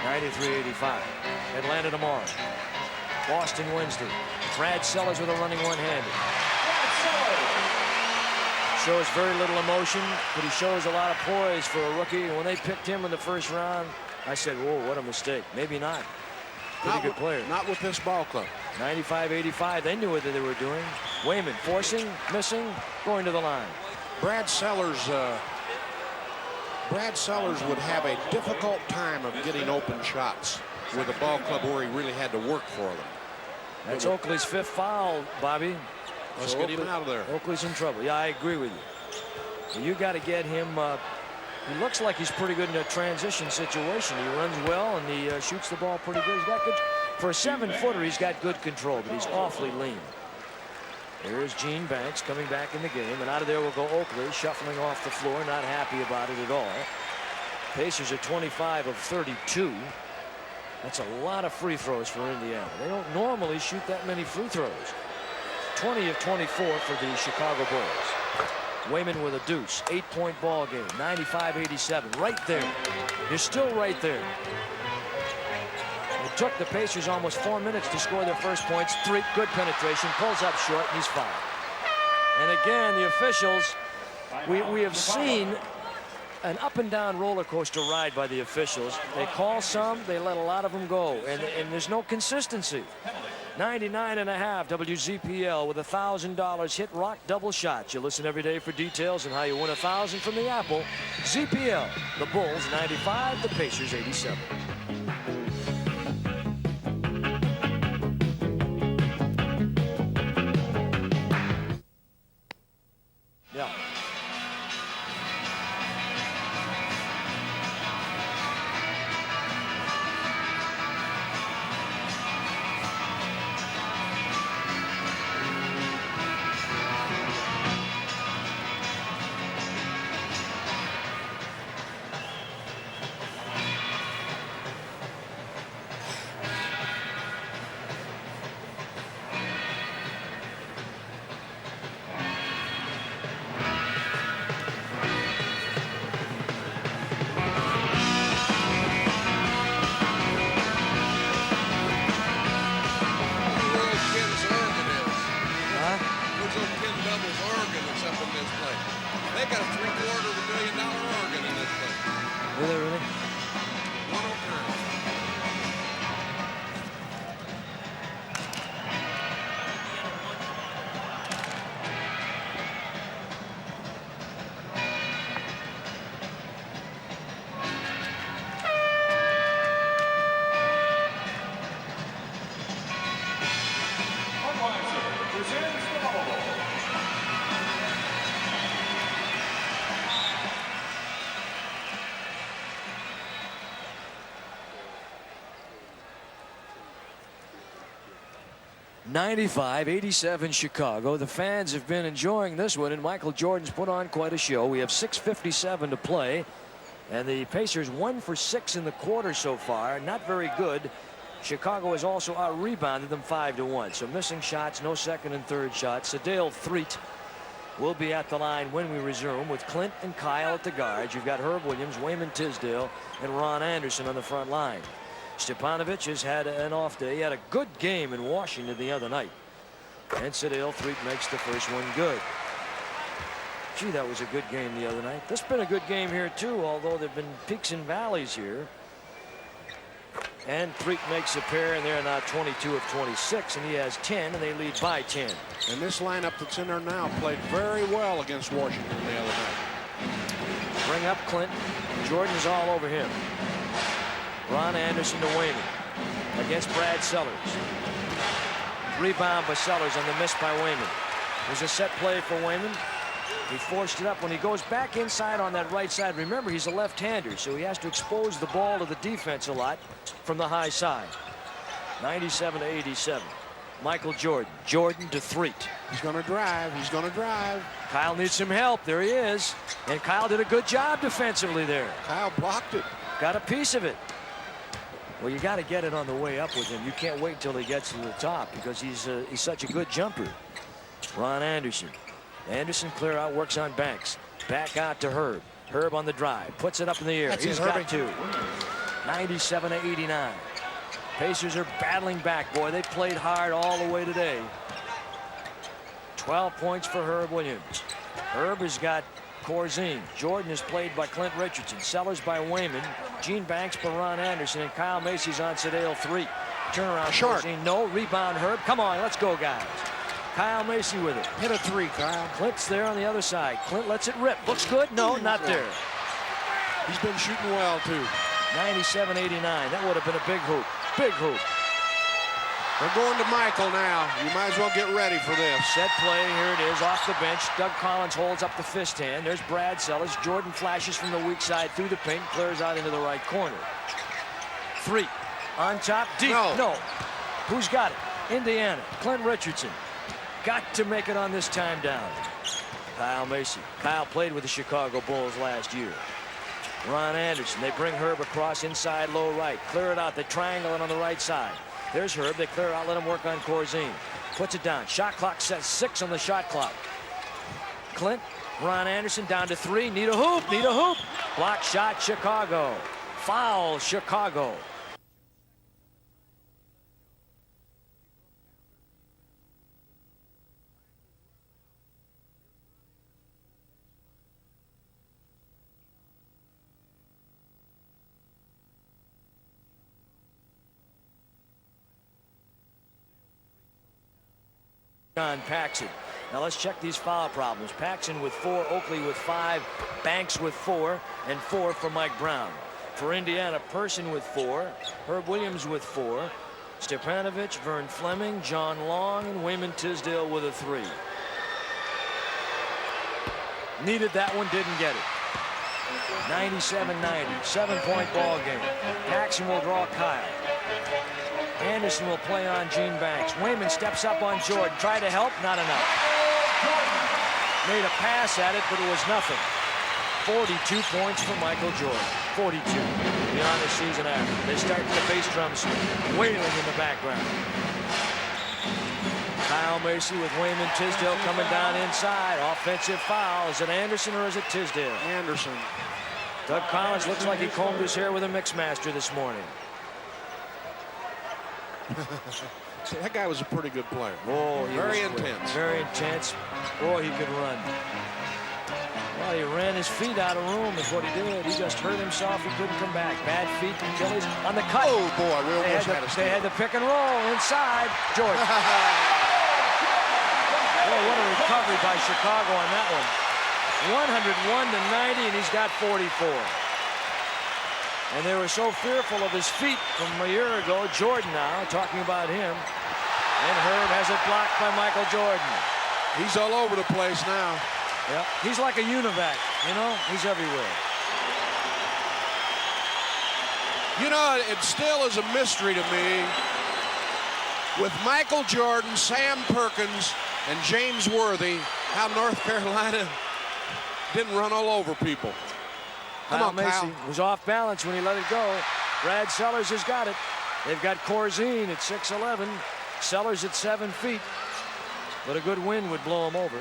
93-85. Atlanta tomorrow. Boston Wednesday. Brad Sellers with a running one-handed. Shows very little emotion, but he shows a lot of poise for a rookie. And when they picked him in the first round, I said, whoa, what a mistake. Maybe not. Pretty good player. Not with this ball club. 95-85, they knew what they were doing. Wayman forcing, missing, going to the line. Brad Sellers would have a difficult time of getting open shots with a ball club where he really had to work for them. That's Oakley's 5th foul, Bobby. Let's get him out of there. Oakley's in trouble. Yeah, I agree with you. You got to get him. He looks like he's pretty good in a transition situation. He runs well and he shoots the ball pretty good. He's got good. For a 7-footer, he's got good control, but he's awfully lean. Here's Gene Banks coming back in the game, and out of there will go Oakley, shuffling off the floor, not happy about it at all. Pacers are 25 of 32. That's a lot of free throws for Indiana. They don't normally shoot that many free throws. 20 of 24 for the Chicago Bulls. Wayman with a deuce, 8-point ball game, 95-87, right there. You're still right there. It took the Pacers almost 4 minutes to score their first points. Three, good penetration, pulls up short, and he's fouled. And again, the officials, we have seen an up and down roller coaster ride by the officials. They call some, they let a lot of them go, and there's no consistency. 99.5 WZPL with $1,000 hit rock double shots. You listen every day for details on how you win $1,000 from the Apple. ZPL, the Bulls 95, the Pacers 87. Yeah. (95-87) Chicago. The fans have been enjoying this one, and Michael Jordan's put on quite a show. We have 6:57 to play, and the Pacers 1 for 6 in the quarter so far. Not very good. Chicago has also out-rebounded them 5-1. So missing shots, no second and third shots. Sadale Threet will be at the line when we resume with Clint and Kyle at the guards. You've got Herb Williams, Wayman Tisdale, and Ron Anderson on the front line. Stepanovic has had an off day. He had a good game in Washington the other night. And Sadale Threet makes the first one good. Gee, that was a good game the other night. This has been a good game here, too, although there have been peaks and valleys here. And Threet makes a pair, and they're now 22 of 26, and he has 10, and they lead by 10. And this lineup that's in there now played very well against Washington the other night. Bring up Clint. Jordan's all over him. Ron Anderson to Wayman against Brad Sellers. Rebound by Sellers on the miss by Wayman. There's a set play for Wayman. He forced it up. When he goes back inside on that right side, remember, he's a left-hander, so he has to expose the ball to the defense a lot from the high side. 97-87. Michael Jordan. Jordan to Threet. He's going to drive. He's going to drive. Kyle needs some help. There he is. And Kyle did a good job defensively there. Kyle blocked it. Got a piece of it. Well, you got to get it on the way up with him. You can't wait until he gets to the top because he's such a good jumper. Ron Anderson. Anderson clear out, works on Banks. Back out to Herb. Herb on the drive. Puts it up in the air. He's got two. 97-89. Pacers are battling back, boy. They played hard all the way today. 12 points for Herb Williams. Herb has got Corzine. Jordan is played by Clint Richardson. Sellers by Wayman. Gene Banks by Ron Anderson. And Kyle Macy's on Sadale Threet. turnaround. Short. No, rebound Herb. Come on, let's go, guys. Kyle Macy with it. Hit a three, Kyle. Clint's there on the other side. Clint lets it rip. Looks good. No, not there. He's been shooting well, too. 97-89. That would have been a big hoop. Big hoop. They're going to Michael now. You might as well get ready for this. Set play. Here it is off the bench. Doug Collins holds up the fist hand. There's Brad Sellers. Jordan flashes from the weak side through the paint. Clears out into the right corner. Three. On top. Deep. No. Who's got it? Indiana. Clint Richardson. Got to make it on this time down. Kyle Macy. Kyle played with the Chicago Bulls last year. Ron Anderson. They bring Herb across inside low right. Clear it out. They triangle it on the right side. There's Herb. They clear out. Let him work on Corzine. Puts it down. Shot clock says 6 on the shot clock. Clint. Ron Anderson down to 3. Need a hoop. Need a hoop. Block shot Chicago. Foul Chicago. John Paxson. Now let's check these foul problems. Paxson with 4, Oakley with 5, Banks with 4, and 4 for Mike Brown. For Indiana, Person with 4, Herb Williams with 4, Stepanovic, Vern Fleming, John Long, and Wayman Tisdale with a 3. Needed that one, didn't get it. 97-90, 7-point ball game. Paxson will draw Kyle. Anderson will play on Gene Banks. Wayman steps up on Jordan. Try to help, not enough. Made a pass at it, but it was nothing. 42 points for Michael Jordan. 42 beyond the season average. They start the bass drums wailing in the background. Kyle Macy with Wayman Tisdale coming down inside. Offensive foul. Is it Anderson or is it Tisdale? Anderson. Doug Collins looks like he combed his hair with a Mixmaster this morning. That guy was a pretty good player. Oh, very intense. Very intense. Boy, he could run. Well, he ran his feet out of room is what he did. He just hurt himself. He couldn't come back. Bad feet, Achilles on the cut. Oh, boy. We almost had a steal. They had the pick and roll inside. George. Oh, what a recovery by Chicago on that one. 101-90, and he's got 44. And they were so fearful of his feet from a year ago. Jordan now talking about him. And Herb has it blocked by Michael Jordan. He's all over the place now. Yep. He's like a UNIVAC, you know? He's everywhere. You know, it still is a mystery to me. With Michael Jordan, Sam Perkins, and James Worthy, how North Carolina didn't run all over people. Kyle Macy was off balance when he let it go. Brad Sellers has got it. They've got Corzine at 6'11", Sellers at 7 feet. But a good wind would blow him over.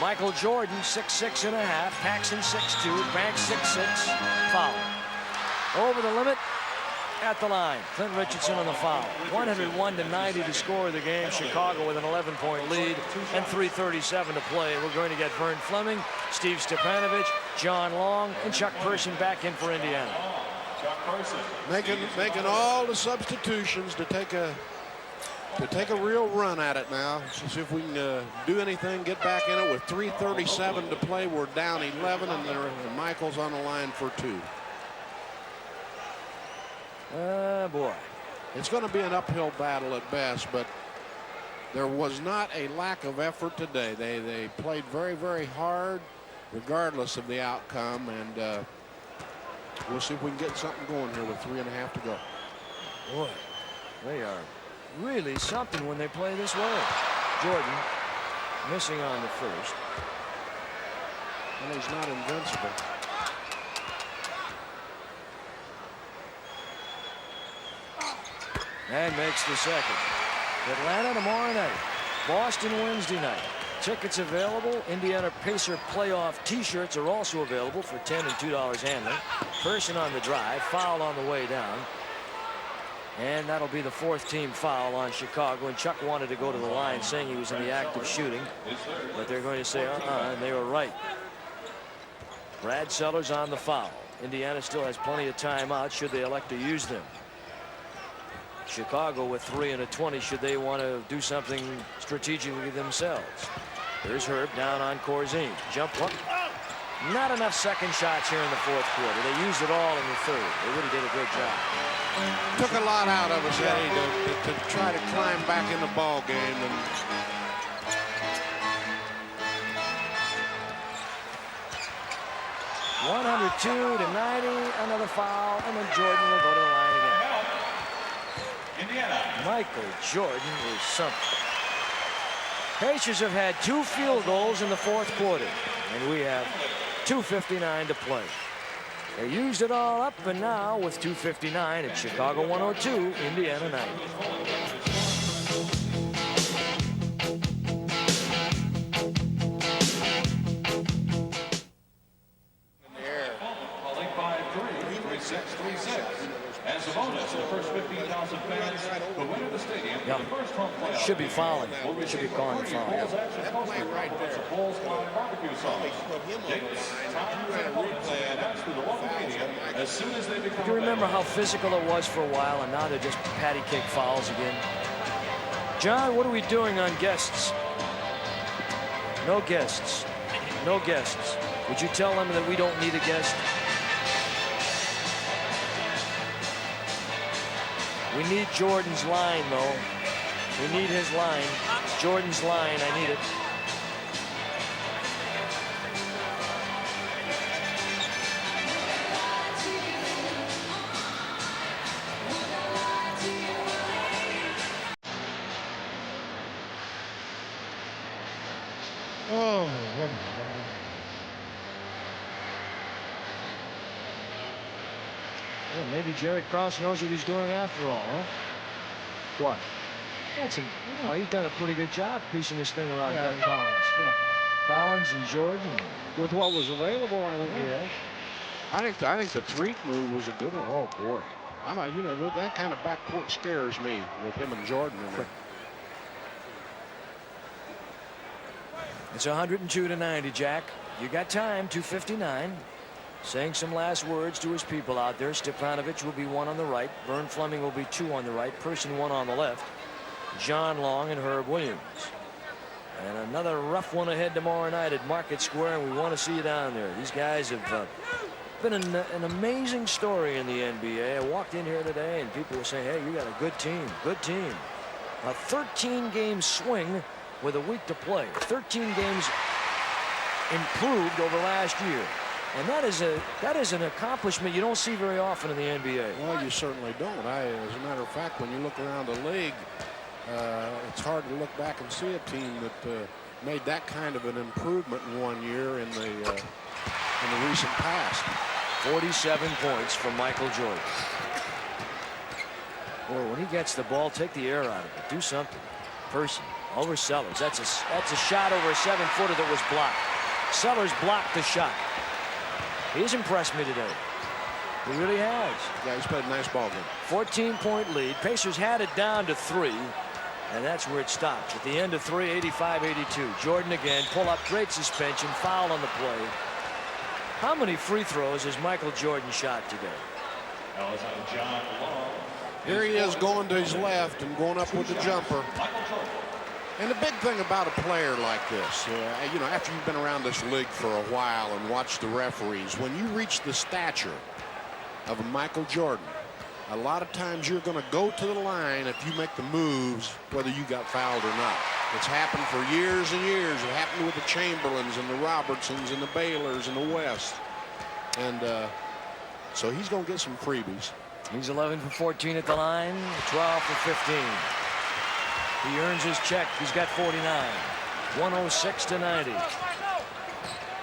Michael Jordan, 6'6.5", Paxson 6'2", Banks 6'6", foul. Over the limit, at the line. Clint Richardson on the foul. 101-90 to score the game. Chicago with an 11-point lead and 3:37 to play. We're going to get Vern Fleming, Steve Stepanovic, John Long, and Chuck Person back in for Indiana. Making all the substitutions to take a real run at it now. See if we can do anything, get back in it with 3:37 to play. We're down 11, and Michael's on the line for 2. Boy. It's going to be an uphill battle at best, but there was not a lack of effort today. They played very, very hard, regardless of the outcome, and we'll see if we can get something going here with 3.5 to go. Boy, they are really something when they play this way. Jordan missing on the first. And he's not invincible. And makes the second. Atlanta tomorrow night. Boston Wednesday night. Tickets available. Indiana Pacer playoff T-shirts are also available for $10 and $2 handling. Person on the drive. Foul on the way down. And that'll be the 4th team foul on Chicago. And Chuck wanted to go to the line saying he was in the act of shooting. But they're going to say, and they were right. Brad Sellers on the foul. Indiana still has plenty of timeouts should they elect to use them. Chicago with 3 and a 20 should they want to do something strategically themselves. Here's Herb down on Corzine. Jump hook. Not enough second shots here in the fourth quarter. They used it all in the third. They really did a good job. Took a lot out of us, Eddie, to try to climb back in the ball game. And 102-90, another foul, and then Jordan will go to the line again. Indiana. Michael Jordan is something. Pacers have had 2 field goals in the fourth quarter, and we have 2:59 to play. They used it all up, and now with 2:59 at Chicago 102, Indiana 90. As a bonus, the first 15,000 fans who enter the stadium for the first home playoff. Should be fouling. Should be calling a foul. Bulls action coaster right there. Bulls Line barbecue sauce. Dates, times, and points will be announced through the local media as soon as they become. Do you remember how physical it was for a while, and now they're just patty cake fouls again? John, what are we doing on guests? No guests. No guests. Would you tell them that we don't need a guest? We need Jordan's line, though. We need his line. It's Jordan's line. I need it. oh, Well, maybe Jerry Krause knows what he's doing after all, huh? What? That's he's done a pretty good job piecing this thing around Doug Collins. Yeah. Collins and Jordan. With what was available, I think. Yeah. I think the Tariq move was a good one. Oh boy, that kind of backcourt scares me with him and Jordan in there. It's 102-90, Jack. You got time. 2:59. Saying some last words to his people out there. Stefanovic will be 1 on the right. Vern Fleming will be 2 on the right. Person 1 on the left. John Long and Herb Williams. And another rough one ahead tomorrow night at Market Square, and we want to see you down there. These guys have been an amazing story in the NBA. I walked in here today, and people were saying, hey, you got a good team. Good team. A 13-game swing with a week to play. 13 games improved over last year. And that is an accomplishment you don't see very often in the NBA. Well, you certainly don't. As a matter of fact, when you look around the league, it's hard to look back and see a team that made that kind of an improvement in 1 year in the recent past. 47 points from Michael Jordan. Boy, when he gets the ball, take the air out of it. Do something. Person over Sellers. That's a shot over a 7-footer that was blocked. Sellers blocked the shot. He's impressed me today. He really has. Yeah, he's played a nice ball game. 14-point lead. Pacers had it down to 3, and that's where it stopped. At the end of 3, 85-82. Jordan again, pull up, great suspension, foul on the play. How many free throws has Michael Jordan shot today? Now it's on John Long. Here he is going to his left and going up with the jumper. And the big thing about a player like this, after you've been around this league for a while and watched the referees, when you reach the stature of a Michael Jordan, a lot of times you're going to go to the line if you make the moves, whether you got fouled or not. It's happened for years and years. It happened with the Chamberlains and the Robertsons and the Baylors and the West. And so he's going to get some freebies. He's 11 for 14 at the line, 12 for 15. He earns his check. He's got 49. 106-90.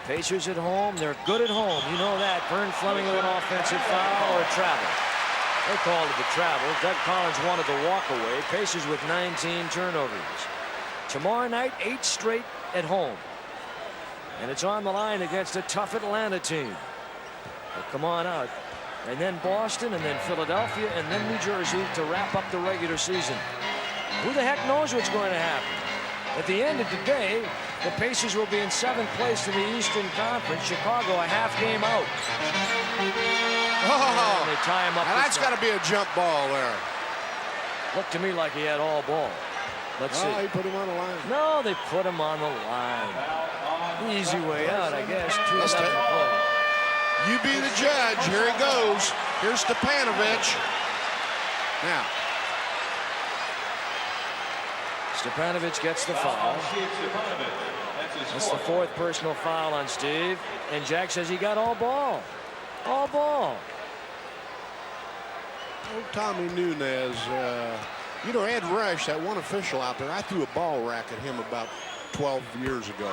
Pacers at home. They're good at home. You know that. Vern Fleming with an offensive foul or a travel. They called it the travel. Doug Collins wanted the walk away. Pacers with 19 turnovers. Tomorrow night, 8 straight at home. And it's on the line against a tough Atlanta team. Well, come on out. And then Boston, and then Philadelphia, and then New Jersey to wrap up the regular season. Who the heck knows what's going to happen? At the end of the day, the Pacers will be in 7th place in the Eastern Conference. Chicago a half game out. Oh, And they tie him up. now that's got to be a jump ball there. Looked to me like he had all ball. Let's see. He put him on the line. No, they put him on the line. Easy way out, I guess. 2-0 Let's take- play. You be the judge. Here he goes. Here's Stepanovic. Now, Stepanovic gets the foul. That's the 4th personal foul on Steve. And Jack says he got all ball. All ball. old Tommy Nunez, you know, Ed Rush, that one official out there, I threw a ball rack at him about 12 years ago.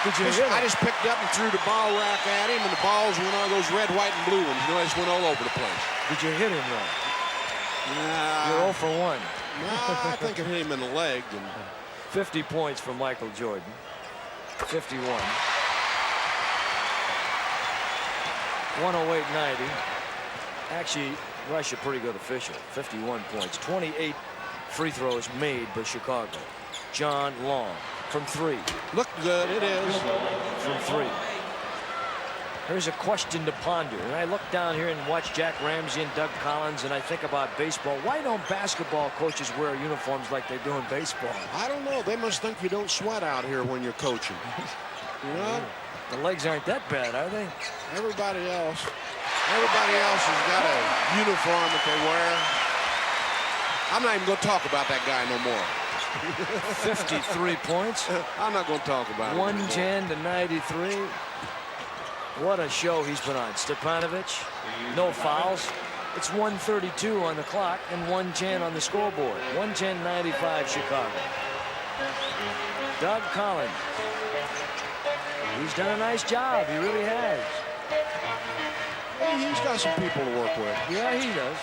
Did you hit him? I just picked up and threw the ball rack at him, and the balls went on those red, white, and blue ones. You know, they just went all over the place. Did you hit him, though? You're 0 for 1. No, I think it hit him in the leg. And 50 points for Michael Jordan. 51. 108.90. Actually, Rush a pretty good official. 51 points. 28 free throws made by Chicago. John Long from 3. looked good, it is. From 3. Here's a question to ponder. And I look down here and watch Jack Ramsey and Doug Collins, and I think about baseball. Why don't basketball coaches wear uniforms like they do in baseball? I don't know. They must think you don't sweat out here when you're coaching. You know? The legs aren't that bad, are they? Everybody else has got a uniform that they wear. I'm not even going to talk about that guy no more. 53 points. I'm not going to talk about it. 110 to 93. What a show he's put on. Stepanovic, no fouls. It's 1:32 on the clock and 1:10 on the scoreboard. 110-95 Chicago. Doug Collins. He's done a nice job. He really has. Hey, he's got some people to work with. Yeah, he does.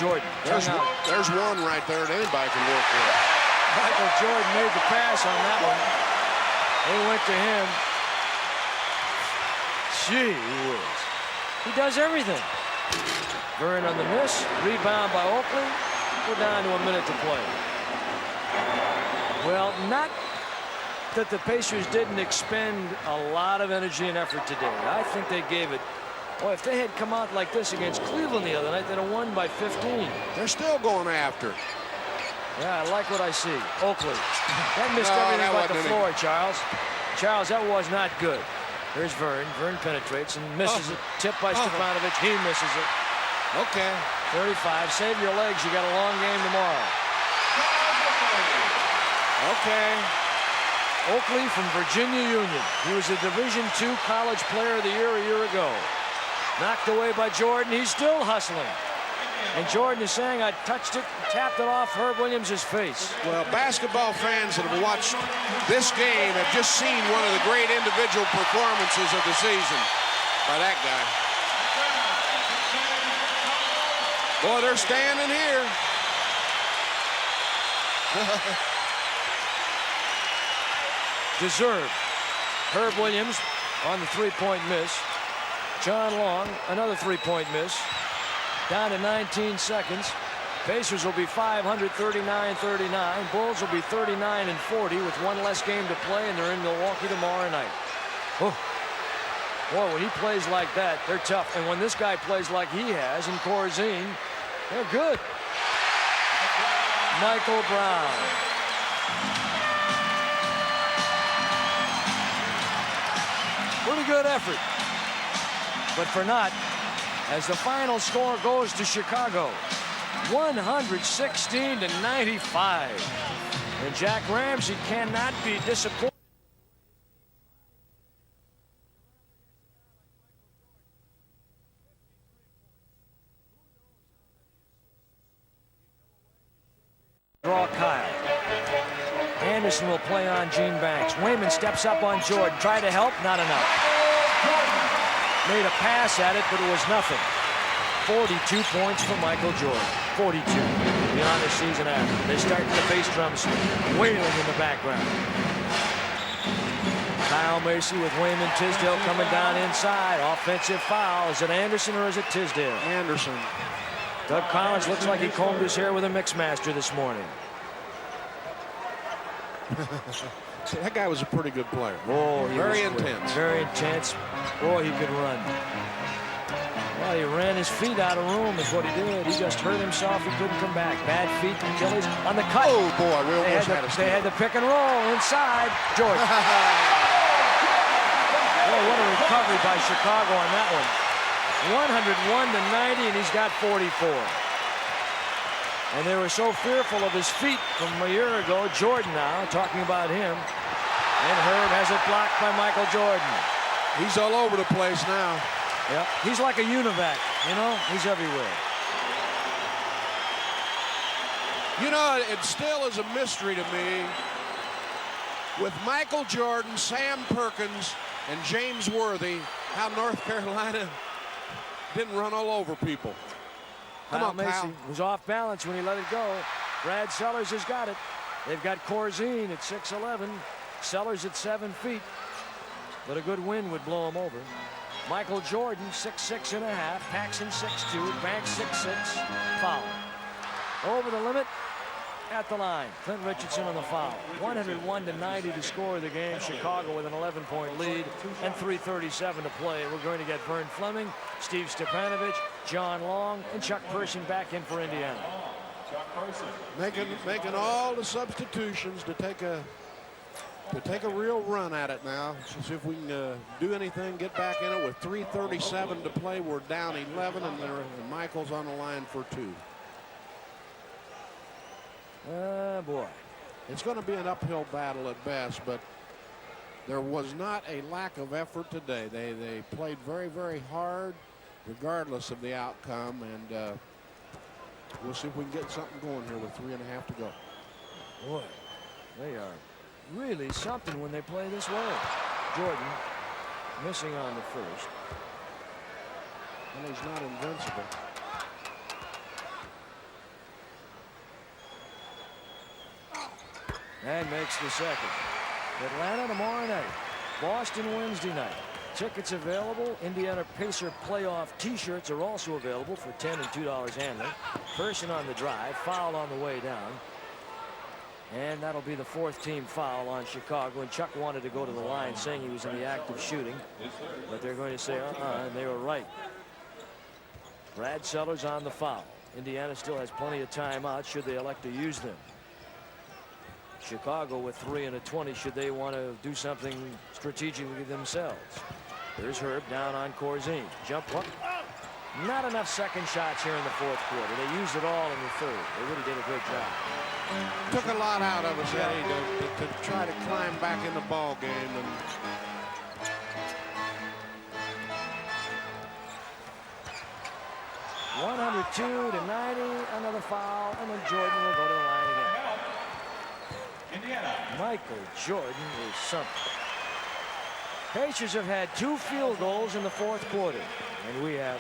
Jordan. There's one right there that anybody can work with. Michael Jordan made the pass on that one. They went to him. Gee whiz. He does everything. Vern on the miss. Rebound by Oakley. We're down to a minute to play. Well, not that the Pacers didn't expend a lot of energy and effort today. I think they gave it. Boy, if they had come out like this against Cleveland the other night, they'd have won by 15. They're still going after. Yeah, I like what I see. Oakley. That missed everything but the floor, Charles. Charles, that was not good. Here's Vern. Vern penetrates and misses it. Tipped by Stepanovic. He misses it. Okay. 35. Save your legs. You got a long game tomorrow. Okay. Oakley from Virginia Union. He was a Division II College Player of the Year a year ago. Knocked away by Jordan. He's still hustling. And Jordan is saying, I touched it, tapped it off Herb Williams' face. Well, basketball fans that have watched this game have just seen one of the great individual performances of the season by that guy. Boy, they're standing here. Deserved. Herb Williams on the three-point miss. John Long, another three-point miss. Down to 19 seconds. Pacers will be 539-39. Bulls will be 39-40 with one less game to play, and they're in Milwaukee tomorrow night. Oh. Boy, when he plays like that, they're tough. And when this guy plays like he has in Corzine, they're good. Michael Brown. Pretty good effort. But for not, as the final score goes to Chicago, 116-95. And Jack Ramsey cannot be disappointed. Draw Kyle. Anderson will play on Gene Banks. Wayman steps up on Jordan. Try to help, not enough. Made a pass at it, but it was nothing. 42 points for Michael Jordan. 42 beyond the season average. They start the bass drums wailing in the background. Kyle Macy with Wayman Tisdale coming down inside. Offensive foul. Is it Anderson or is it Tisdale? Anderson. Doug Collins looks like he combed his hair with a Mixmaster this morning. That guy was a pretty good player. Oh, very intense. Very intense. Boy, he could run. Well, he ran his feet out of room is what he did. He just hurt himself. He couldn't come back. Bad feet, Achilles on the cut. Oh, boy. Will They had the pick and roll inside. Jordan. Boy, what a recovery by Chicago on that one. 101-90, and he's got 44. And they were so fearful of his feet from a year ago. Jordan now talking about him. And Herb has it blocked by Michael Jordan. He's all over the place now. Yep. He's like a UNIVAC, you know? He's everywhere. You know, it still is a mystery to me. With Michael Jordan, Sam Perkins, and James Worthy, how North Carolina didn't run all over people. Come on, Macy Kyle. was off balance when he let it go. Brad Sellers has got it. They've got Corzine at 6'11", Sellers at 7 feet. But a good wind would blow him over. Michael Jordan, 6'6.5", Paxson 6'2", Banks 6'6", foul. Over the limit, at the line. Clint Richardson on the foul. 101-90 to score the game. Chicago with an 11-point lead and 3:37 to play. We're going to get Vern Fleming, Steve Stepanovich, John Long, and Chuck Person back in for Indiana. Making all the substitutions to take a real run at it now. See if we can do anything, get back in it with 3:37 to play. We're down 11, and Michael's on the line for 2. Boy. It's going to be an uphill battle at best, but there was not a lack of effort today. They played very, very hard, regardless of the outcome, and we'll see if we can get something going here with 3.5 to go. Boy, they are really something when they play this way. Jordan missing on the first. And he's not invincible. And makes the second. Atlanta tomorrow night. Boston Wednesday night. Tickets available. Indiana Pacer playoff T-shirts are also available for $10 and $2 handling. Person on the drive. Foul on the way down. And that'll be the 4th team foul on Chicago. And Chuck wanted to go to the line saying he was in the act of shooting. But they're going to say, and they were right. Brad Sellers on the foul. Indiana still has plenty of timeouts should they elect to use them. Chicago with 3 and a 20 should they want to do something strategically themselves. There's Herb down on Corzine. Jump hook. Not enough second shots here in the 4th quarter. They used it all in the 3rd. They really did a good job. Took a lot out of us, Eddie, to try to climb back in the ball game. And 102-90, another foul, and then Jordan will go to the line again. Indiana. Michael Jordan is something. Pacers have had 2 field goals in the 4th quarter, and we have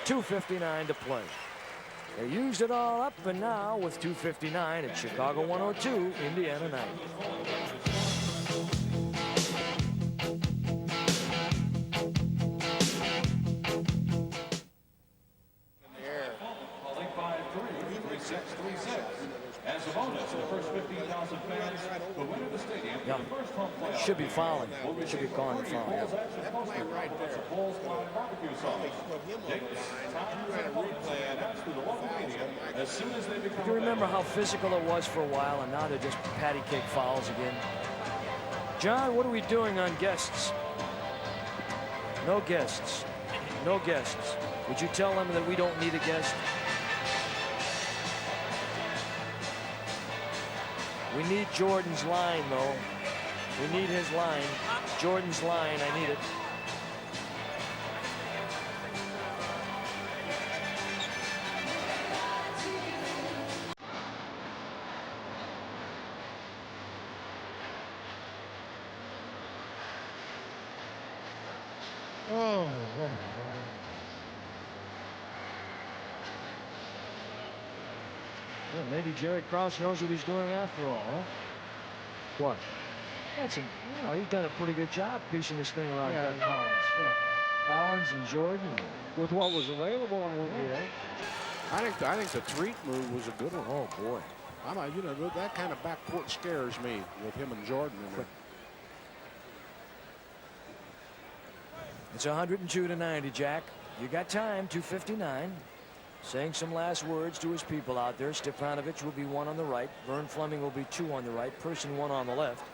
2:59 to play. They used it all up, and now with 2:59 at Chicago 102, Indiana 90. As a bonus to the first 15,000 fans who enter the stadium for the first home playoff. Should be fouling. Should be calling the foul. Bulls action poster puts a Bulls Line barbecue sauce. Dates, times, and points will be announced through the local media as soon as they become Do you remember how physical it was for a while, and now they're just patty cake fouls again? John, what are we doing on guests? No guests. No guests. Would you tell them that we don't need a guest? We need Jordan's line, though. We need his line. Jordan's line, I need it. oh, Well, maybe Jerry Krause knows what he's doing after all, huh? what? That's he's done a pretty good job piecing this thing around Yeah. Ben Collins. Collins and Jordan. With what was available, Yeah. I think the Treat move was a good one. Oh boy. That kind of backcourt scares me with him and Jordan in there. It's 102-90, Jack. You got time, 2:59. Saying some last words to his people out there. Stepanovic will be 1 on the right. Vern Fleming will be 2 on the right. Person 1 on the left.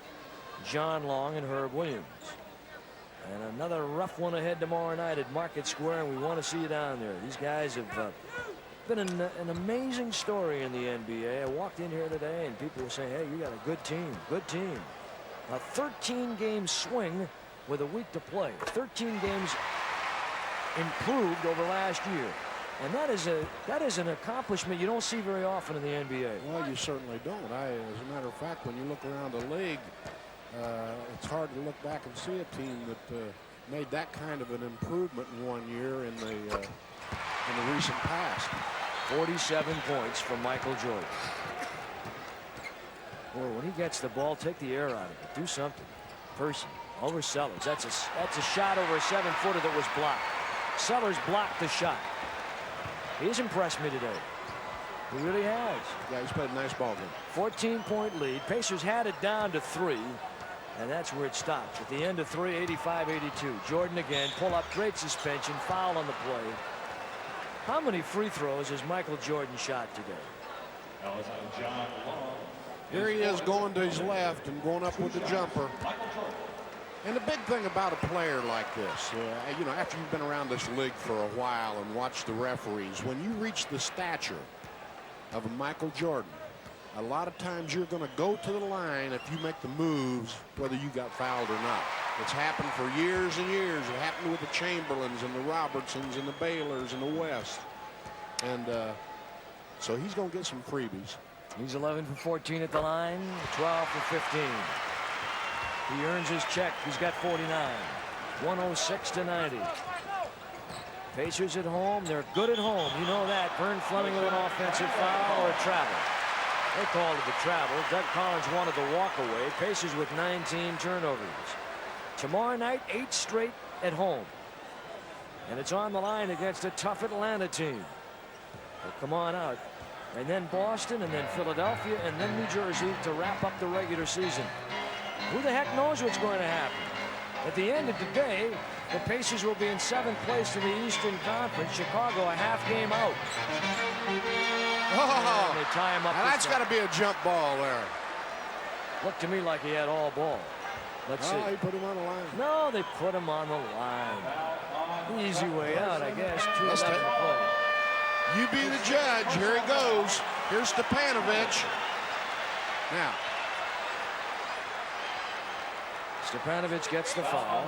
John Long and Herb Williams. And another rough one ahead tomorrow night at Market Square, and we want to see you down there. These guys have been an amazing story in the NBA. I walked in here today, and people were saying, hey, you got a good team, good team. A 13-game swing with a week to play. 13 games improved over last year. And that is an accomplishment you don't see very often in the NBA. Well, you certainly don't. As a matter of fact, when you look around the league, it's hard to look back and see a team that made that kind of an improvement in 1 year in the recent past. 47 points from Michael Jordan. Boy, when he gets the ball, take the air out of it. Do something. Person over Sellers. That's a shot over a 7-footer that was blocked. Sellers blocked the shot. He's impressed me today. He really has. Yeah, he's played a nice ball game. 14-point lead. Pacers had it down to 3. And that's where it stopped. At the end of 3, 85-82. Jordan again. Pull up. Great suspension. Foul on the play. How many free throws has Michael Jordan shot today? John Long. Here he is going to his left and going up with the jumper. And the big thing about a player like this, you know, after you've been around this league for a while and watched the referees, when you reach the stature of a Michael Jordan, a lot of times you're going to go to the line if you make the moves, whether you got fouled or not. It's happened for years and years. It happened with the Chamberlains and the Robertsons and the Baylors and the West. And so he's going to get some freebies. He's 11 for 14 at the line, 12 for 15. He earns his check. He's got 49. 106-90. Pacers at home. They're good at home. You know that. Vern Fleming with an offensive foul or a travel. They called it the travel. Doug Collins wanted the walk away. Pacers with 19 turnovers. Tomorrow night, 8 straight at home. And it's on the line against a tough Atlanta team. Well, come on out. And then Boston, and then Philadelphia, and then New Jersey to wrap up the regular season. Who the heck knows what's going to happen? At the end of the day, the Pacers will be in 7th place in the Eastern Conference. Chicago a half game out. Oh, and they tie him up. now that's got to be a jump ball there. Looked to me like he had all ball. Let's see. He put him on the line. No, they put him on the line. Easy way out, I guess. 2:11 to play. You be the judge. Here he goes. Here's Stepanovic. Now. Stepanovic gets the foul.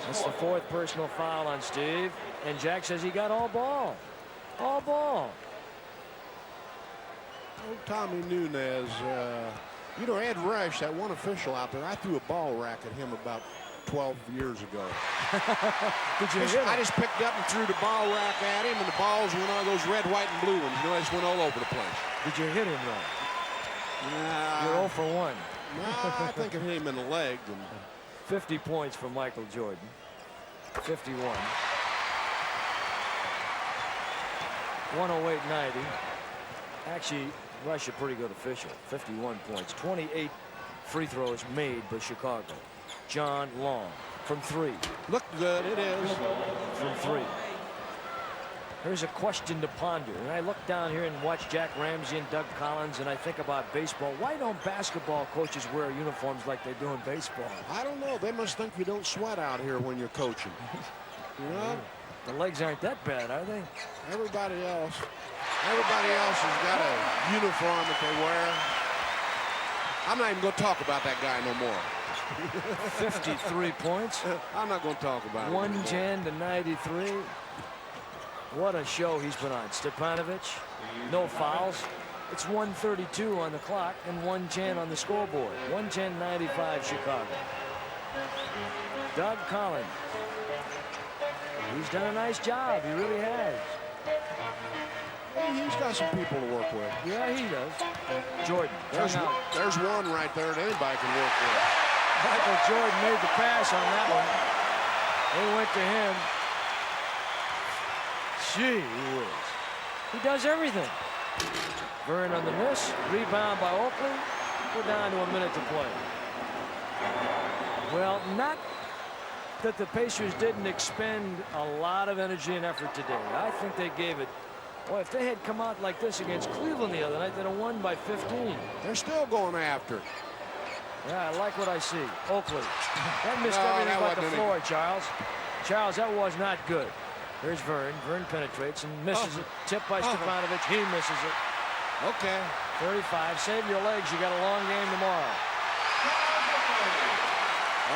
That's the 4th personal foul on Steve. And Jack says he got all ball. All ball. Oh, Tommy Nunez. You know, Ed Rush, that one official out there, I threw a ball rack at him about 12 years ago. Did you hit him? I just picked up and threw the ball rack at him, and the balls went on those red, white, and blue ones. You know, they just went all over the place. Did you hit him, though? Nah, You're 0 for 1. I think it hit him in the leg. And 50 points for Michael Jordan. 51. 108-90. Actually, Rush a pretty good official. 51 points. 28 free throws made by Chicago. John Long from 3. looked good, it is. From 3. Here's a question to ponder. And I look down here and watch Jack Ramsey and Doug Collins, and I think about baseball. Why don't basketball coaches wear uniforms like they do in baseball? I don't know. They must think you don't sweat out here when you're coaching. You know? The legs aren't that bad, are they? Everybody else has got a uniform that they wear. I'm not even going to talk about that guy no more. 53 points. I'm not going to talk about it. 110-93. What a show he's been on. Stepanovic, no fouls. It's 1:32 on the clock and 1:10 on the scoreboard. 110-95 Chicago. Doug Collins. He's done a nice job. He really has. He's got some people to work with. Yeah, he does. Jordan. There's one right there that anybody can work with. Michael Jordan made the pass on that one. They went to him. Gee whiz. He does everything. Vern on the miss. Rebound by Oakley. We're down to a minute to play. Well, not that the Pacers didn't expend a lot of energy and effort today. I think they gave it. Boy, if they had come out like this against Cleveland the other night, they'd have won by 15. They're still going after it. Yeah, I like what I see. Oakley. That missed No, everything that but the wasn't floor, Charles. Charles, that was not good. Here's Vern. Vern penetrates and misses it. Tipped by Stefanovic. He misses it. Okay. 35. Save your legs. You got a long game tomorrow.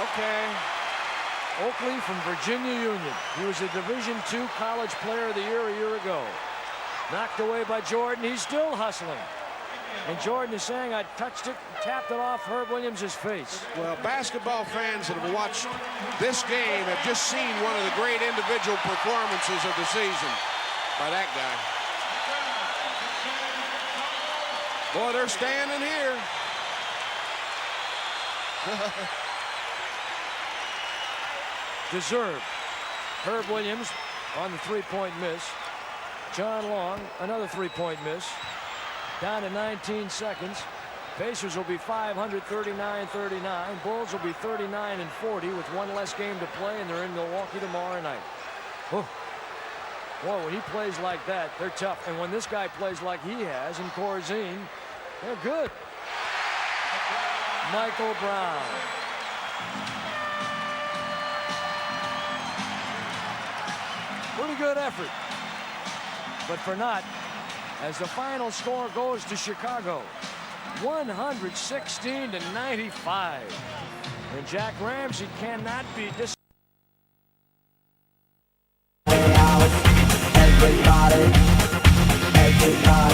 Okay. Oakley from Virginia Union. He was a Division II College Player of the Year a year ago. Knocked away by Jordan. He's still hustling. And Jordan is saying, I touched it, tapped it off Herb Williams' face. Well, basketball fans that have watched this game have just seen one of the great individual performances of the season by that guy. Boy, they're standing here. Deserved. Herb Williams on the three-point miss. John Long, another three-point miss. Down to 19 seconds. Pacers will be 539-39. Bulls will be 39-40 with one less game to play, and they're in Milwaukee tomorrow night. Oh. Boy, when he plays like that, they're tough. And when this guy plays like he has in Corzine, they're good. Michael Brown. Pretty good effort. But for not, as the final score goes to Chicago, 116-95. And Jack Ramsey cannot be dis. Everybody, everybody.